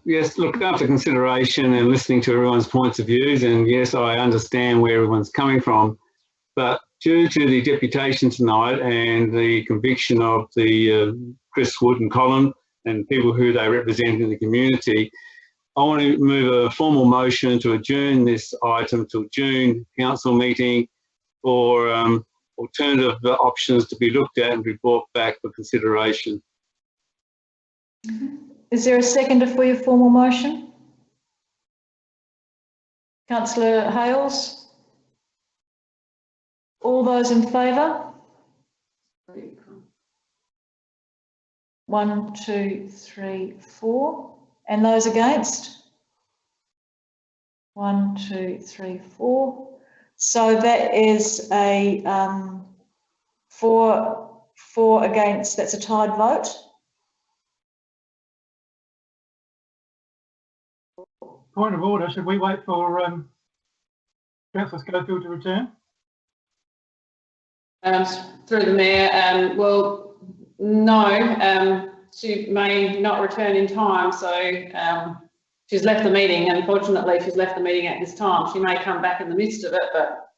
Yes, look, after consideration and listening to everyone's points of views, and yes, I understand where everyone's coming from, but due to the deputation tonight and the conviction of the Chris Wood and Colin and people who they represent in the community, I want to move a formal motion to adjourn this item till June council meeting, or alternative options to be looked at and be brought back for consideration. Is there a seconder for your formal motion? Councillor Hales? All those in favour? 1, 2, 3, 4. And those against? 1, 2, 3, 4. So that is a 4 against, that's a tied vote. Point of order, should we wait for Councillor Schofield to return? Through the Mayor, well, no, she may not return in time, so she's left the meeting. Unfortunately, she's left the meeting at this time. She may come back in the midst of it, but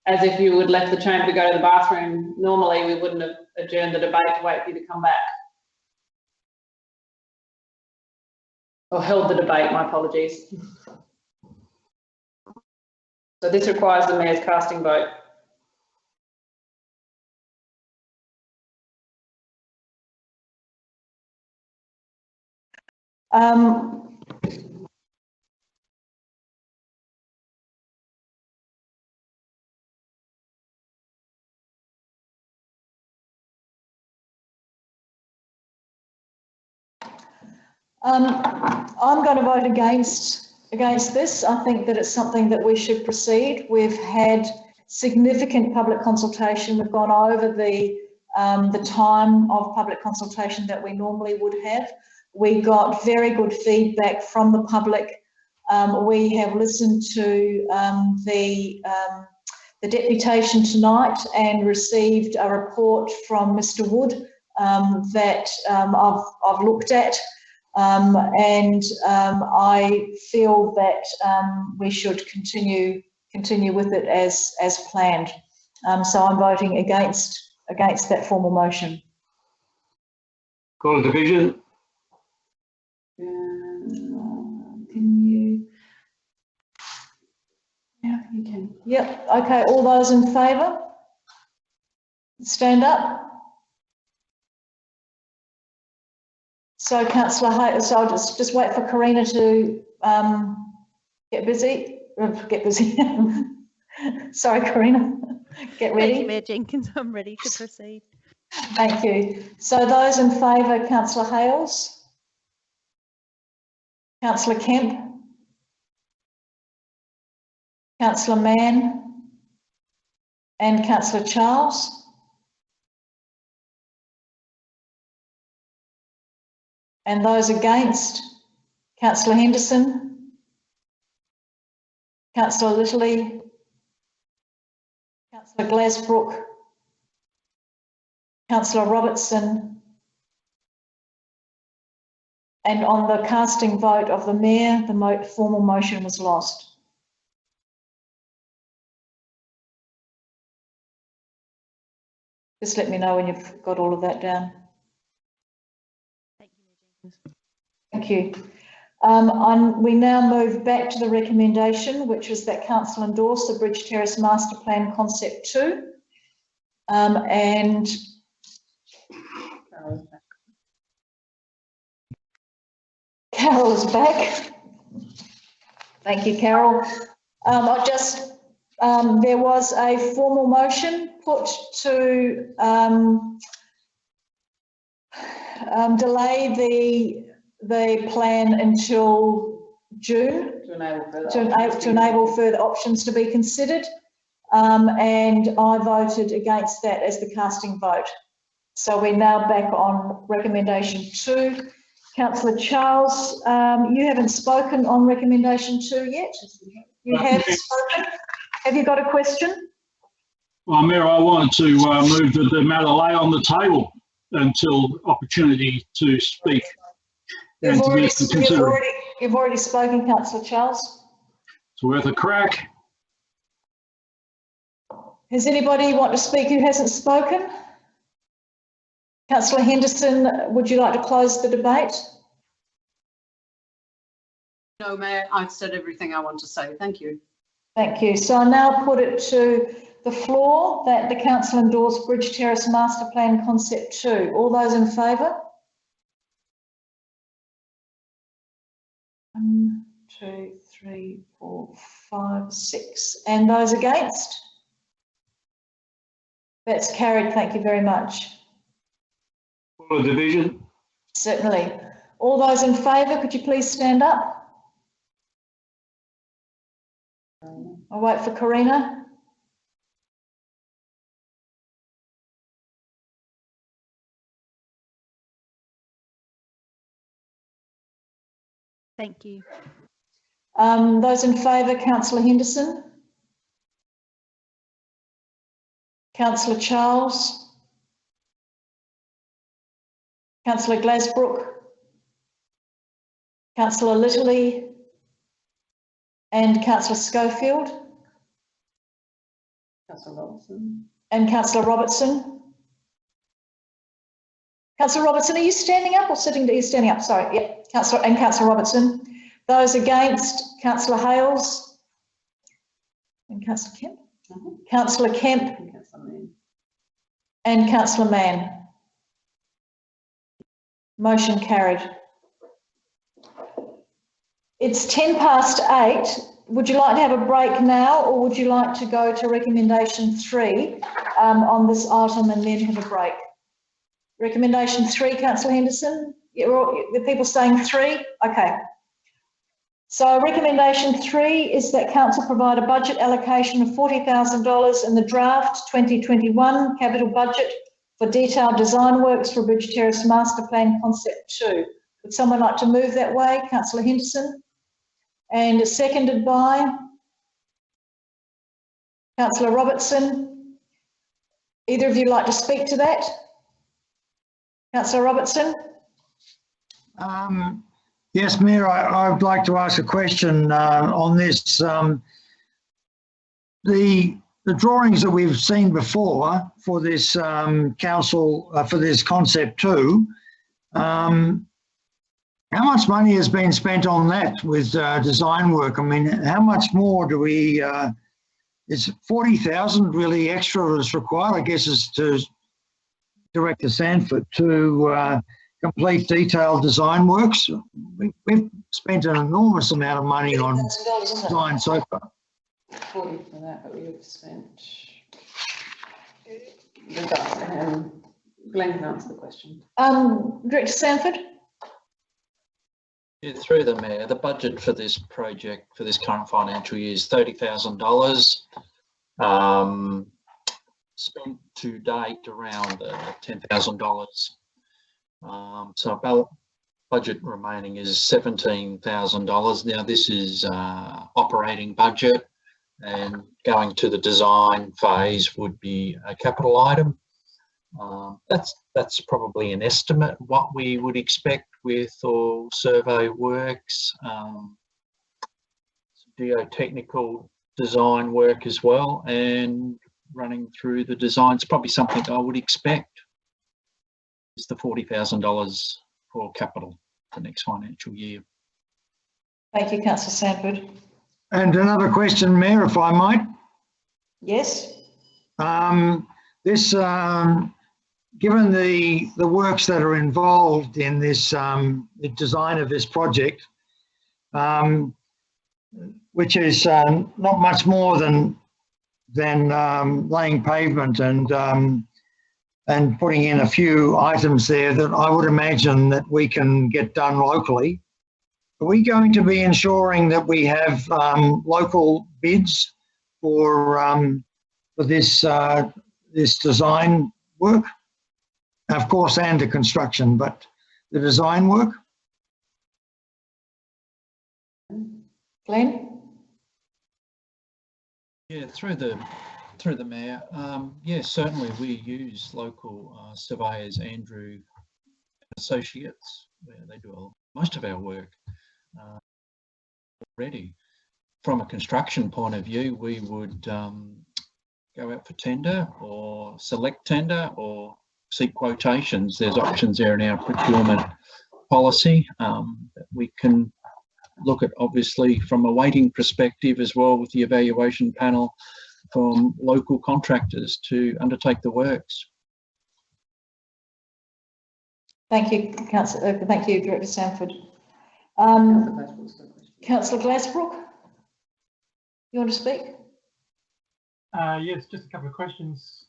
as if you would left the chamber to go to the bathroom, normally we wouldn't have adjourned the debate to wait for you to come back. Or held the debate, my apologies. So this requires the Mayor's casting vote. I'm going to vote against this. I think that it's something that we should proceed. We've had significant public consultation. We've gone over the time of public consultation that we normally would have. We got very good feedback from the public. We have listened to the deputation tonight and received a report from Mr. Wood that I've looked at. And I feel that we should continue with it as planned. So I'm voting against that formal motion. Call a division. Can you? Yeah, you can. Yep. Okay. All those in favour? Stand up. So, Councillor Hayes, so I'll just wait for Karina to get busy. Sorry, Karina, get ready. Thank you, Mayor Jenkins. I'm ready to proceed. Thank you. So those in favour, Councillor Hales, Councillor Kemp, Councillor Mann and Councillor Charles. And those against, Councillor Henderson, Councillor Littley, Councillor Glasbrook, Councillor Robertson, and on the casting vote of the Mayor, the formal motion was lost. Just let me know when you've got all of that down. Thank you. We now move back to the recommendation, which is that council endorse the Bridge Terrace Master Plan Concept 2. And Carol is back. Thank you, Carol. There was a formal motion put to delay the plan until June to enable further options to be considered. and I voted against that as the casting vote. So we're now back on recommendation 2. Councillor Charles, you haven't spoken on recommendation 2 yet. You have spoken. Have you got a question? Well, Mayor, I wanted to move that the matter lay on the table until opportunity to speak. You've already spoken, Councillor Charles. It's worth a crack. Does anybody want to speak who hasn't spoken? Councillor Henderson, would you like to close the debate? No, Mayor, I've said everything I want to say. Thank you. Thank you. So I now put it to the floor that the council endorse Bridge Terrace Master Plan Concept 2. All those in favour? 1, 2, 3, 4, 5, 6. And those against? That's carried. Thank you very much. For the division. Certainly. All those in favour, could you please stand up? I'll wait for Karina. Thank you. Those in favour, Councillor Henderson. Councillor Charles. Councillor Glasbrook. Councillor Litterley. And Councillor Schofield. Councillor Robertson. And Councillor Robertson. Councillor Robertson, are you standing up or sitting? Are you standing up? Sorry, yeah. Councillor Robertson. Those against, Councillor Hales. And Councillor Kemp. Councillor Kemp. And Councillor Mann. Motion carried. It's 8:10. Would you like to have a break now, or would you like to go to recommendation 3 on this item and then have a break? Recommendation 3, Councillor Henderson? The people saying 3? Okay. So recommendation 3 is that council provide a budget allocation of $40,000 in the draft 2021 capital budget for detailed design works for Bridge Terrace Master Plan Concept 2. Would someone like to move that way? Councillor Henderson? And seconded by Councillor Robertson. Either of you like to speak to that? Councillor Robertson? Yes, Mayor, I'd like to ask a question on this. The drawings that we've seen before for this council, for this concept 2, how much money has been spent on that with design work? I mean, how much more do we, is 40,000 really extra that's required, I guess, is to Director Sanford to complete detailed design works? We've spent an enormous amount of money on design so far. 40 for that, but we've spent. Glenn can answer the question. Director Sanford? Yeah, through the Mayor, the budget for this project for this current financial year is $30,000. Spent to date around $10,000. So budget remaining is $17,000. Now this is operating budget, and going to the design phase would be a capital item. That's probably an estimate what we would expect with all survey works, geotechnical design work as well, and running through the designs. Probably something I would expect is the $40,000 for capital for next financial year. Thank you, Councillor Sanford. And another question, Mayor, if I might. Yes. Given the works that are involved in this, the design of this project, which is not much more than laying pavement and putting in a few items there that I would imagine that we can get done locally. Are we going to be ensuring that we have local bids for for this this design work, of course, and the construction, but the design work. Glenn? Yeah, through the mayor. Yes, certainly we use local surveyors, Andrew Associates, where they do most of our work already. From a construction point of view, we would go out for tender or select tender or seek quotations. There's options there in our procurement policy that we can look at, obviously from a weighting perspective as well, with the evaluation panel from local contractors to undertake the works. Thank you, Councillor. Thank you, Director Sanford. Councillor Glassbrook, you want to speak? Yes, just a couple of questions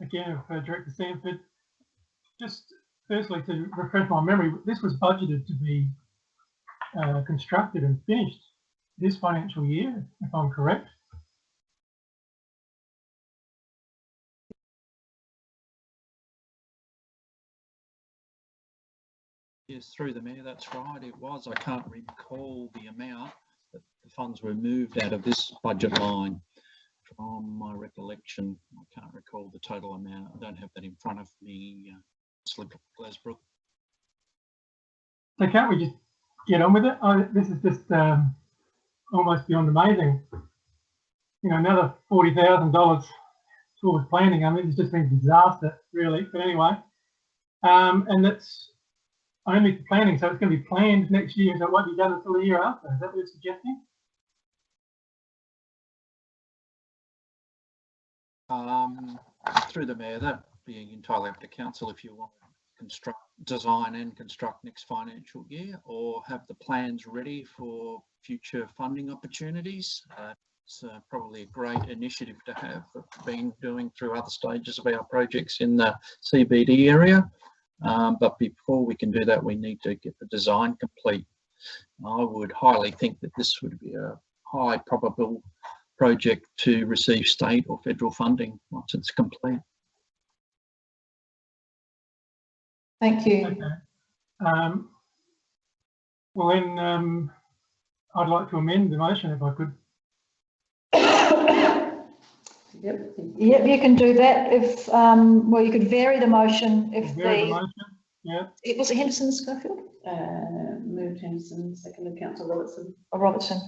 again for Director Sanford. Just firstly, to refresh my memory, this was budgeted to be constructed and finished this financial year, if I'm correct. Yes, through the mayor, that's right, it was. I can't recall the amount that the funds were moved out of this budget line. From my recollection, I can't recall the total amount. I don't have that in front of me, Glassbrook. So can't we just get on with it? This is just almost beyond amazing. You know, another $40,000 towards planning. I mean, it's just been a disaster, really. But anyway, and that's only for planning, so it's going to be planned next year, so it won't be done until the year after. Is that what you're suggesting? Through the mayor, that being entirely up to council if you want to design and construct next financial year, or have the plans ready for future funding opportunities. It's probably a great initiative to have that we've been doing through other stages of our projects in the CBD area. But before we can do that, we need to get the design complete. I would highly think that this would be a high probable project to receive state or federal funding once it's complete. Thank you. Okay. Well then, I'd like to amend the motion if I could. Yep, you can do that. If well, you could vary the motion if vary the motion. Yeah. It was it Henderson Schofield? Moved Henderson, seconded Councillor Robertson. Oh, Robertson.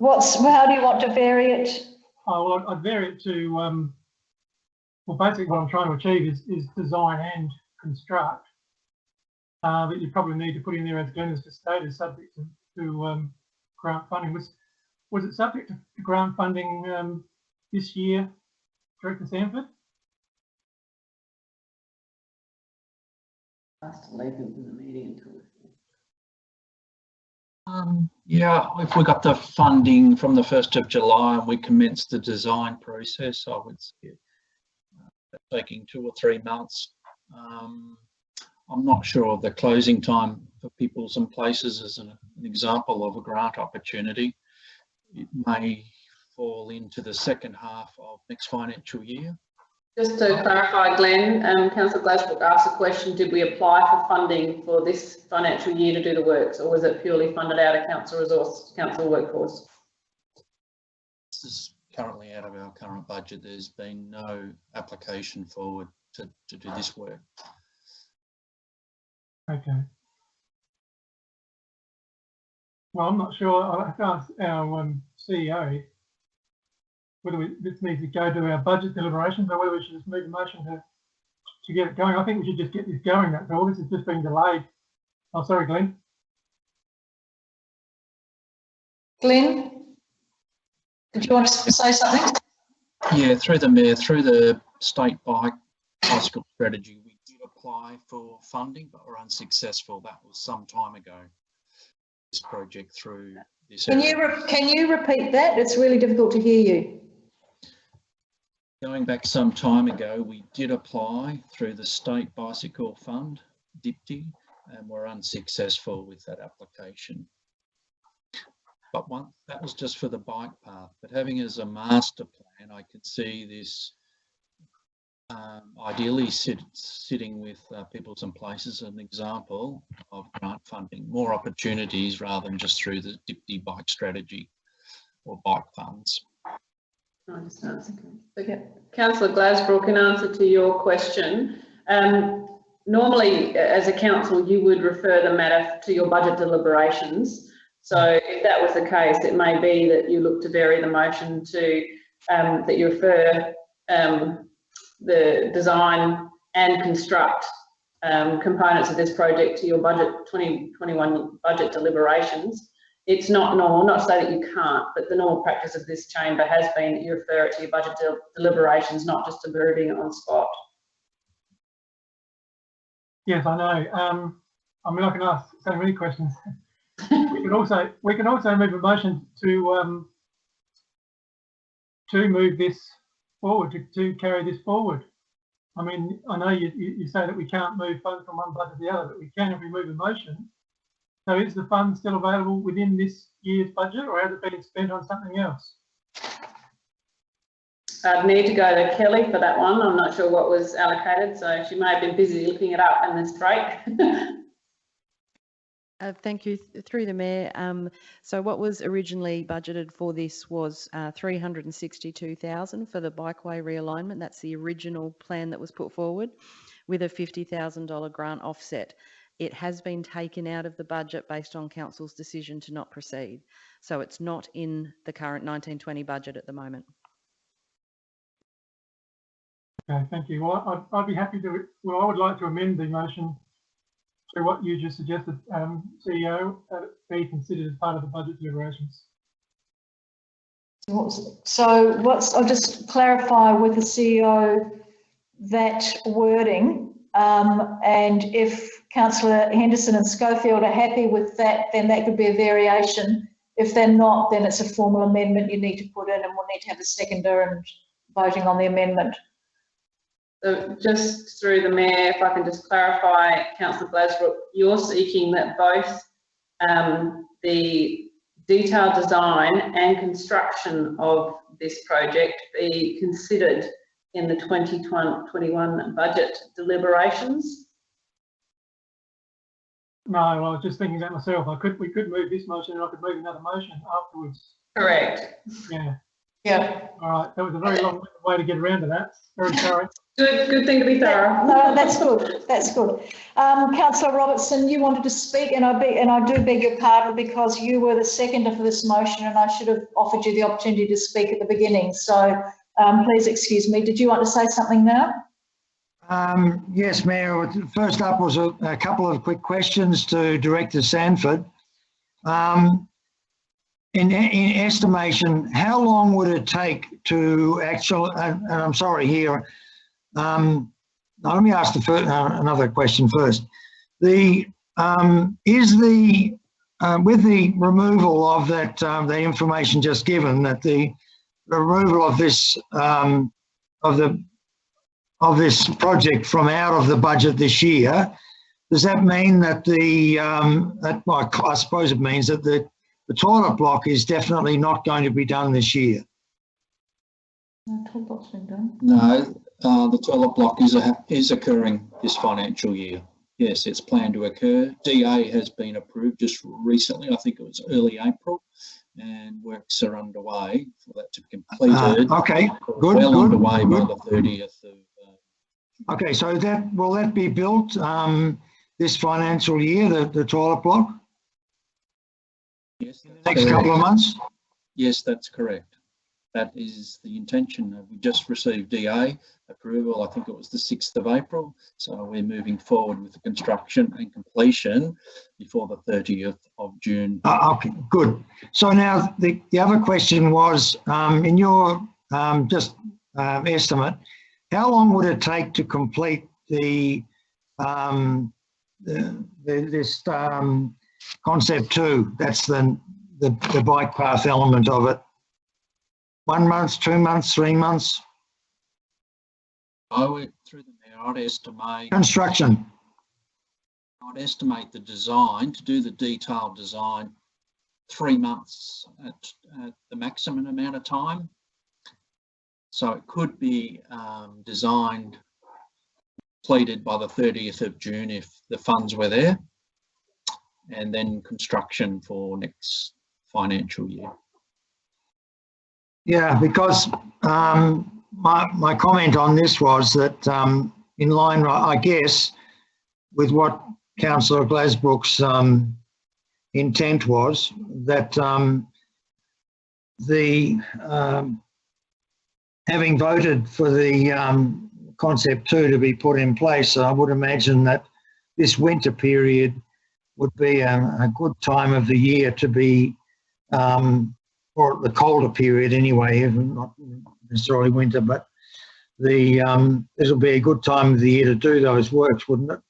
How do you want to vary it? Oh, well, I'd vary it to, well, basically what I'm trying to achieve is design and construct. But you probably need to put in there, as Glenn has just stated, subject to grant funding. Was it subject to grant funding this year, Director Sanford? Asked to leave him in the meeting until. Yeah, if we got the funding from the 1st of July and we commenced the design process, I would say taking 2 or 3 months. I'm not sure of the closing time for Peoples and Places as an example of a grant opportunity. It may fall into the second half of next financial year. Just to clarify, Glenn, Councillor Glassbrook asked a question, did we apply for funding for this financial year to do the works, or was it purely funded out of council resource, council workforce? This is currently out of our current budget. There's been no application forward to do this work. Okay. Well, I'm not sure. I'll have to ask our CEO whether this needs to go to our budget deliberations or whether we should just move the motion to get it going. I think we should just get this going, that's all. This has just been delayed. Oh, sorry, Glenn. Glenn, did you want to say something? Yeah, through the mayor, through the state bicycle strategy, we did apply for funding, but were unsuccessful. That was some time ago. This project through this area. Can you repeat that? It's really difficult to hear you. Going back some time ago, we did apply through the State Bicycle Fund, DIPTI, and were unsuccessful with that application. But that was just for the bike path. But having it as a master plan, I could see this ideally sitting with Peoples and Places, an example of grant funding, more opportunities rather than just through the Dipti bike strategy or bike funds. Okay. Councillor Glasbrook, in answer to your question, normally as a council you would refer the matter to your budget deliberations. So if that was the case, it may be that you look to vary the motion to that you refer the design and construct components of this project to your budget 2021 budget deliberations. It's not normal, not to say that you can't, but the normal practice of this chamber has been that you refer it to your budget deliberations, not just approving it on spot. Yes, I know. I mean, I can ask so many questions. we can also move a motion to move this forward, to carry this forward. I mean, I know you say that we can't move funds from one budget to the other, but we can if we move a motion. So is the fund still available within this year's budget, or has it been spent on something else? I'd need to go to Kelly for that one. I'm not sure what was allocated, so she may have been busy looking it up in this break. Thank you. Through the Mayor. So what was originally budgeted for this was 362,000 for the bikeway realignment. That's the original plan that was put forward, with a $50,000 grant offset. It has been taken out of the budget based on Council's decision to not proceed. So it's not in the current 1920 budget at the moment. Okay, thank you. Well, I'd be happy to, well, I would like to amend the motion to what you just suggested, CEO, that it be considered as part of the budget deliberations. So I'll just clarify with the CEO that wording, and if Councillor Henderson and Schofield are happy with that, then that could be a variation. If they're not, then it's a formal amendment you need to put in, and we'll need to have a seconder and voting on the amendment. So just through the Mayor, if I can just clarify, Councillor Glasbrook, you're seeking that both the detailed design and construction of this project be considered in the 2021 budget deliberations? No, I was just thinking that myself. We could move this motion, and I could move another motion afterwards. Correct. Yeah. Yeah. All right. That was a very long way to get around to that. Very sorry. Good thing to be thorough. No, that's good. That's good. Councillor Robertson, you wanted to speak, and I do beg your pardon because you were the seconder for this motion, and I should have offered you the opportunity to speak at the beginning. So please excuse me. Did you want to say something now? Yes, Mayor. First up was a couple of quick questions to Director Sanford. In estimation, how long would it take to actually, and I'm sorry here, now let me ask another question first. With the removal of that, the information just given, that the removal of this, of this project from out of the budget this year, does that mean that well, I suppose it means that the toilet block is definitely not going to be done this year? No, toilet block's been done. No, the toilet block is occurring this financial year. Yes, it's planned to occur. DA has been approved just recently. I think it was early April, and works are underway for that to be completed. Okay, good. Well good, underway good. by the 30th of. Okay, so will that be built this financial year, the toilet block? Yes, next couple of months? Yes, that's correct. That is the intention. We just received DA approval, I think it was the 6th of April. So we're moving forward with the construction and completion before the 30th of June. Okay, good. So now the other question was, in your estimate, how long would it take to complete this concept 2? That's the bike path element of it. 1 month, 2 months, 3 months? I went through the Mayor, I'd estimate. Construction. I'd estimate the design, to do the detailed design 3 months at the maximum amount of time. So it could be designed, completed by the 30th of June if the funds were there, and then construction for next financial year. Yeah, because my comment on this was that in line, I guess, with what Councillor Glasbrook's intent was, that having voted for the concept 2 to be put in place, I would imagine that this winter period would be a good time of the year to be, or the colder period anyway, not necessarily winter, but this will be a good time of the year to do those works, wouldn't it?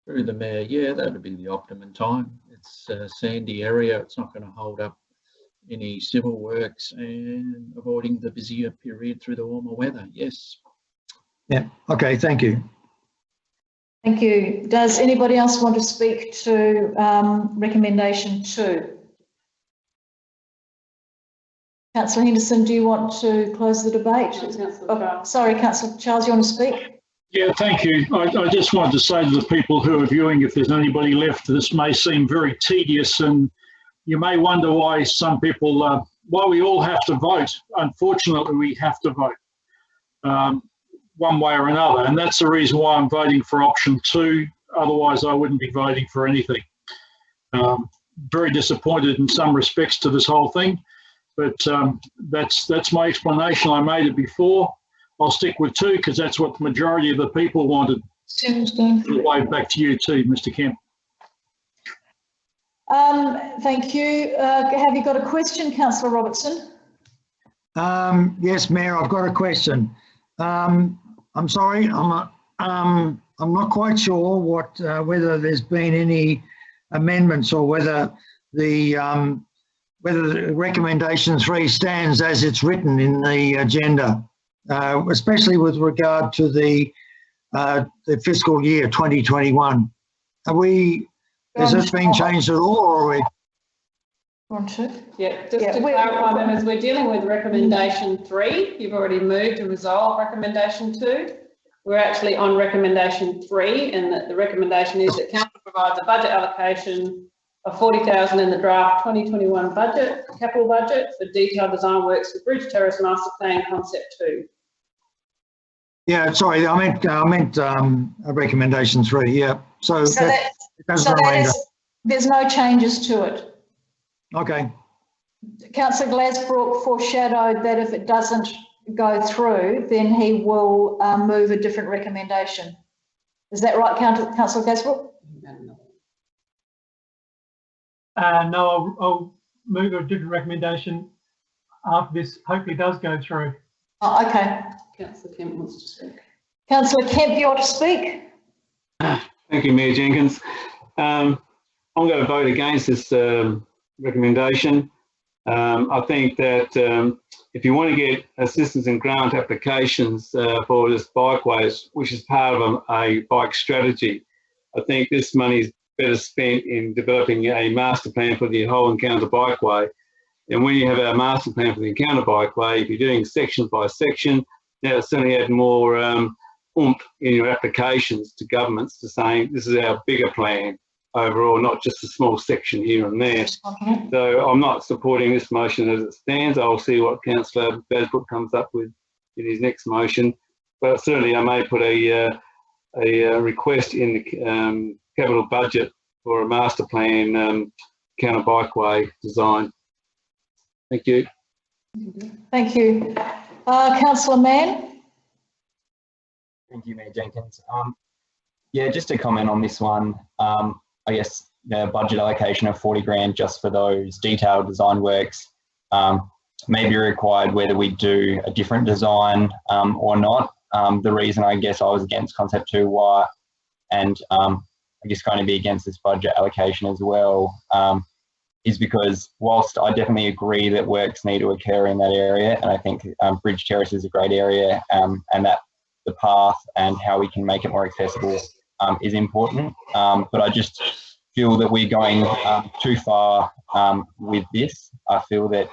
Through the Mayor, yeah, that would be the optimum time. It's a sandy area, it's not going to hold up any civil works, and avoiding the busier period through the warmer weather, yes. Yeah, okay, thank you. Thank you. Does anybody else want to speak to recommendation 2? Councillor Henderson, do you want to close the debate? Sorry, Councillor Charles, you want to speak? Yeah, thank you. I just wanted to say to the people who are viewing, if there's anybody left, this may seem very tedious, and you may wonder why some people, why we all have to vote. Unfortunately, we have to vote one way or another, and that's the reason why I'm voting for option 2. Otherwise, I wouldn't be voting for anything. Very disappointed in some respects to this whole thing, but that's my explanation. I made it before. I'll stick with 2 because that's what the majority of the people wanted. Wave back to you too, Mr. Kemp. Thank you. Have you got a question, Councillor Robertson? Yes, Mayor, I've got a question. I'm sorry, I'm not quite sure what whether there's been any amendments or whether the recommendation 3 stands as it's written in the agenda, especially with regard to the fiscal year 2021. Has it been changed at all, or are we? Yeah, just to clarify, members, we're dealing with recommendation 3. You've already moved to resolve recommendation 2. We're actually on recommendation 3, and the recommendation is that council provides a budget allocation of 40,000 in the draft 2021 budget, capital budget, for detailed design works for Bridge Terrace Master Plan Concept 2. Yeah, sorry, I meant recommendation 3. Yeah, so there's no changes to it. Okay. Councillor Glasbrook foreshadowed that if it doesn't go through, then he will move a different recommendation. Is that right, Councillor Glasbrook? No, I'll move a different recommendation after this hopefully does go through. Oh, okay. Councillor Kemp wants to speak. Councillor Kemp, you want to speak? Thank you, Mayor Jenkins. I'm going to vote against this recommendation. I think that if you want to get assistance and grant applications for this bikeways, which is part of a bike strategy, I think this money is better spent in developing a master plan for the whole Encounter Bikeway. And when you have a master plan for the Encounter Bikeway, if you're doing section by section, that will certainly add more oomph in your applications to governments to saying this is our bigger plan overall, not just a small section here and there. Okay. So I'm not supporting this motion as it stands. I'll see what Councillor Glasbrook comes up with in his next motion. But certainly I may put a request in the capital budget for a master plan Encounter Bikeway design. Thank you. Thank you. Councillor Mann? Thank you, Mayor Jenkins. Yeah, just to comment on this one, I guess the budget allocation of 40 grand just for those detailed design works may be required whether we do a different design or not. The reason I guess I was against concept 2 and I guess going to be against this budget allocation as well is because whilst I definitely agree that works need to occur in that area, and I think Bridge Terrace is a great area, and that the path and how we can make it more accessible is important, but I just feel that we're going too far with this. I feel that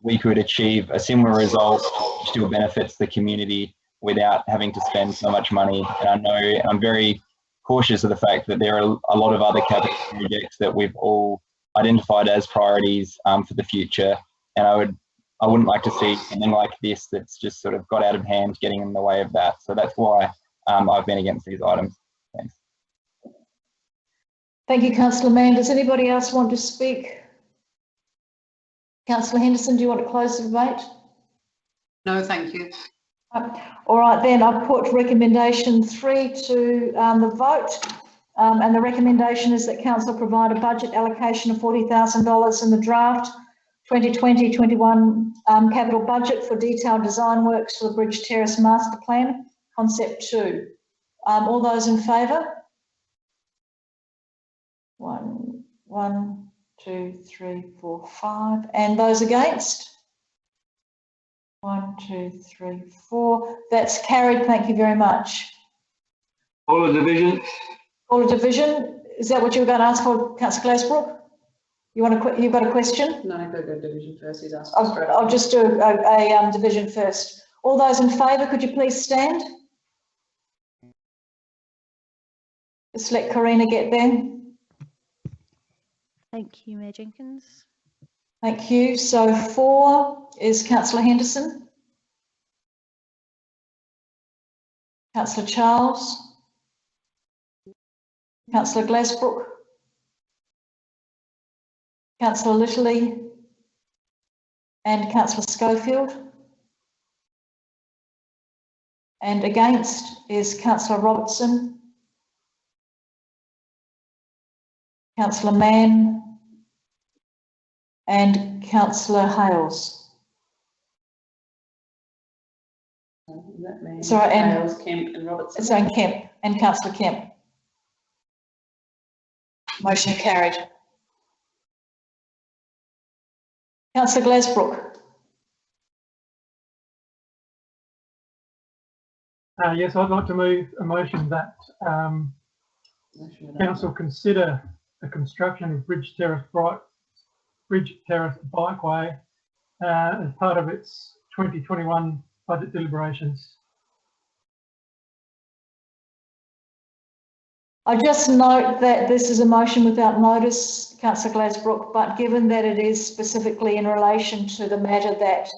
we could achieve a similar result which still benefits the community without having to spend so much money. And I know I'm very cautious of the fact that there are a lot of other capital projects that we've all identified as priorities for the future, and I wouldn't like to see something like this that's just sort of got out of hand getting in the way of that. So that's why I've been against these items. Thanks. Thank you, Councillor Mann. Does anybody else want to speak? Councillor Henderson, do you want to close the debate? No, thank you. All right, then I've put recommendation 3 to the vote, and the recommendation is that council provide a budget allocation of $40,000 in the draft 2020-21 capital budget for detailed design works for the Bridge Terrace Master Plan, Concept 2. All those in favour? 1, 2, 3, 4, 5. And those against? 1, 2, 3, 4. That's carried. Thank you very much. All a division. All a division. Is that what you were going to ask for, Councillor Glazebrook? You've got a question? No, go division first. He's asked. I'll just do a division first. All those in favour, could you please stand? Just let Karina get there. Thank you, Mayor Jenkins. Thank you. So 4 is Councillor Henderson. Councillor Charles. Councillor Glazebrook. Councillor Litterly. And Councillor Schofield. And against is Councillor Robertson. Councillor Mann. And Councillor Hales. Sorry, and Hales, Kemp and Robertson. So and Kemp and Councillor Kemp. Motion carried. Councillor Glazebrook. Yes, I'd like to move a motion that council consider the construction of Bridge Terrace Bikeway as part of its 2021 budget deliberations. I just note that this is a motion without notice, Councillor Glazebrook, but given that it is specifically in relation to the matter that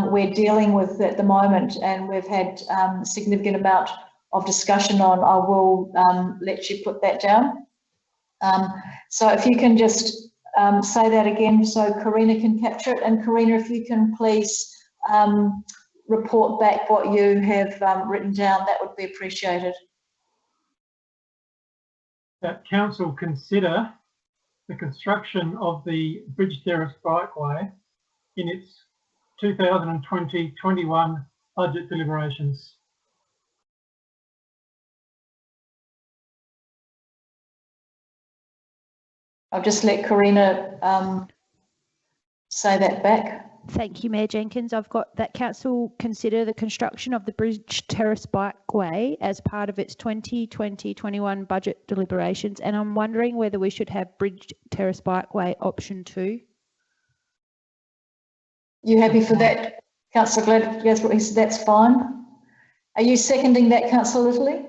we're dealing with at the moment, and we've had a significant amount of discussion on, I will let you put that down. So if you can just say that again so Karina can capture it. And Karina, if you can please report back what you have written down, that would be appreciated. That council consider the construction of the Bridge Terrace Bikeway in its 2020-21 budget deliberations. I'll just let Karina say that back. Thank you, Mayor Jenkins. I've got that council consider the construction of the Bridge Terrace Bikeway as part of its 2020-21 budget deliberations, and I'm wondering whether we should have Bridge Terrace Bikeway option 2. You happy for that, Councillor Glazebrook? He said that's fine. Are you seconding that, Councillor Litterly?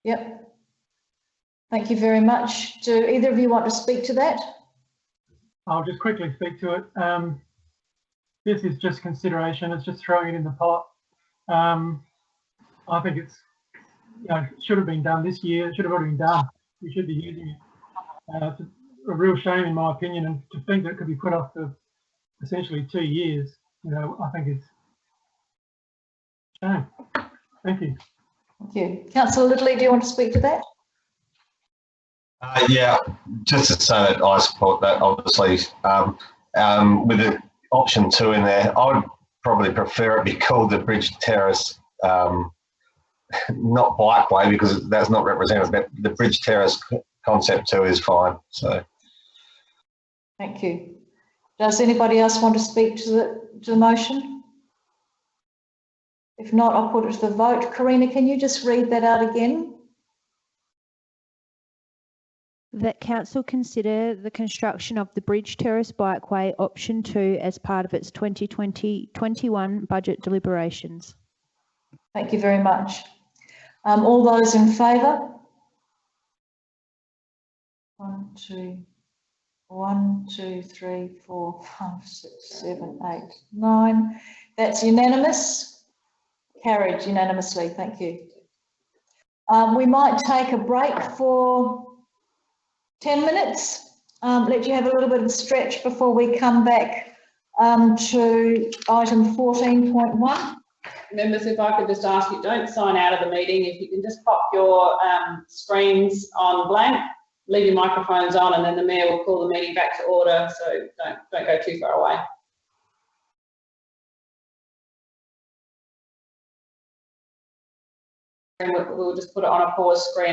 Yep. Thank you very much. Do either of you want to speak to that? I'll just quickly speak to it. This is just consideration. It's just throwing it in the pot. I think it's, should have been done this year. It should have already been done. We should be using it. It's a real shame, in my opinion, and to think that it could be put off for essentially 2 years. I think it's a shame. Thank you. Thank you. Councillor Litterly, do you want to speak to that? Yeah, just to say that I support that, obviously. With the option 2 in there, I would probably prefer it be called the Bridge Terrace, not Bikeway, because that's not representative, but the Bridge Terrace Concept 2 is fine. So, thank you. Does anybody else want to speak to the motion? If not, I'll put it to the vote. Karina, can you just read that out again? That council consider the construction of the Bridge Terrace Bikeway option 2 as part of its 2020-21 budget deliberations. Thank you very much. All those in favour? 1, 2, 3, 4, 5, 6, 7, 8, 9. That's unanimous. Carried unanimously. Thank you. We might take a break for 10 minutes. Let you have a little bit of stretch before we come back to item 14.1. Members, if I could just ask you, don't sign out of the meeting. If you can just pop your screens on blank, leave your microphones on, and then the Mayor will call the meeting back to order, so don't go too far away. And we'll just put it on a pause screen.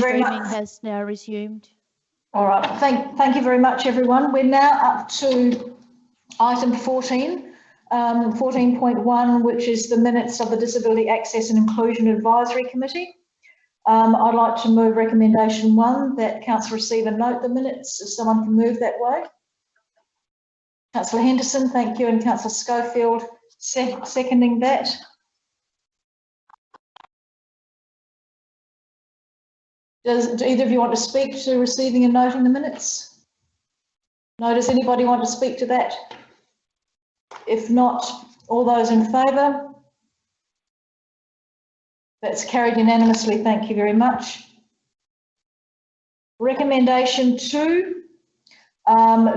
very streaming much. has now resumed. All right, thank you very much, everyone. We're now up to item 14, 14.1, which is the minutes of the Disability Access and Inclusion Advisory Committee. I'd like to move recommendation 1, that council receive and note the minutes, if someone can move that way. Councillor Henderson, thank you, and Councillor Schofield seconding that. Do either of you want to speak to receiving and noting the minutes? No, does anybody want to speak to that? If not, all those in favour? That's carried unanimously, thank you very much. Recommendation 2,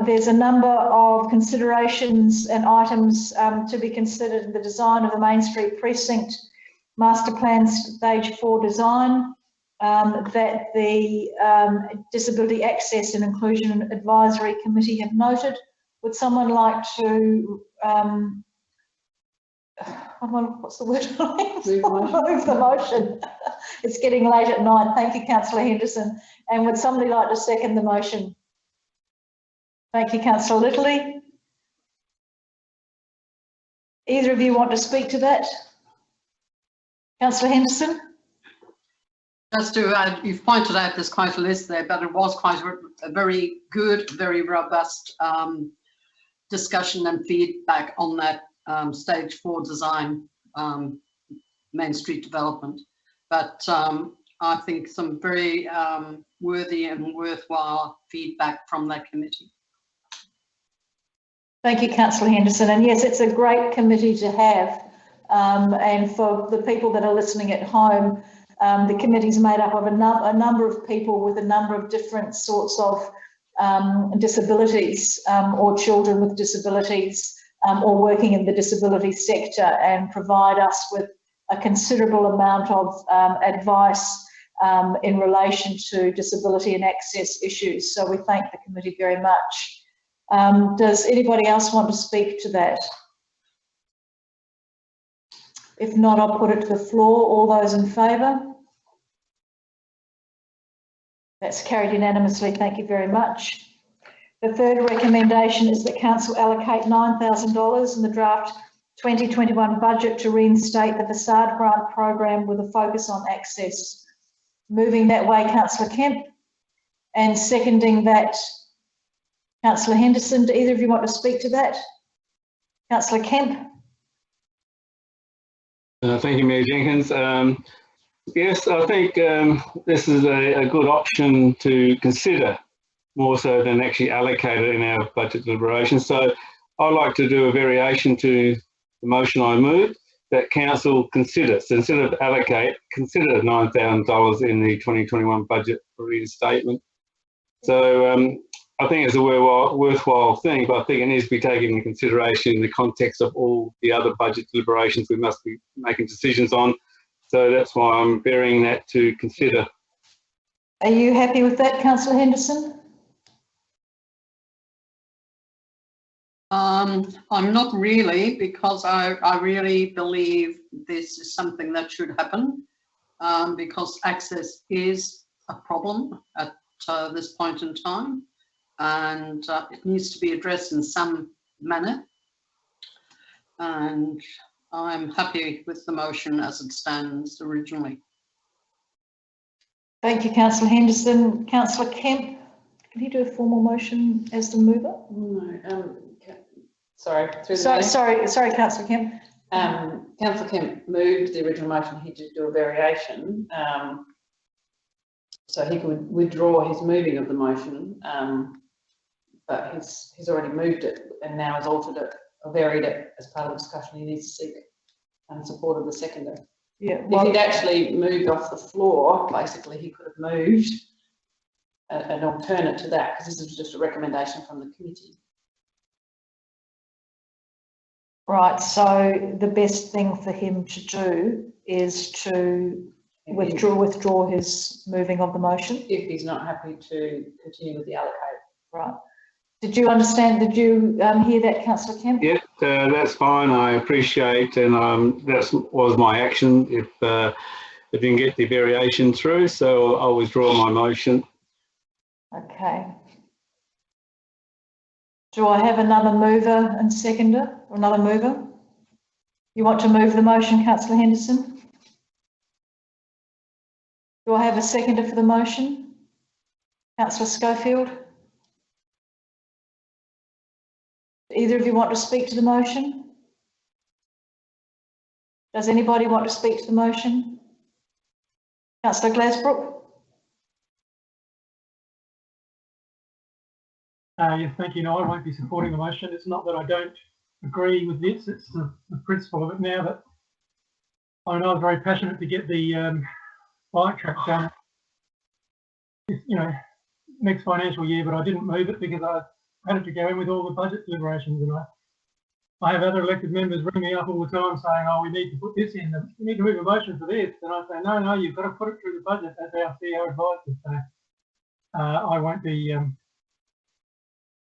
there's a number of considerations and items to be considered in the design of the Main Street Precinct Master Plan Stage 4 design. That the Disability Access and Inclusion Advisory Committee have noted. Would someone like to, what's the word? Move the motion. It's getting late at night. Thank you, Councillor Henderson. And would somebody like to second the motion? Thank you, Councillor Littley. Either of you want to speak to that? Councillor Henderson? Just to add, you've pointed out there's quite a list there, but it was quite a very good, very robust discussion and feedback on that stage 4 design Main Street development. But I think some very worthy and worthwhile feedback from that committee. Thank you, Councillor Henderson. And yes, it's a great committee to have. And for the people that are listening at home, the committee is made up of a number of people with a number of different sorts of disabilities or children with disabilities or working in the disability sector, and provide us with a considerable amount of advice in relation to disability and access issues. So we thank the committee very much. Does anybody else want to speak to that? If not, I'll put it to the floor. All those in favour? That's carried unanimously. Thank you very much. The third recommendation is that council allocate $9,000 in the draft 2021 budget to reinstate the facade grant program with a focus on access. Moving that way, Councillor Kemp, and seconding that, Councillor Henderson. Do either of you want to speak to that? Councillor Kemp. Thank you, Mayor Jenkins. Yes, I think this is a good option to consider, more so than actually allocate it in our budget deliberations. So I'd like to do a variation to the motion I moved, that council consider, so instead of allocate, consider $9,000 in the 2021 budget for reinstatement. So I think it's a worthwhile thing, but I think it needs to be taken into consideration in the context of all the other budget deliberations we must be making decisions on. So that's why I'm bearing that to consider. Are you happy with that, Councillor Henderson? I'm not really, because I really believe this is something that should happen, because access is a problem at this point in time, and it needs to be addressed in some manner. And I'm happy with the motion as it stands originally. Thank you, Councillor Henderson. Councillor Kemp, can you do a formal motion as the mover? No, sorry. Sorry, Councillor Kemp. Councillor Kemp moved the original motion. He did do a variation, so he could withdraw his moving of the motion, but he's already moved it and now has altered it or varied it as part of the discussion. He needs to seek support of the seconder. Yeah. If he'd actually moved off the floor, basically he could have moved an alternate to that, because this is just a recommendation from the committee. Right, so the best thing for him to do is to withdraw his moving of the motion. If he's not happy to continue with the allocate. Right. Did you understand, did you hear that, Councillor Kemp? Yeah, that's fine. I appreciate, and that was my action. If I didn't get the variation through, so I'll withdraw my motion. Okay. Do I have another mover and seconder, or another mover? You want to move the motion, Councillor Henderson? Do I have a seconder for the motion? Councillor Schofield? Either of you want to speak to the motion? Does anybody want to speak to the motion? Councillor Glasbrook? Yes, thank you. No, I won't be supporting the motion. It's not that I don't agree with this, it's the principle of it now that I know I was very passionate to get the bike track done, next financial year, but I didn't move it because I had to go in with all the budget deliberations, and I have other elected members ring me up all the time saying, oh, we need to put this in, we need to move a motion for this, and I say, no, you've got to put it through the budget as our CEO advises. So I won't be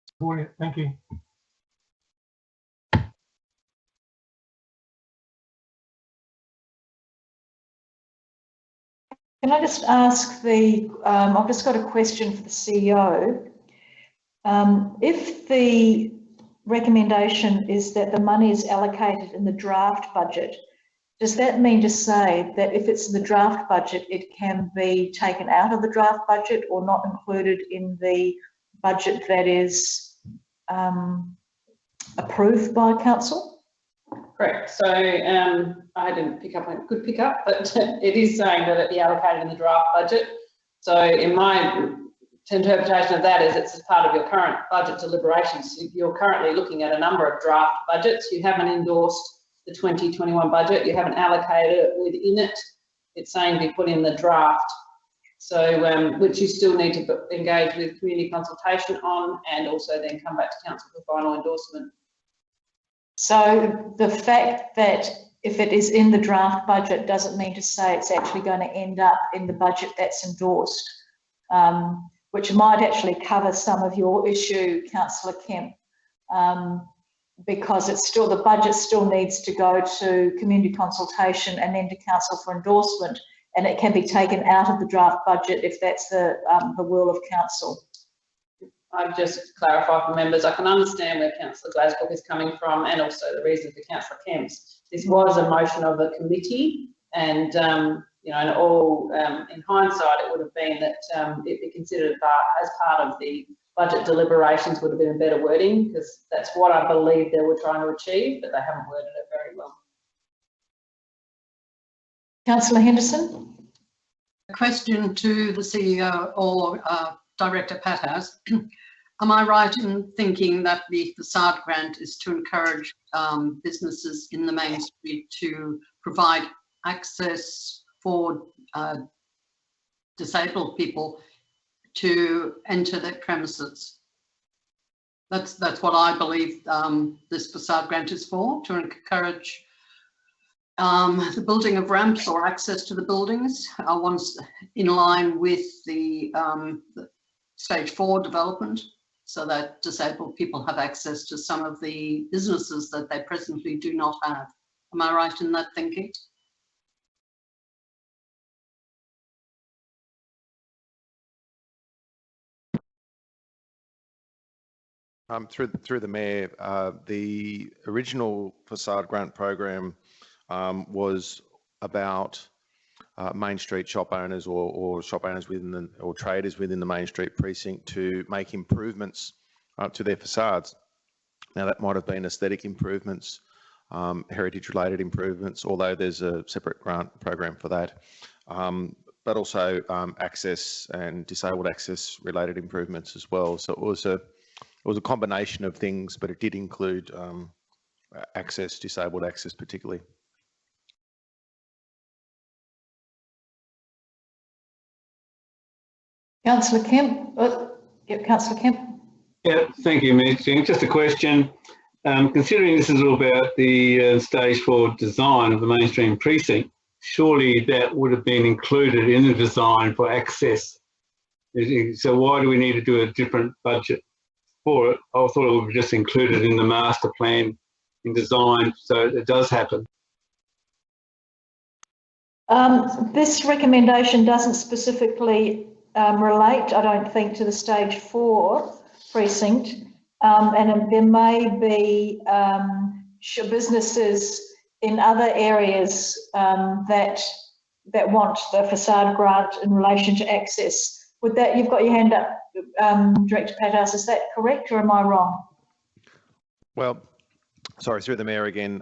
supporting it. Thank you. Can I just ask I've just got a question for the CEO. If the recommendation is that the money is allocated in the draft budget, does that mean to say that if it's in the draft budget, it can be taken out of the draft budget or not included in the budget that is approved by council? Correct. So I didn't pick up on a good pickup, but it is saying that it be allocated in the draft budget. So in my interpretation of that is it's as part of your current budget deliberations. You're currently looking at a number of draft budgets. You haven't endorsed the 2021 budget. You haven't allocated it within it. It's saying be put in the draft. So which you still need to engage with community consultation on, and also then come back to council for final endorsement. So the fact that if it is in the draft budget doesn't mean to say it's actually going to end up in the budget that's endorsed, which might actually cover some of your issue, Councillor Kemp, because it's still, the budget still needs to go to community consultation and then to council for endorsement, and it can be taken out of the draft budget if that's the will of council. I've just clarified for members, I can understand where Councillor Glasgow is coming from, and also the reason for Councillor Kemp's. This was a motion of the committee, and and all in hindsight, it would have been that it be considered as part of the budget deliberations would have been a better wording, because that's what I believe they were trying to achieve, but they haven't worded it very well. Councillor Henderson? A question to the CEO or Director Patas. Am I right in thinking that the facade grant is to encourage businesses in the main street to provide access for disabled people to enter their premises? That's what I believe this facade grant is for, to encourage the building of ramps or access to the buildings once in line with the stage 4 development, so that disabled people have access to some of the businesses that they presently do not have. Am I right in that thinking? Through the Mayor, the original facade grant program was about Main Street shop owners or shop owners within or traders within the Main Street precinct to make improvements to their facades. Now that might have been aesthetic improvements, heritage related improvements, although there's a separate grant program for that, but also access and disabled access related improvements as well. So it was a combination of things, but it did include access, disabled access particularly. Councillor Kemp? Councillor Kemp? Yeah, thank you, Minister. Just a question. Considering this is all about the stage 4 design of the mainstream precinct, surely that would have been included in the design for access. So why do we need to do a different budget for it? I thought it would be just included in the master plan in design, so it does happen. This recommendation doesn't specifically relate, I don't think, to the stage 4 precinct, and there may be businesses in other areas that want the facade grant in relation to access. Would that, you've got your hand up, Director Pathouse, is that correct or am I wrong? Well, sorry, through the Mayor again.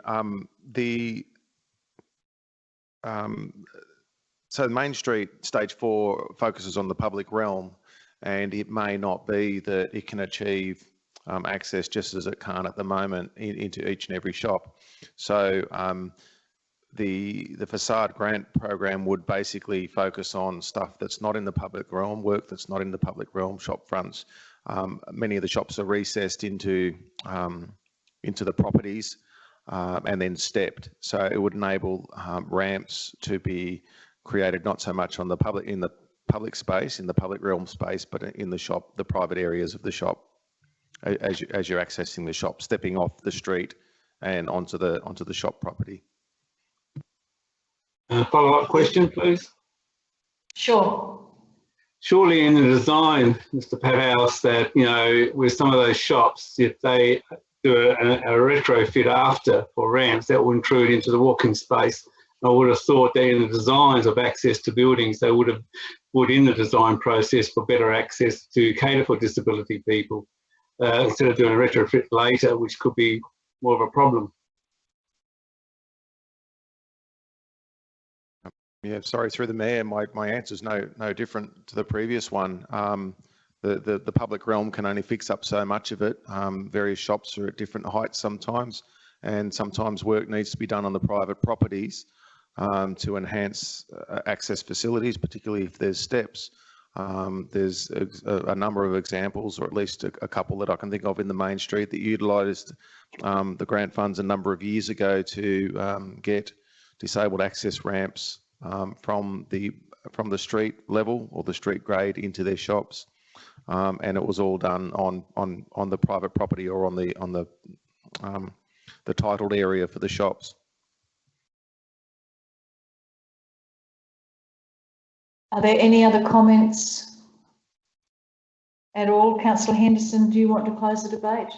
So Main Street Stage 4 focuses on the public realm, and it may not be that it can achieve access just as it can at the moment into each and every shop. So the facade grant program would basically focus on stuff that's not in the public realm, work that's not in the public realm, shop fronts. Many of the shops are recessed into the properties and then stepped. So it would enable ramps to be created not so much on the public space, in the public realm space, but in the shop, the private areas of the shop, as you're accessing the shop, stepping off the street and onto the shop property. Follow-up question, please. Sure. Surely in the design, Mr. Pathouse, that, you know, with some of those shops, if they do a retrofit after for ramps, that will intrude into the walking space. I would have thought that in the designs of access to buildings, they would have put in the design process for better access to cater for disability people, instead of doing a retrofit later, which could be more of a problem. Yeah, sorry, through the Mayor, my answer is no different to the previous one. The public realm can only fix up so much of it. Various shops are at different heights sometimes, and sometimes work needs to be done on the private properties to enhance access facilities, particularly if there's steps. There's a number of examples, or at least a couple that I can think of in the Main Street, that utilised the grant funds a number of years ago to get disabled access ramps from the street level or the street grade into their shops, and it was all done on the private property or on the titled area for the shops. Are there any other comments at all? Councillor Henderson, do you want to close the debate?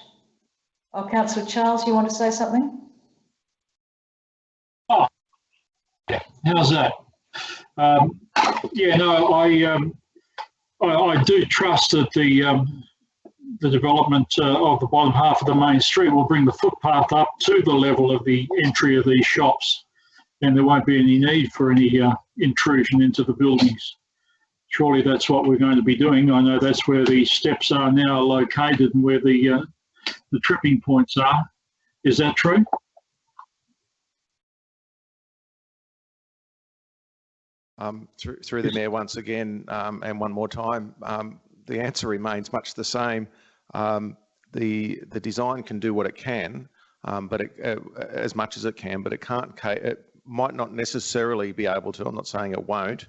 Or Councillor Charles, you want to say something? Oh, yeah. How's that? Yeah, no, I do trust that the development of the bottom half of the main street will bring the footpath up to the level of the entry of these shops, and there won't be any need for any intrusion into the buildings. Surely that's what we're going to be doing. I know that's where the steps are now located and where the tripping points are. Is that true? Through the Mayor once again, and one more time, the answer remains much the same. The design can do what it can, but as much as it can, but it can't. It might not necessarily be able to. I'm not saying it won't,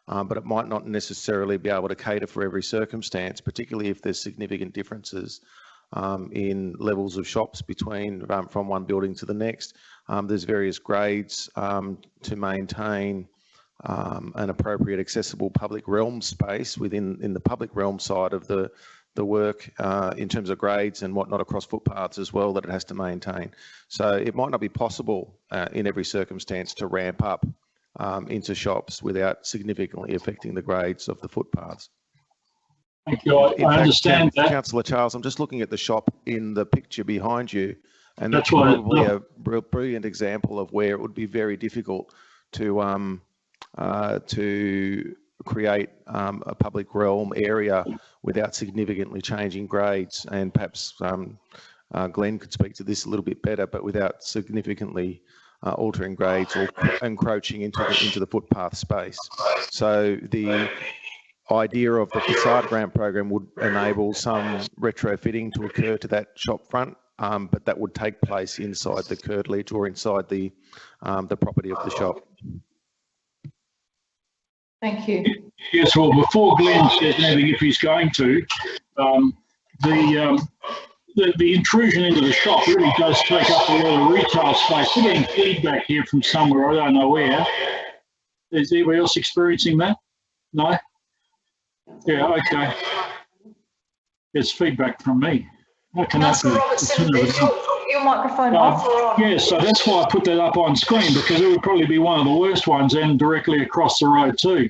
but it might not necessarily be able to cater for every circumstance, particularly if there's significant differences in levels of shops between from one building to the next. There's various grades to maintain an appropriate accessible public realm space in the public realm side of the work in terms of grades and whatnot across footpaths as well that it has to maintain. So it might not be possible in every circumstance to ramp up into shops without significantly affecting the grades of the footpaths. Thank you. I understand that. Councillor Charles, I'm just looking at the shop in the picture behind you, and that's probably a brilliant example of where it would be very difficult to create a public realm area without significantly changing grades, and perhaps Glenn could speak to this a little bit better, but without significantly altering grades or encroaching into the footpath space. So the idea of the facade grant program would enable some retrofitting to occur to that shop front, but that would take place inside the curtilage or inside the property of the shop. Thank you. Yes, well, before Glenn says anything, if he's going to, the intrusion into the shop really does take up a lot of retail space. We're getting feedback here from somewhere, I don't know where. Is anybody else experiencing that? No? Yeah, okay. It's feedback from me. How can that Councillor be? Robertson, is your microphone off or on? Yeah, so that's why I put that up on screen, because it would probably be one of the worst ones and directly across the road too.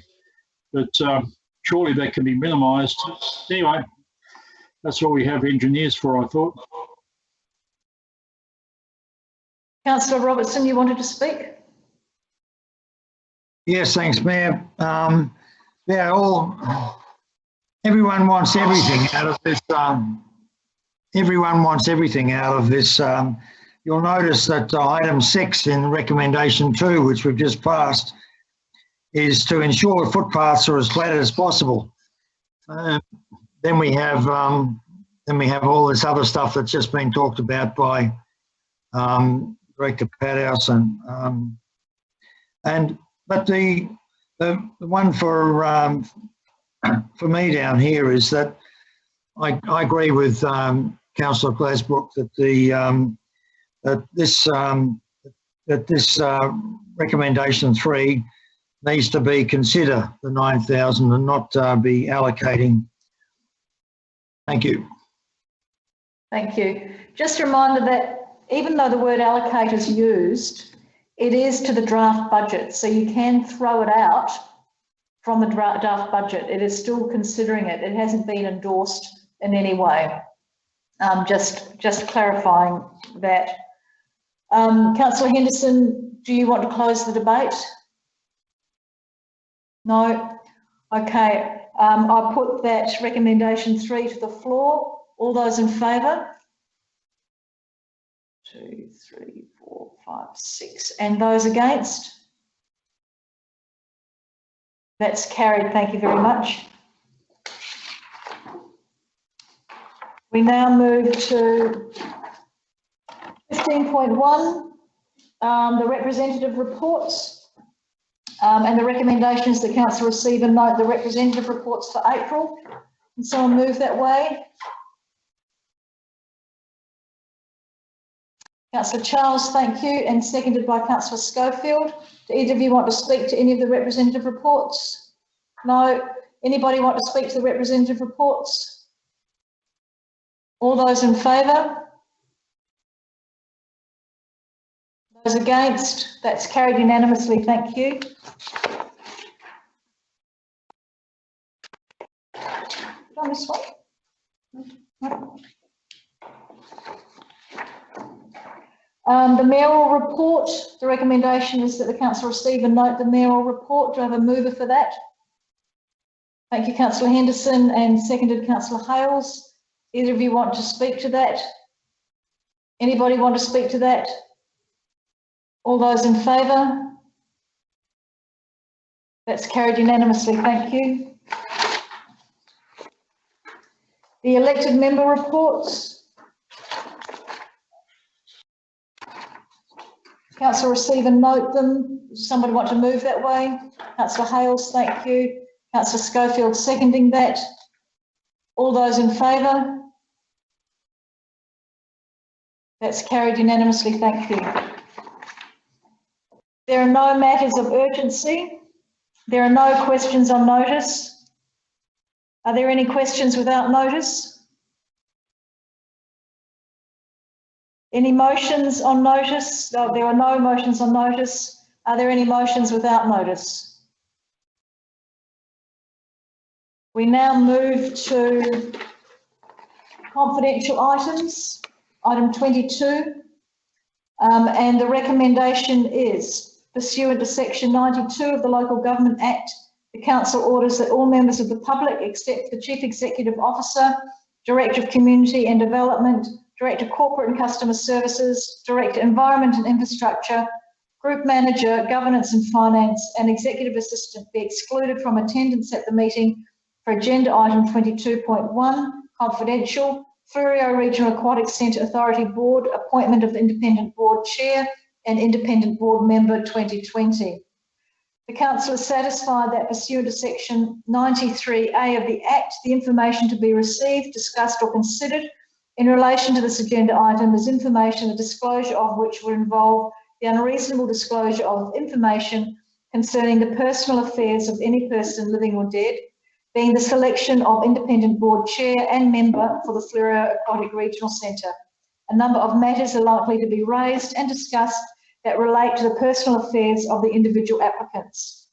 But surely that can be minimised. Anyway, that's what we have engineers for, I thought. Councillor Robertson, you wanted to speak? Yes, thanks, Mayor. Yeah, everyone wants everything out of this. Everyone wants everything out of this. You'll notice that item 6 in recommendation 2, which we've just passed, is to ensure footpaths are as flat as possible. Then we have all this other stuff that's just been talked about by Director Padhouse but the one for me down here is that I agree with Councillor Glasbrook that this recommendation 3 needs to be consider the 9,000 and not be allocating. Thank you. Thank you. Just a reminder that even though the word allocate is used, it is to the draft budget, so you can throw it out from the draft budget. It is still considering it. It hasn't been endorsed in any way. Just clarifying that. Councillor Henderson, do you want to close the debate? No? Okay. I put that recommendation 3 to the floor. All those in favour? 2, 3, 4, 5, 6. And those against? That's carried. Thank you very much. We now move to 15.1, the representative reports. And the recommendation is that Council receive and note the representative reports for April. Can someone move that way? Councillor Charles, thank you, and seconded by Councillor Schofield. Do either of you want to speak to any of the representative reports? No? Anybody want to speak to the representative reports? All those in favour? Those against? That's carried unanimously, thank you. On this one? No. The mayoral report, the recommendation is that the council receive and note the mayoral report. Do I have a mover for that? Thank you, Councillor Henderson, and seconded Councillor Hales. Either of you want to speak to that? Anybody want to speak to that? All those in favour? That's carried unanimously, thank you. The elected member reports. Council receive and note them. Does somebody want to move that way? Councillor Hales, thank you. Councillor Schofield seconding that. All those in favour? That's carried unanimously, thank you. There are no matters of urgency. There are no questions on notice. Are there any questions without notice? Any motions on notice? No, there are no motions on notice. Are there any motions without notice? We now move to confidential items, item 22, and the recommendation is pursuant to section 92 of the Local Government Act, the council orders that all members of the public, except the Chief Executive Officer, Director of Community and Development, Director Corporate and Customer Services, Director Environment and Infrastructure, Group Manager, Governance and Finance, and Executive Assistant be excluded from attendance at the meeting for agenda item 22.1, confidential, Fleurieu Regional Aquatic Centre Authority Board, appointment of the Independent Board Chair and Independent Board Member 2020. The Council is satisfied that pursuant to section 93A of the Act, the information to be received, discussed or considered in relation to this agenda item is information, the disclosure of which would involve the unreasonable disclosure of information concerning the personal affairs of any person living or dead, being the selection of independent board chair and member for the Fleurieu Aquatic Regional Centre. A number of matters are likely to be raised and discussed that relate to the personal affairs of the individual applicants.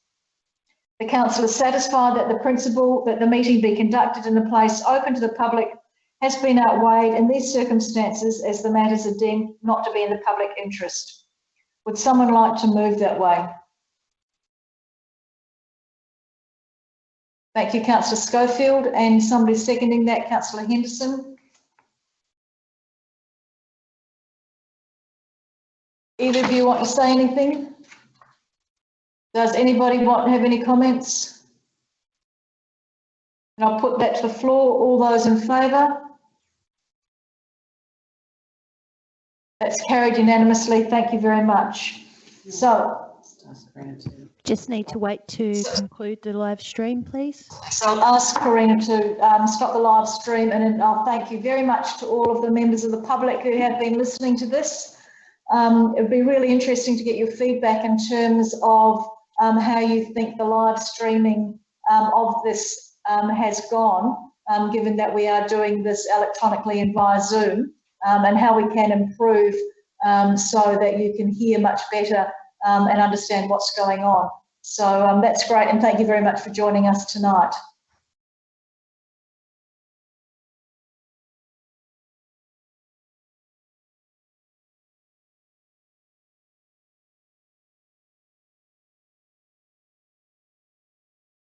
The council is satisfied that the principle that the meeting be conducted in a place open to the public has been outweighed in these circumstances as the matters are deemed not to be in the public interest. Would someone like to move that way? Thank you, Councillor Schofield, and somebody seconding that, Councillor Henderson. Either of you want to say anything? Does anybody have any comments? And I'll put that to the floor. All those in favour? That's carried unanimously. Thank you very much. So, just need to wait to conclude the live stream, please. So I'll ask Karina to stop the live stream, and I'll thank you very much to all of the members of the public who have been listening to this. It would be really interesting to get your feedback in terms of how you think the live streaming of this has gone, given that we are doing this electronically and via Zoom, and how we can improve so that you can hear much better and understand what's going on. So that's great, and thank you very much for joining us tonight.